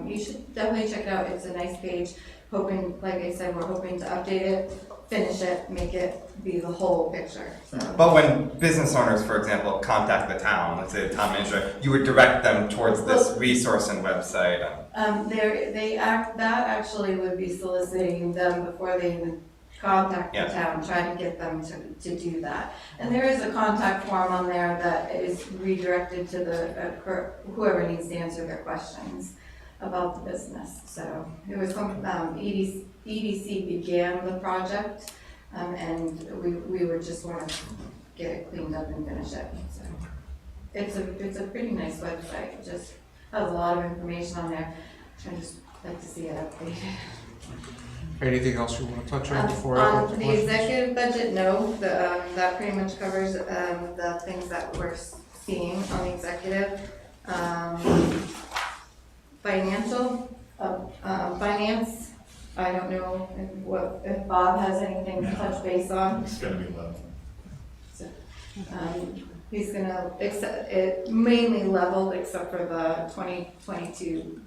you should definitely check it out. It's a nice page. Hoping, like I said, we're hoping to update it, finish it, make it be the whole picture. So. But when business owners, for example, contact the town, let's say the town manager, you would direct them towards this resource and website. That actually would be soliciting them before they even contact the town, try to get them to do that. And there is a contact form on there that is redirected to the whoever needs to answer their questions about the business. So it was some EDC began the project, and we would just want to get it cleaned up and finish it. So it's a pretty nice website. It just has a lot of information on there. I just like to see it updated. Anything else you want to touch on before I go to the questions? executive budget, no. That pretty much covers the things that we're seeing on the executive. Financial, finance, I don't know if Bob has anything to touch base on. It's gonna be low. So, he's gonna, it mainly leveled except for the 2022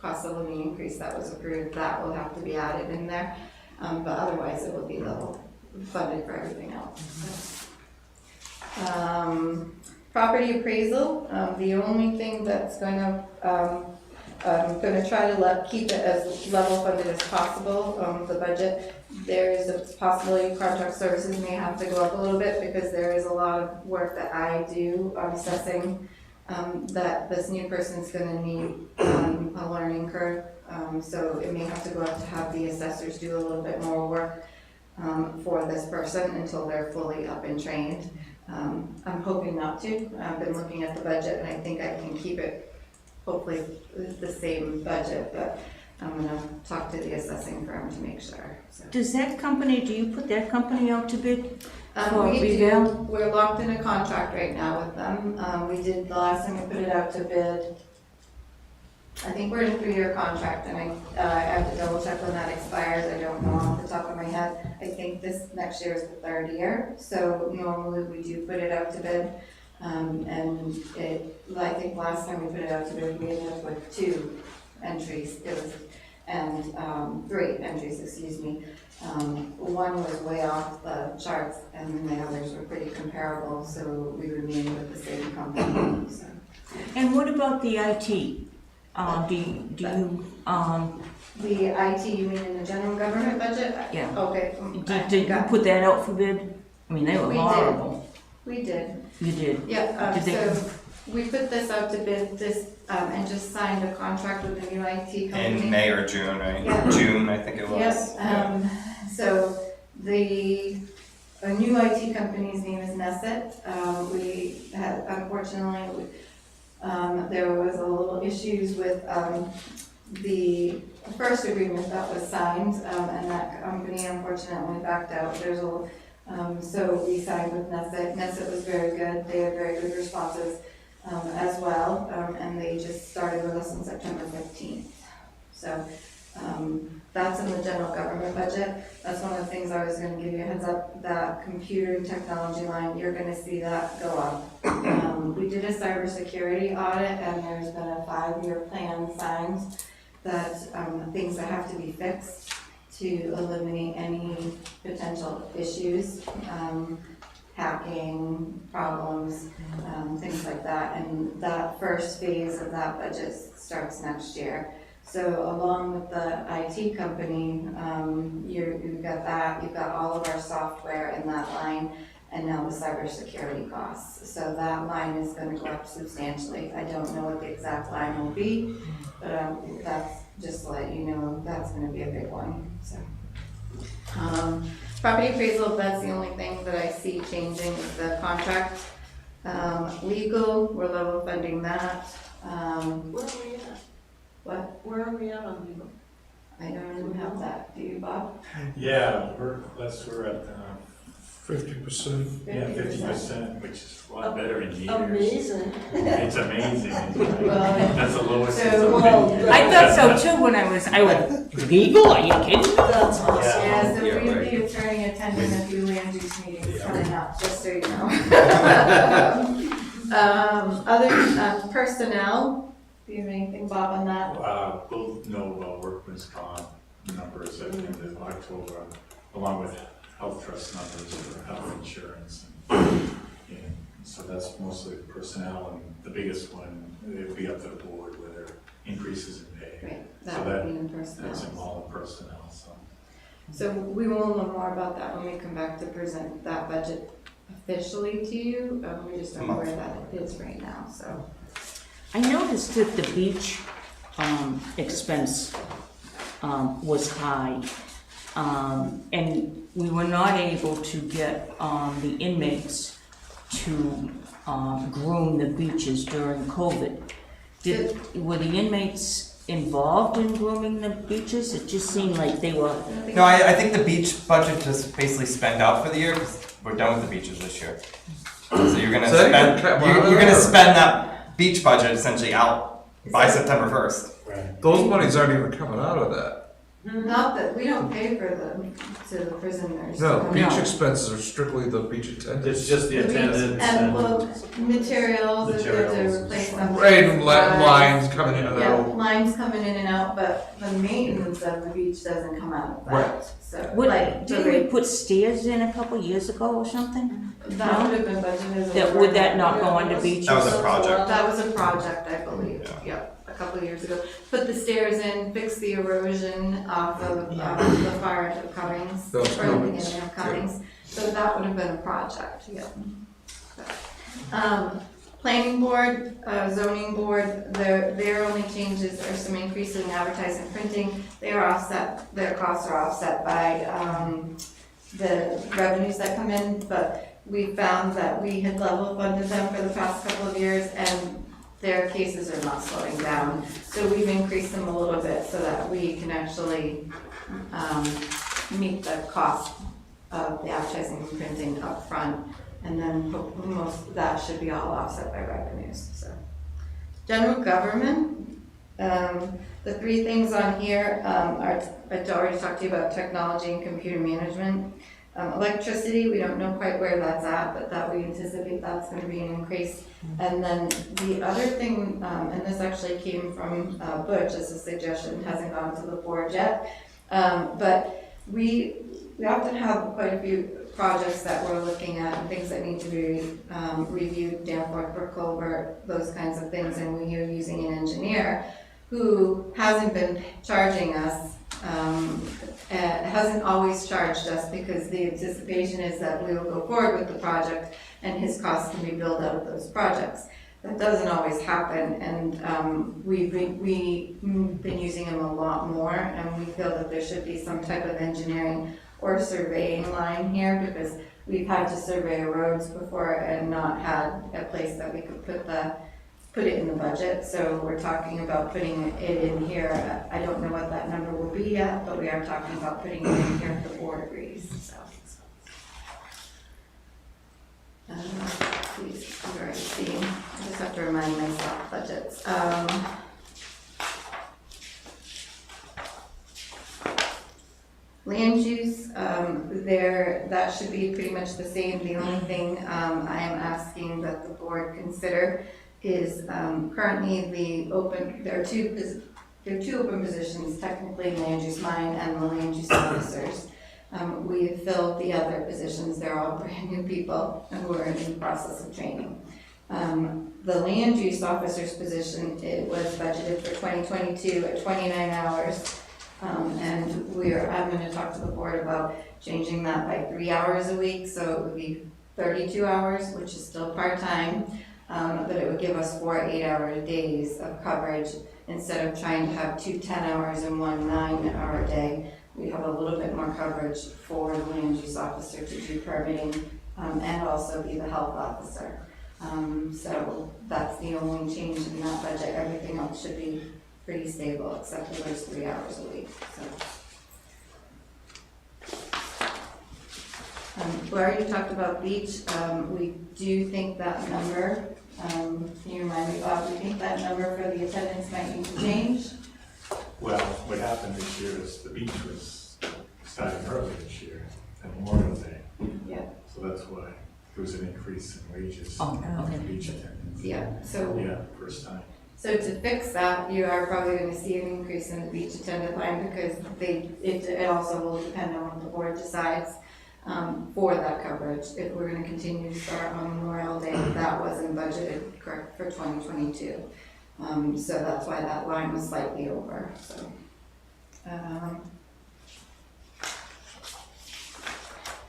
cost of living increase that was approved. That will have to be added in there, but otherwise it will be level funded for everything else. So. Property appraisal, the only thing that's I'm gonna try to keep it as level funded as possible, the budget. There is a possibility contract services may have to go up a little bit because there is a lot of work that I do on assessing that this new person's gonna need a learning curve. So it may have to go up to have the assessors do a little bit more work for this person until they're fully up and trained. I'm hoping not to. I've been looking at the budget and I think I can keep it hopefully the same budget, but I'm gonna talk to the assessing firm to make sure. So. Do you put that company out to bid? We do. We're locked in a contract right now with them. We did, the last time we put it out to bid, I think we're in a 3-year contract, and I have to double check when that expires. I don't know off the top of my head. I think this next year is the 3rd year, so normally we do put it out to bid. And I think last time we put it out to bid, we ended up with 2 entries. It was, and 3 entries, excuse me. One was way off the charts, and the others were pretty comparable, so we remained with the same company. So. And what about the IT? Do you The IT, you mean in the general government budget? Yeah. Okay. Did you put that out for bid? I mean, they were horrible. We did. You did? Yeah, so we put this out to bid this, and just signed a contract with the new IT company. In May or June, right? Yeah. June, I think it was. Yep, so a new IT company's name is Nesset. We had, unfortunately, there was a little issues with the first agreement that was signed, and that company unfortunately backed out. So we signed with Nesset. Nesset was very good. They had very good responses as well, and they just started with us on September 15th. So that's in the general government budget. That's one of the things I was going to give you a heads up. That computer and technology line, you're going to see that go up. We did a cybersecurity audit, and there's been a 5-year plan signed that things that have to be fixed to eliminate any potential issues, hacking problems, things like that. And that first phase of that budget starts next year. So along with the IT company, you've got that, you've got all of our software in that line, and now the cybersecurity costs. So that line is going to go up substantially. I don't know what the exact line will be, but that's just to let you know that's going to be a big one. So, property appraisal, that's the only thing that I see changing is the contract. Legal, we're level funding that. Where are we at? What? Where are we at on legal? I don't even have that. Do you, Bob? Yeah, we're at 50%. yeah, 50%, which is a lot better in years. Amazing. It's amazing. Well, That's the lowest. so- it's ever Well, been. I thought so too when I went, legal? Are you kidding me? That's awesome. Yeah, so Yeah, we right. the attorney attendant attending a few land use meetings coming up, just so you know. Other, personnel, do you have anything, Bob, on that? We'll know workman's comp numbers at the end of October, along with health trust numbers for health insurance. And so that's mostly personnel, and the biggest one, it'll be up to the board whether increases in pay. Right, So that would be in personnel. That's involved in personnel, so. So we will know more about that when we come back to present that budget officially to you. We just don't know where that is right now, so. I noticed that the beach expense was high, and we were not able to get the inmates to groom the beaches during COVID. Were the inmates involved in grooming the beaches? It just seemed like they were. No, I think the beach budget just basically spent out for the year, because we're done with the beaches this year. So you're gonna spend that beach budget essentially out by September 1st. Right. Those monies aren't even coming out of that. Not that, we don't pay for them to the prisoners. No, beach expenses are strictly the beach attendants. It's just the attendance And well, materials, if they're to Materials. replace them. Right, and lines coming in and Yeah, out. lines coming in and out, but the maintenance of the beach doesn't come out of that. Right. So, What, like, didn't we put stairs in a couple years ago or something? that would have been budgeted as a. That, would that not go under beaches? That was a project. That was a project, I believe, yep, a couple of years ago. Put the stairs in, fix the erosion off of the far end of Cummings, or Those the Cummings, beginning of Cummings. So that would have been a project, yep. Planning board, zoning board, their only changes are some increase in advertising printing. They are offset, their costs are offset by the revenues that come in, but we found that we had level funded them for the past couple of years, and their cases are not slowing down. So we've increased them a little bit so that we can actually meet the cost of the advertising and printing up front. And then most of that should be all offset by revenues, so. General government, the three things on here are, I already talked to you about technology and computer management. Electricity, we don't know quite where that's at, but that we anticipate that's gonna be an increase. And then the other thing, and this actually came from Butch as a suggestion, hasn't gone to the board yet, but we often have quite a few projects that we're looking at and things that need to be reviewed, Danforth, Brook Culvert, those kinds of things, and we are using an engineer who hasn't been charging us, hasn't always charged us, because the anticipation is that we will go forward with the project and his costs can be billed out of those projects. That doesn't always happen, and we've been using him a lot more, and we feel that there should be some type of engineering or surveying line here, because we've had to survey roads before and not had a place that we could put it in the budget. So we're talking about putting it in here. I don't know what that number will be yet, but we are talking about putting it in here if the board agrees, so. Please, I've already seen, I just have to remind myself budgets. Land use, that should be pretty much the same. The only thing I am asking that the board consider is currently there are two open positions, technically land use mine and the land use officers. We have filled the other positions. They're all brand new people who are in the process of training. The land use officer's position, it was budgeted for 2022 at 29 hours. And I'm going to talk to the board about changing that by 3 hours a week, so it would be 32 hours, which is still part-time, but it would give us 4 8-hour days of coverage instead of trying to have 2 10 hours and 1 9-hour day. We have a little bit more coverage for the land use officer to do permitting and also be the health officer. So that's the only change in that budget. Everything else should be pretty stable, except for those 3 hours a week, so. We already talked about beach. We do think that number, can you remind me, Bob, do you think that number for the attendance might need to change? Well, what happened this year is the beach was starting early this year, and Memorial Day. why there was an increase in wages. Oh, okay. Beach attendants. Yeah, so, Yeah, first time. so to fix that, you are probably gonna see an increase in the beach attendant line because it also will depend on what the board decides for that coverage. If we're gonna continue to start on Memorial Day, that wasn't budgeted correct for 2022. So that's why that line was slightly over, so.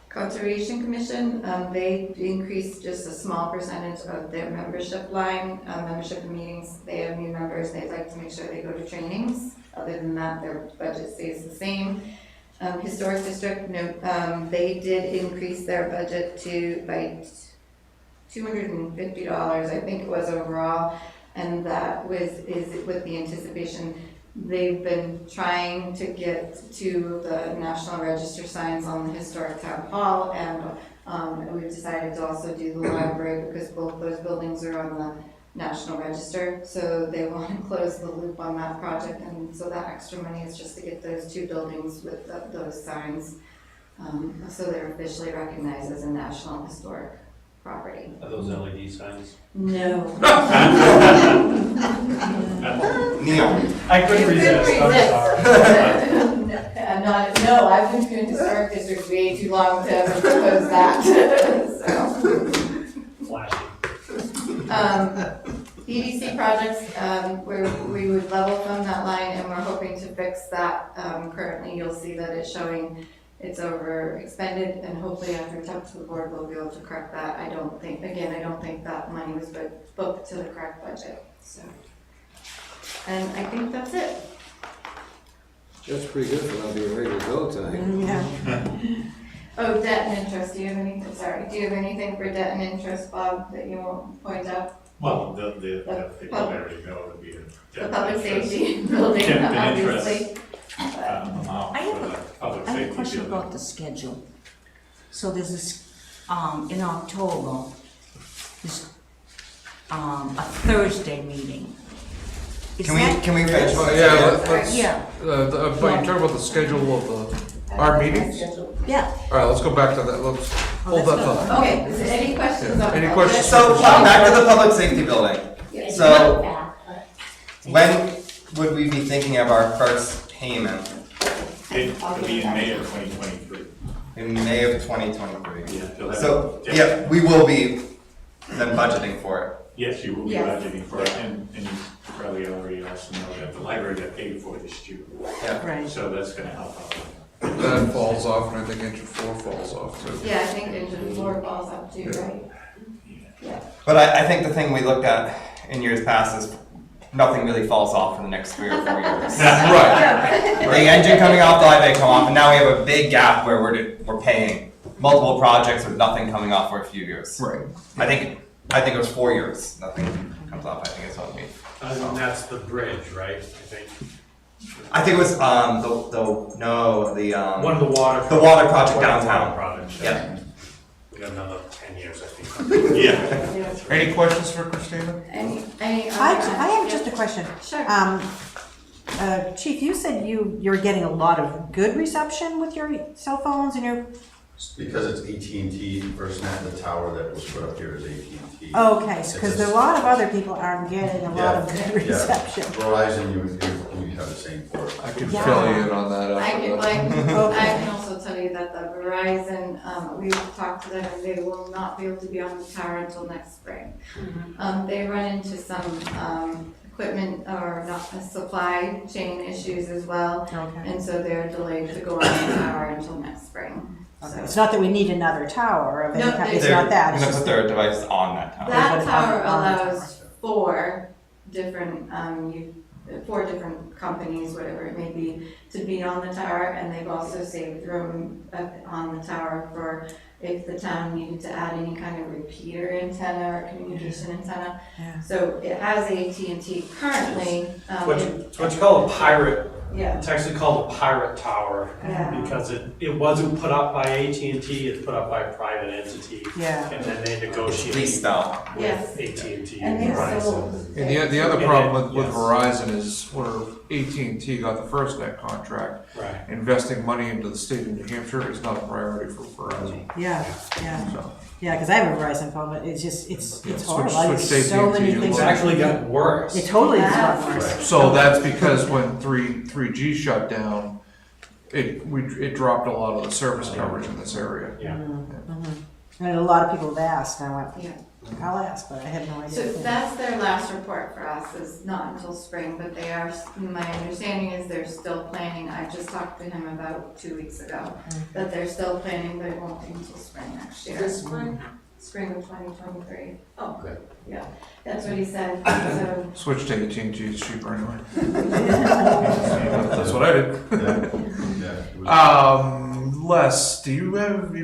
Conservation Commission, they increased just a small percentage of their membership line, membership meetings. They have new members, they'd like to make sure they go to trainings. Other than that, their budget stays the same. Historic District, no, they did increase their budget by $250, I think it was overall, and that is with the anticipation. They've been trying to get to the National Register signs on the historic town hall, and we've decided to also do the library because both those buildings are on the National Register. So they want to close the loop on that project, and so that extra money is just to get those two buildings with those signs, so they're officially recognized as a National Historic Property. Are those LED signs? No. Neon. I couldn't resist, I'm sorry. No, I've been doing historic districts way too long to ever propose that, so. Flashy. EDC projects, where we would level fund that line, and we're hoping to fix that. Currently, you'll see that it's showing it's over expended, and hopefully after we talk to the board, we'll be able to correct that. I don't think that money was booked to the correct budget, so. And I think that's it. That's pretty good for not being ready to go tonight. Yeah. Oh, debt and interest, do you have anything, sorry, do you have anything for debt and interest, Bob, that you want to point out? Well, they probably already know it would be The public safety building, obviously. amount I for the public have a safety question building. about the schedule. So there's this, in October, there's, a Thursday meeting. Is Can that- we finish? Let's, Yeah. but you're talking about the schedule of our meetings? Yeah. All right, let's go back to that, let's hold that thought. Okay, is there any questions on? Any questions? So, back to the public safety building. Yes. So, when would we be thinking of our first payment? It could be in May of 2023. In May of 2023. Yeah, you'll have So, to- yeah, we will be then budgeting for it. Yes, you will be Yes. budgeting for it, and you probably already also know that the library got paid for this year. Yeah. Right. So that's gonna help out. That falls off, and I think engine 4 falls off too. Yeah, I think engine 4 falls up too, right? Yeah. But I think the thing we looked at in years past is nothing really falls off for the next 3 or 4 years. Right. The engine coming off, the light come off, and now we have a big gap where we're paying multiple projects with nothing coming off for a few years. Right. I think it was 4 years, nothing comes off, I think it's what we. And that's the bridge, right, I think? I think it was, One of the water. The water project Water downtown. projects, Yeah. We got another 10 years, I think. Yeah. Any questions for Christina? Any I have just a question. Sure. Chief, you said you're getting a lot of good reception with your cell phones and your, Because it's AT&T, FirstNet, the tower that was put up here is AT&T. okay, It's because just- a lot of other people aren't getting a lot of good Yeah. reception. Verizon, you have the same port. I can Yeah. fill you in on that I after can, that. I can also tell you that the Verizon, we've talked to them and they will not be able to be on the tower until next spring. They run into some, equipment or not supply chain issues as well. Okay. And so they're delayed to go on the tower until next spring. Okay. So It's not that we need another tower of any No, kind, they- it's not that, it's They're gonna just put their devices on that tower. that put it tower on the allows 4 different, 4 different companies, whatever it may be, to be on the tower, and they've also saved room on the tower for if the town needed to add any kind of repeater antenna or communication antenna. Yeah. So it has AT&T currently. What you call a pirate Yeah. It's actually called a pirate tower, Yeah. because it wasn't put up by AT&T, it's put up by a private entity. Yeah. And then they negotiate Leased out. Yes. with AT&T And and they're so. Verizon. And the other problem with Yes. Verizon is where AT&T got the FirstNet contract, Right. investing money into the state of New Hampshire is not a priority for Verizon. Yeah, yeah, So, yeah, because I have a Verizon phone, but it's just, it's Yeah, horrible. switch to There's so AT&T many and things. It's actually gotten worse. It totally has gotten worse. so that's because when 3G shut down, it dropped a lot of the service coverage in this area. Yeah. And a lot of people have asked, and I went, Yeah. I'll ask, but I have no So idea. that's their last report for us, is not until spring, but they are, my understanding is they're still planning, I just talked to him about 2 weeks ago, that they're still planning, but it won't be until spring next year. This spring? Spring of 2023, Oh, good. yeah, that's what he said, so. Switch to AT&T, it's cheaper anyway. That's what I did. Les, you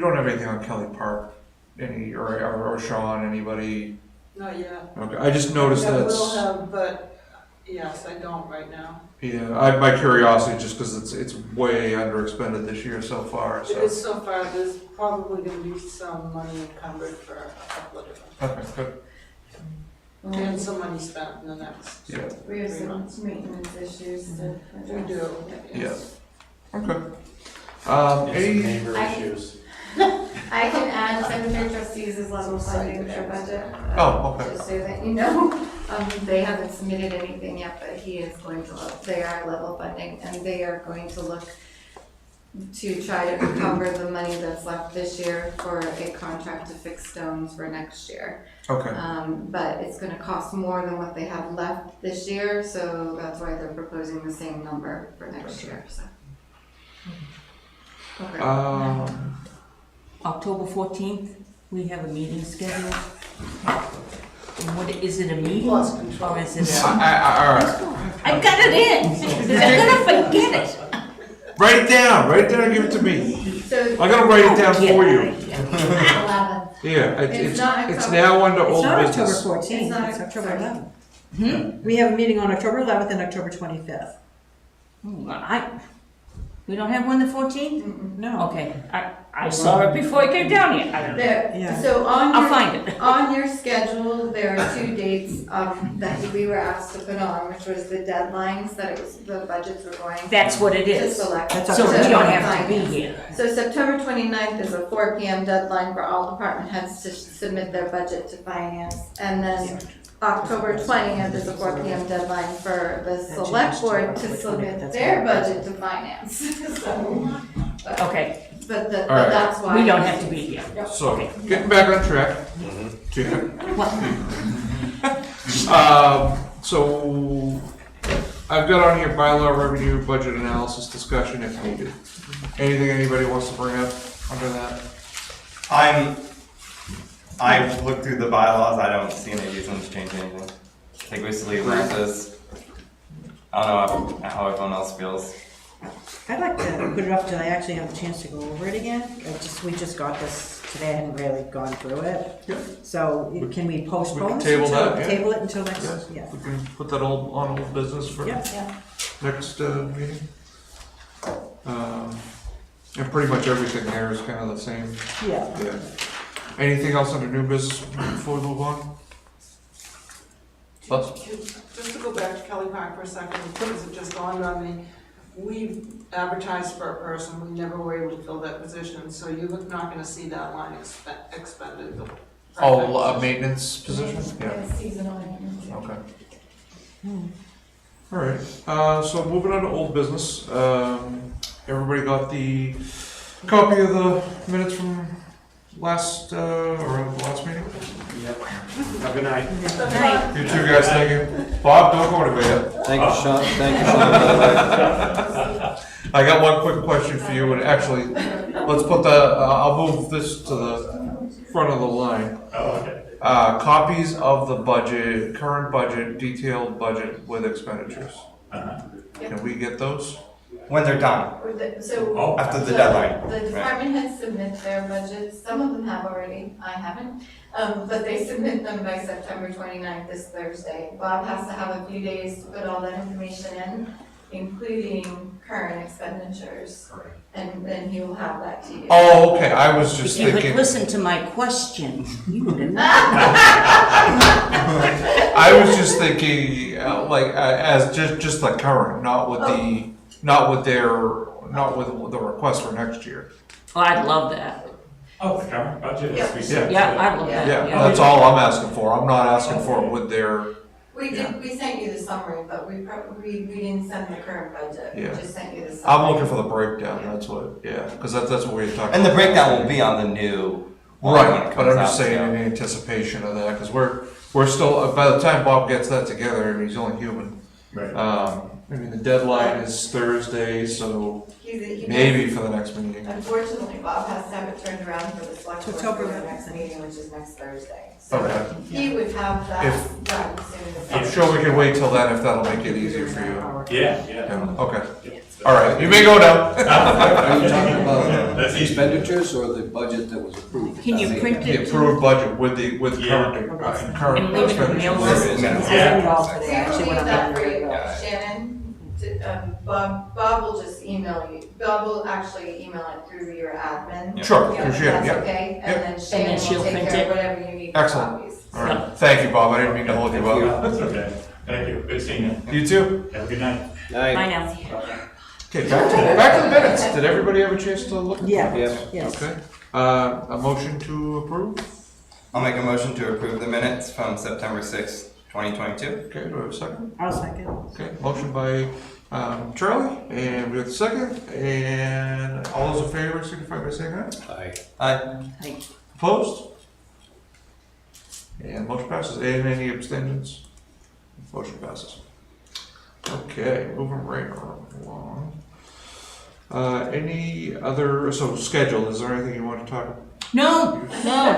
don't have anything on Kelly Park? Or Sean, anybody? Not yet. Okay, I just noticed I that. will have, but yes, I don't right now. Yeah, my curiosity, just because it's way under expended this year so far, It so. is so far, there's probably gonna be some money encumbered for a couple of different, Okay, good. and some money spent in the next. Yeah. We have 3 some months. maintenance issues to address. We do. Yeah. Okay. Some Any, neighbor issues. I can add cemetery trustees as level funding their budget. Oh, okay. Just so that you know, they haven't submitted anything yet, but he is going to look, they are level funding, and they are going to look to try to recover the money that's left this year for a contract to fix stones for next year. okay. But it's gonna cost more than what they have left this year, so that's why they're proposing the same number for next year, so. Okay. October 14th, we have a meeting scheduled. And what, is it a meeting or is it All a? right. I got it in, because I'm gonna forget it. Write it down and give it to me. So, I'm gonna write it down for you. 11th. Yeah, It's not it's October. now under It's old not October business. 14th, It's not it's October sorry. 11th. We have a meeting on October 11th and October 25th. We don't have one the 14th? No. Okay, I saw it before I came down here. I don't know. Yeah. So I'll find it. on your schedule, there are 2 dates that we were asked to put on, which was the deadlines that the budgets were going. That's what it To is. select. That's So okay. we don't have to be here. So September 29th is a 4 PM deadline for all department heads to submit their budget to finance. And then October 20th is a 4 PM deadline for the select board to submit their budget to finance. So, Okay, but All right. that's why. we don't have to be here. So, getting back on track. What? So, I've got on here bylaw review, budget analysis discussion if needed. Anything anybody wants to bring up under that? I've looked through the bylaws, I don't see any reason to change anything. I think we should leave it as is. I don't know how everyone else feels. I'd like to put it up till I actually have a chance to go over it again. We just got this today, I hadn't really gone through it. Yeah. So can we postpone this table until, that, yeah. table it until next, Yes, yeah. we can put that all on old business for Yeah. next meeting. And pretty much everything there is kind of the same. Yeah. Yeah. Anything else under new business before we move on? Just to go back to Kelly Park for a second, because it just dawned on me, we advertised for a person, we never were able to fill that position, so you're not gonna see that line expended. Oh, a maintenance position? Yeah, Seasonal. okay. All right, so moving on to old business. Everybody got the copy of the minutes from last meeting? Yep. Have a good night. You too, guys, thank you. Bob, don't go anywhere yet. Thank you, Sean, thank you, Sean, by the way. I got one quick question for you, and actually, let's put I'll move this to the front of the line. Oh, okay. Copies of the budget, current budget, detailed budget with expenditures. Can we get those? When they're done, So. after the deadline. The department heads submit their budgets, some of them have already, I haven't, but they submit them by September 29th, this Thursday. Bob has to have a few days to put all that information in. including current expenditures. Correct. And then he will have that to you. Oh, okay, I was just If you thinking. would listen to my question, you would have known. I was just thinking, as just the current, not with the request for next year. Oh, I'd love that. Oh, the current budget is, we said. Yeah, I'd love that. Yeah, that's all I'm asking for. I'm not asking for it with their, We sent you the summary, but we didn't send the current budget, we Yeah. just sent you the summary. I'm looking for the breakdown, that's what, because that's what we had talked about. And the breakdown will be on the new. one when it Right, but I'm comes just out, saying yeah. in anticipation of that, because we're still, by the time Bob gets that together, and he's only human. Right. I mean, the deadline is Thursday, so He maybe for the next meeting. Unfortunately, Bob has to have it turned around for the select board for October. the next meeting, which is next Thursday. So Okay. he would have that If- done soon as. I'm sure we can wait till then if that'll make it easier for you. Yeah. Yeah, okay. All right, you may go now. Are you talking about That's easy. expenditures or the budget that was approved? Can you print The it? approved budget with Yeah. current And leave it in the mail expenditures. list? Yeah. So you leave that for you, Shannon. Bob will just email you. Bob will actually email it through your admin. Sure, Yeah, through if Shannon, that's yeah. okay, Yep. and then Shannon she'll will take print care it. of whatever you need for Excellent. copies. All right, thank you, Bob, I didn't mean to hold you up. That's okay. Thank you. Good seeing you. You too. Have a good night. Bye Aye. now. Okay, back to the minutes. Did everybody have a chance to look at them? Yes. Yes. Okay, a motion to approve? I'll make a motion to approve the minutes from September 6th, 2022. Okay, do I have a second? I'll second. Okay, motion by Charlie, and we have a second, and all those in favor signify by saying aye. Aye. Aye. Opposed? And motion passes, and any abstentions? Motion passes. Okay, moving right along. Any other, so schedule, is there anything you want to talk about? No, no.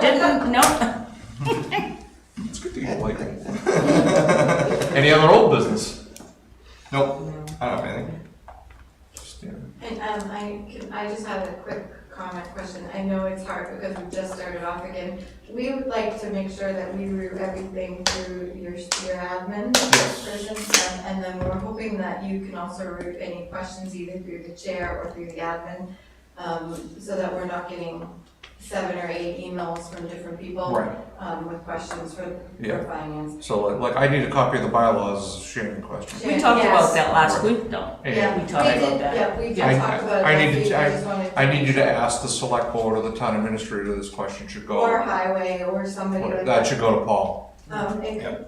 It's good that you like me. Any other old business? Nope, I don't have anything. And I just had a quick comment question. I know it's hard because we just started off again. We would like to make sure that we route everything through your admin person. And then we're hoping that you can also route any questions either through the chair or through the admin, so that we're not getting 7 or 8 emails from different people. Right. With questions for Yeah. finance. So like, I need a copy of the bylaws, Shannon question. We talked about Yes. that last week, though. Yeah, We talked about that. Yeah, we did I- talk about it I last need to- week. I just wanted to. I need make you to sure. ask the select board or the town administrator this question should go. Or highway, or somebody like that. That should go to Paul. It could.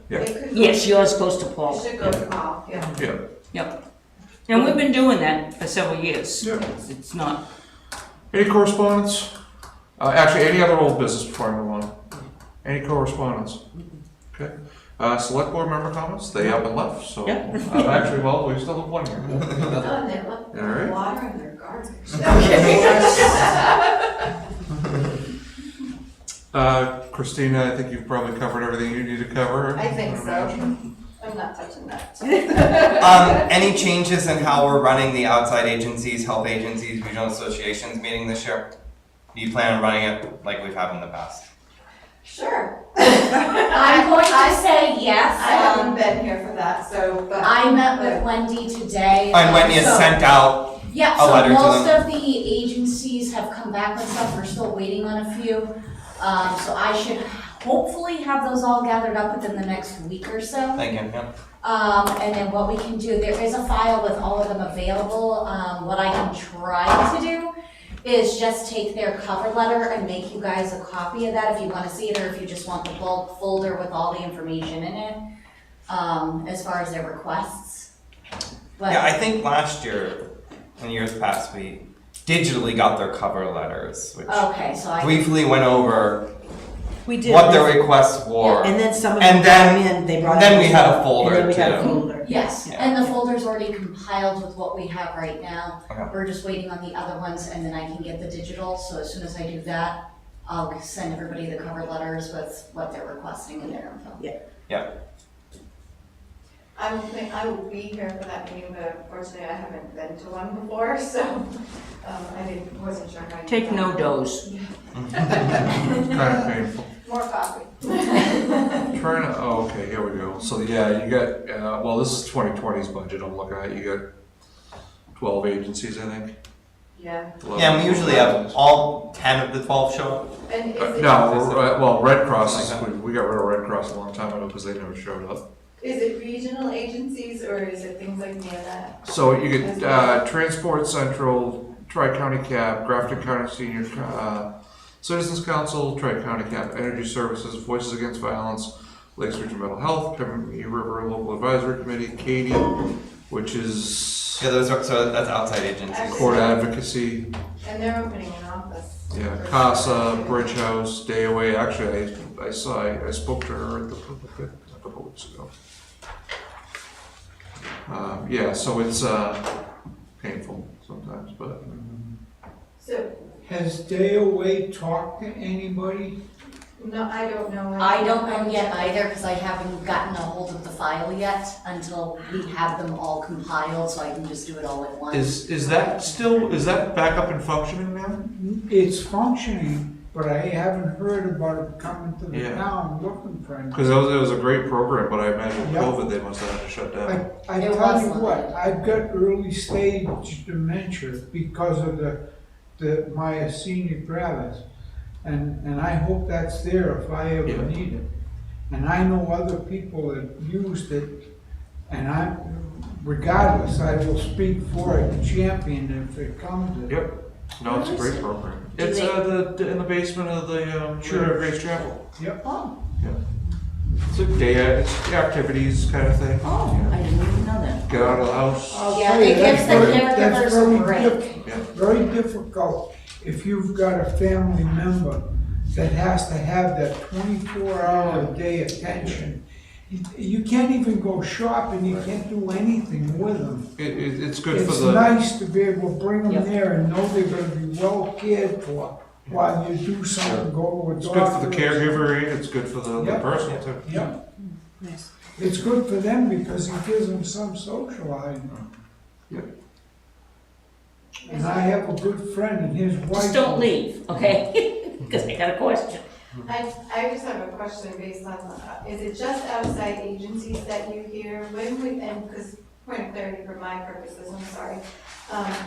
Yes, yours goes to Paul. It should go to Paul, yeah. Yeah. Yep. And we've been doing that for several years. Yeah. It's not, Any correspondence? Actually, any other old business before I move on? Any correspondence? Okay. Select board member comments? They up and left, so. Yeah. Actually, well, we still have one here. Oh, and they left All right. water in their garbage. Christina, I think you've probably covered everything you need to cover. I think so. I'm not touching that. Any changes in how we're running the outside agencies, health agencies, regional associations meeting this year? Do you plan on running it like we've had in the past? Sure. I'm going to say yes. I haven't been here for that, so, but. I met with Wendy today. And Wendy has so- sent out Yeah, a so letter to most them. of the agencies have come back with stuff, we're still waiting on a few. So I should hopefully have those all gathered up within the next week or so. Thank you, yeah. And then what we can do, there is a file with all of them available. What I can try to do is just take their cover letter and make you guys a copy of that if you wanna see it, or if you just want the bulk folder with all the information in it, as far as their requests. But Yeah, I think last year, in years past, we digitally got their cover letters, which okay, so I briefly went over We did. what their requests were. And then some of And them then- came in, they brought. then up we the had a stuff, folder, And then we had a too. folder. Yes, Yeah. and the folder's already compiled with what we have right now. Okay. We're just waiting on the other ones, and then I can get the digital, so as soon as I do that, I'll send everybody the cover letters with what they're requesting in their info. Yeah. I will be here for that meeting, but unfortunately I haven't been to one before, so, wasn't sure how you. take no dose. Kind of painful. More coffee. Trying to, oh, okay, here we go. So, yeah, you got, well, this is 2020's budget I'm looking at. You got 12 agencies, I think. Yeah. Yeah, and we usually have all 10 of the 12 show up. And is it? Well, Red Cross, we got rid of Red Cross a long time ago because they never showed up. Is it regional agencies or is it things like that? So you get Transport Central, Tri-County Cap, Grafton County Senior, Citizens Council, Tri-County Cap, Energy Services, Voices Against Violence, Lakes Region Mental Health, Pembroke River Local Advisory Committee, Katie, which is Yeah, those are, so that's outside agencies. Court Advocacy. And they're opening an office. Yeah, CASA, Bridge House, Day Away. Actually, I spoke to her at the public a couple weeks ago. Yeah, so it's painful sometimes, but. So, Has Day Away talked to anybody? no, I don't know. I don't know yet either, because I haven't gotten a hold of the file yet until we have them all compiled, so I can just do it all at once. Is that back up and functioning now? It's functioning, but I haven't heard about it coming to the Yeah. town looking for anything. Because it was a great program, but I imagine Yep. COVID they must have had to shut down. I It tell was you what, limited. I've got early stage dementia because of the myasthenia gravis. And I hope that's there if I ever need it. And I know other people that used it, and regardless, I will speak for it and champion if it comes to it. Yep. No, it's a great program. Do It's they- in the basement of the Sure. Grace Chapel. Yep. Oh, It's a it's activities kind of thing. oh, I didn't even know that. Get out of the house. Yeah, Hey, it gives the that's caregivers very a break. Yeah. Very difficult if you've got a family member that has to have that 24-hour-a-day attention. You can't even go shopping, you can't do anything with them. It's good for It's the. nice to be able to bring them Yep. there and know they're gonna be well cared for while you do something, go to a It's doctor. good for the careger and it's good for the Yep. person too. Yep, Nice. it's good for them because it gives them some socializing. Yep. And I have a good friend and his wife. Just don't leave, okay? Because I got a question. I just have a question based on, is it just outside agencies that you hear? When we, and because, point of clarity for my purposes, I'm sorry.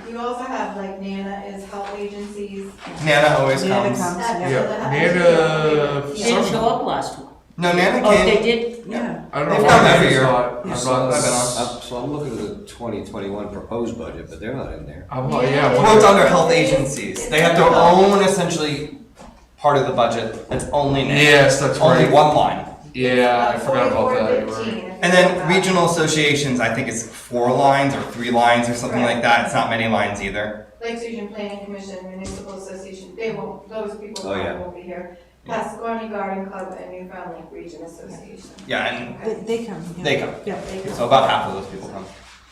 You also have like NANA is health agencies. Nana always Nana comes. comes. Nana. They didn't show up last week. No, Nana Oh, came. they did? Yeah. I don't know They've why come every Nana's year. not. I'm So not. I've been on. So I'm looking at the 2021 proposed budget, but they're not in there. Yeah. Well, it's under health agencies. They have their own essentially part of the budget that's only Nana. Yes, that's Only right. one line. Yeah, I forgot about that. You're 4415, right. if And you then go back. regional associations, I think it's 4 lines or 3 lines or something Right. like that. It's not many lines either. Lakes Region Planning Commission, Municipal Association, they won't, those people Oh, yeah. won't be here. Pascagoula Garden Club and Newfoundland Region Association. Yeah, and Okay. They come. yeah. they come. Yeah. They come. So about half of those people come.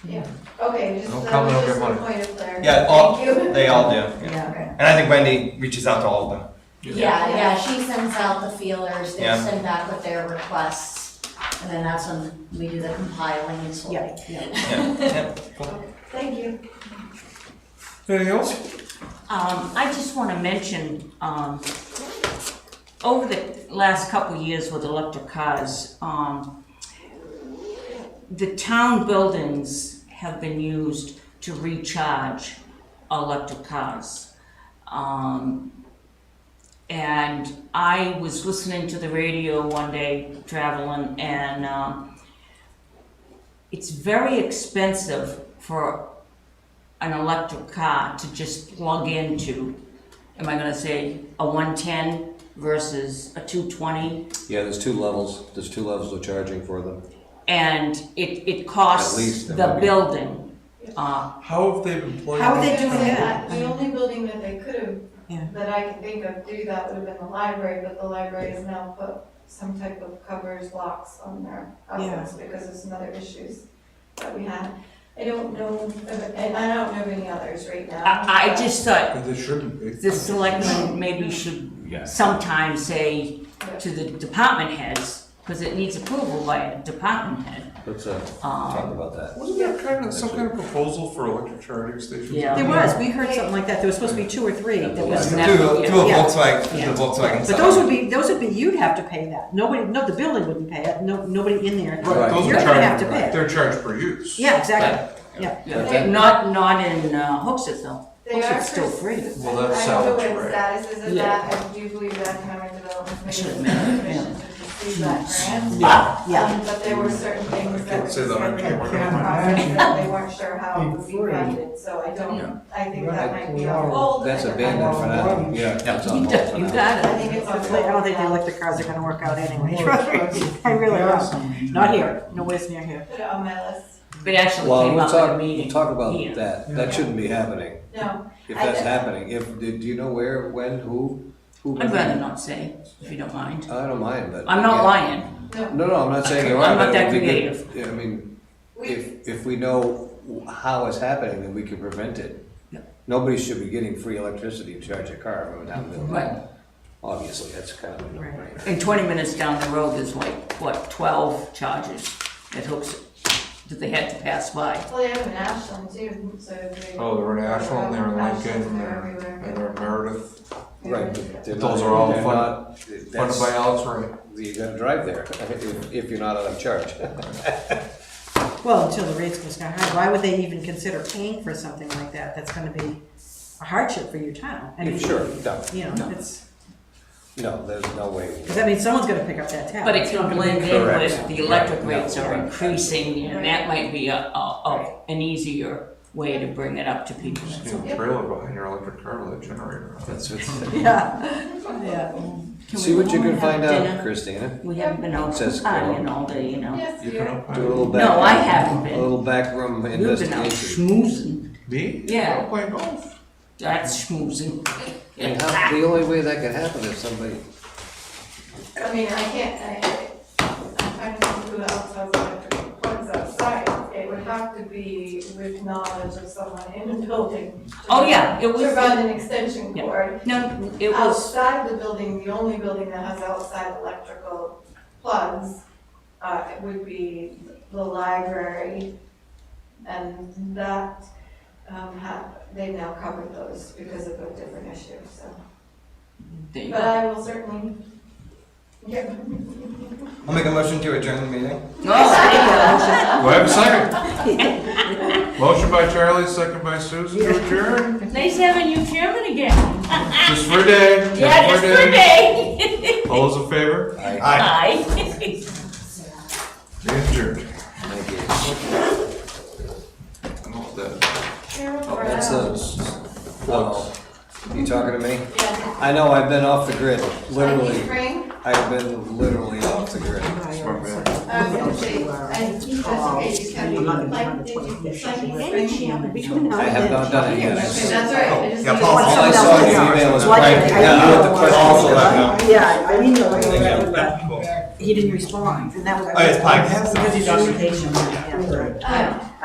Yeah, okay, just, Don't that come, was they'll just get a money. point of clarity. Yeah, Thank you. they all do. Yeah. Yeah. Okay. And I think Wendy reaches out to all of them. Yeah, she sends out the feelers, they Yeah. send back with their requests, and then that's when we do the compiling and sorting. Yeah, yeah. Yeah. Yeah. Cool. Thank you. Anything else? I just want to mention, over the last couple of years with electric cars, the town buildings have been used to recharge electric cars. And I was listening to the radio one day traveling, and it's very expensive for an electric car to just plug into, am I gonna say, a 110 versus a 220? Yeah, there's 2 levels. There's 2 levels of charging for them. And it costs At least, the maybe. building. How have they been playing? How are they I was doing gonna say, that? The only building that they could have, Yeah. that I can think of do that would have been the library, but the library has now put some type of covers, locks on their outlets because of some other issues that we had. I don't know, and I don't know of any others right now. I just thought They shouldn't be. the selectmen maybe should sometimes say to the department heads, because it needs approval by a department head. Let's talk about that. Wasn't there some kind of proposal for electric charging stations? Yeah. There was, we heard something like that, there was supposed to be 2 or 3. There was Do never, a yeah. Volkswagen, Yeah. the Volkswagen But side. those would be, you'd have to pay that. Nobody, no, the building wouldn't pay it, no, nobody in there. Right, those You're are gonna have to charged, pay it. they're charged per use. Yeah, exactly. Yeah. Yeah, not in Hooksett though. They are Hooksett's still for- free. Well, that's I don't know salvage, what the right? status is of Yeah. that, I do believe that economic development I should committee have was known, yeah. permission to receive that grant. Yeah. But there were certain things that can't were say that on discussed in the camera. process that they weren't sure how it would be funded, so I don't, I think that might be on hold. That's abandoned for now, yeah. That's on hold for You now. got I it. think it's on I hold. don't think the electric cars are gonna work out anyway. I really don't. Not here, nowhere's near here. Put it on my list. It actually Well, came we'll up at a talk, meeting. we'll talk about here. that. That shouldn't be happening. No. If I that's don't- happening, do you know where, when, who? I'd rather not say, if you don't mind. I don't mind, but. I'm not yeah. lying. No, no, I'm not saying you're right. I'm not but it that would be good- creative. yeah, I mean, if we know how it's happening, then we can prevent it. Yeah. Nobody should be getting free electricity to charge a car from down the road. Right. Obviously, that's kind of a no-brainer. And 20 minutes down the road, there's like, what, 12 charges at Hooksett that they had to pass by. Well, they have an Ashland too, so they. Oh, they're in Ashland, they're in Ashland, Lincoln, they're and everywhere. they're in Meredith. Right, but they're Those not- are all they're not- funded that's- by Alex Ray. You gotta drive there if you're not out of charge. Well, until the rates go sky high, why would they even consider paying for something like that? That's gonna be a hardship for your town. I mean, Sure, no, You know, it's, no, there's no way. because that means someone's gonna pick up that tab. But it It's not can gonna be- blend in Correct. with the electric Right. rates are increasing, and that might be an easier way to bring it up to people. Just get a trailer behind your electric car with a generator. That's it. Yeah, yeah. See what you can have find dinner? out, Christina. We haven't been out Says partying all day, you know. Yes, You dear. can Do a little back. No, I haven't A been. little backroom You've been out investigation. schmoozing. Me? Yeah. I'm playing golf. That's schmoozing. And how, the only way that could happen is somebody, I mean, I can't, I'm trying to think who else has electric plugs outside. It would have to be with knowledge of someone in the building. Oh, yeah, it was- To run an extension Yeah. cord. No, it was, Outside the building, the only building that has outside electrical plugs, would be the library. And that, they've now covered those because of a different issue, so. there you But go. I will certainly, yeah. I'll make a motion to adjourn the meeting. Do I have a second? Motion by Charlie, second by Susan to adjourn. Nice having you chairman again. Just for a day. Yeah, just for a day. All those in favor? Aye. Adjourned. thank you. I'm all dead. Oh, that's oh, you talking to me? Yeah. I know, I've been off the grid, Like literally. spring, I've been literally off the grid. Smart man. I was gonna say, that's okay, you can, like, did you, spring? I have not done it yet. That's right, I just. Yeah, needed- Paul. All I saw in the email was Like, Frank, I yeah, with the emailed question. Yeah, I emailed him, he didn't respond, and that was. Oh, it's podcast? Because he's on vacation. Yeah. Oh.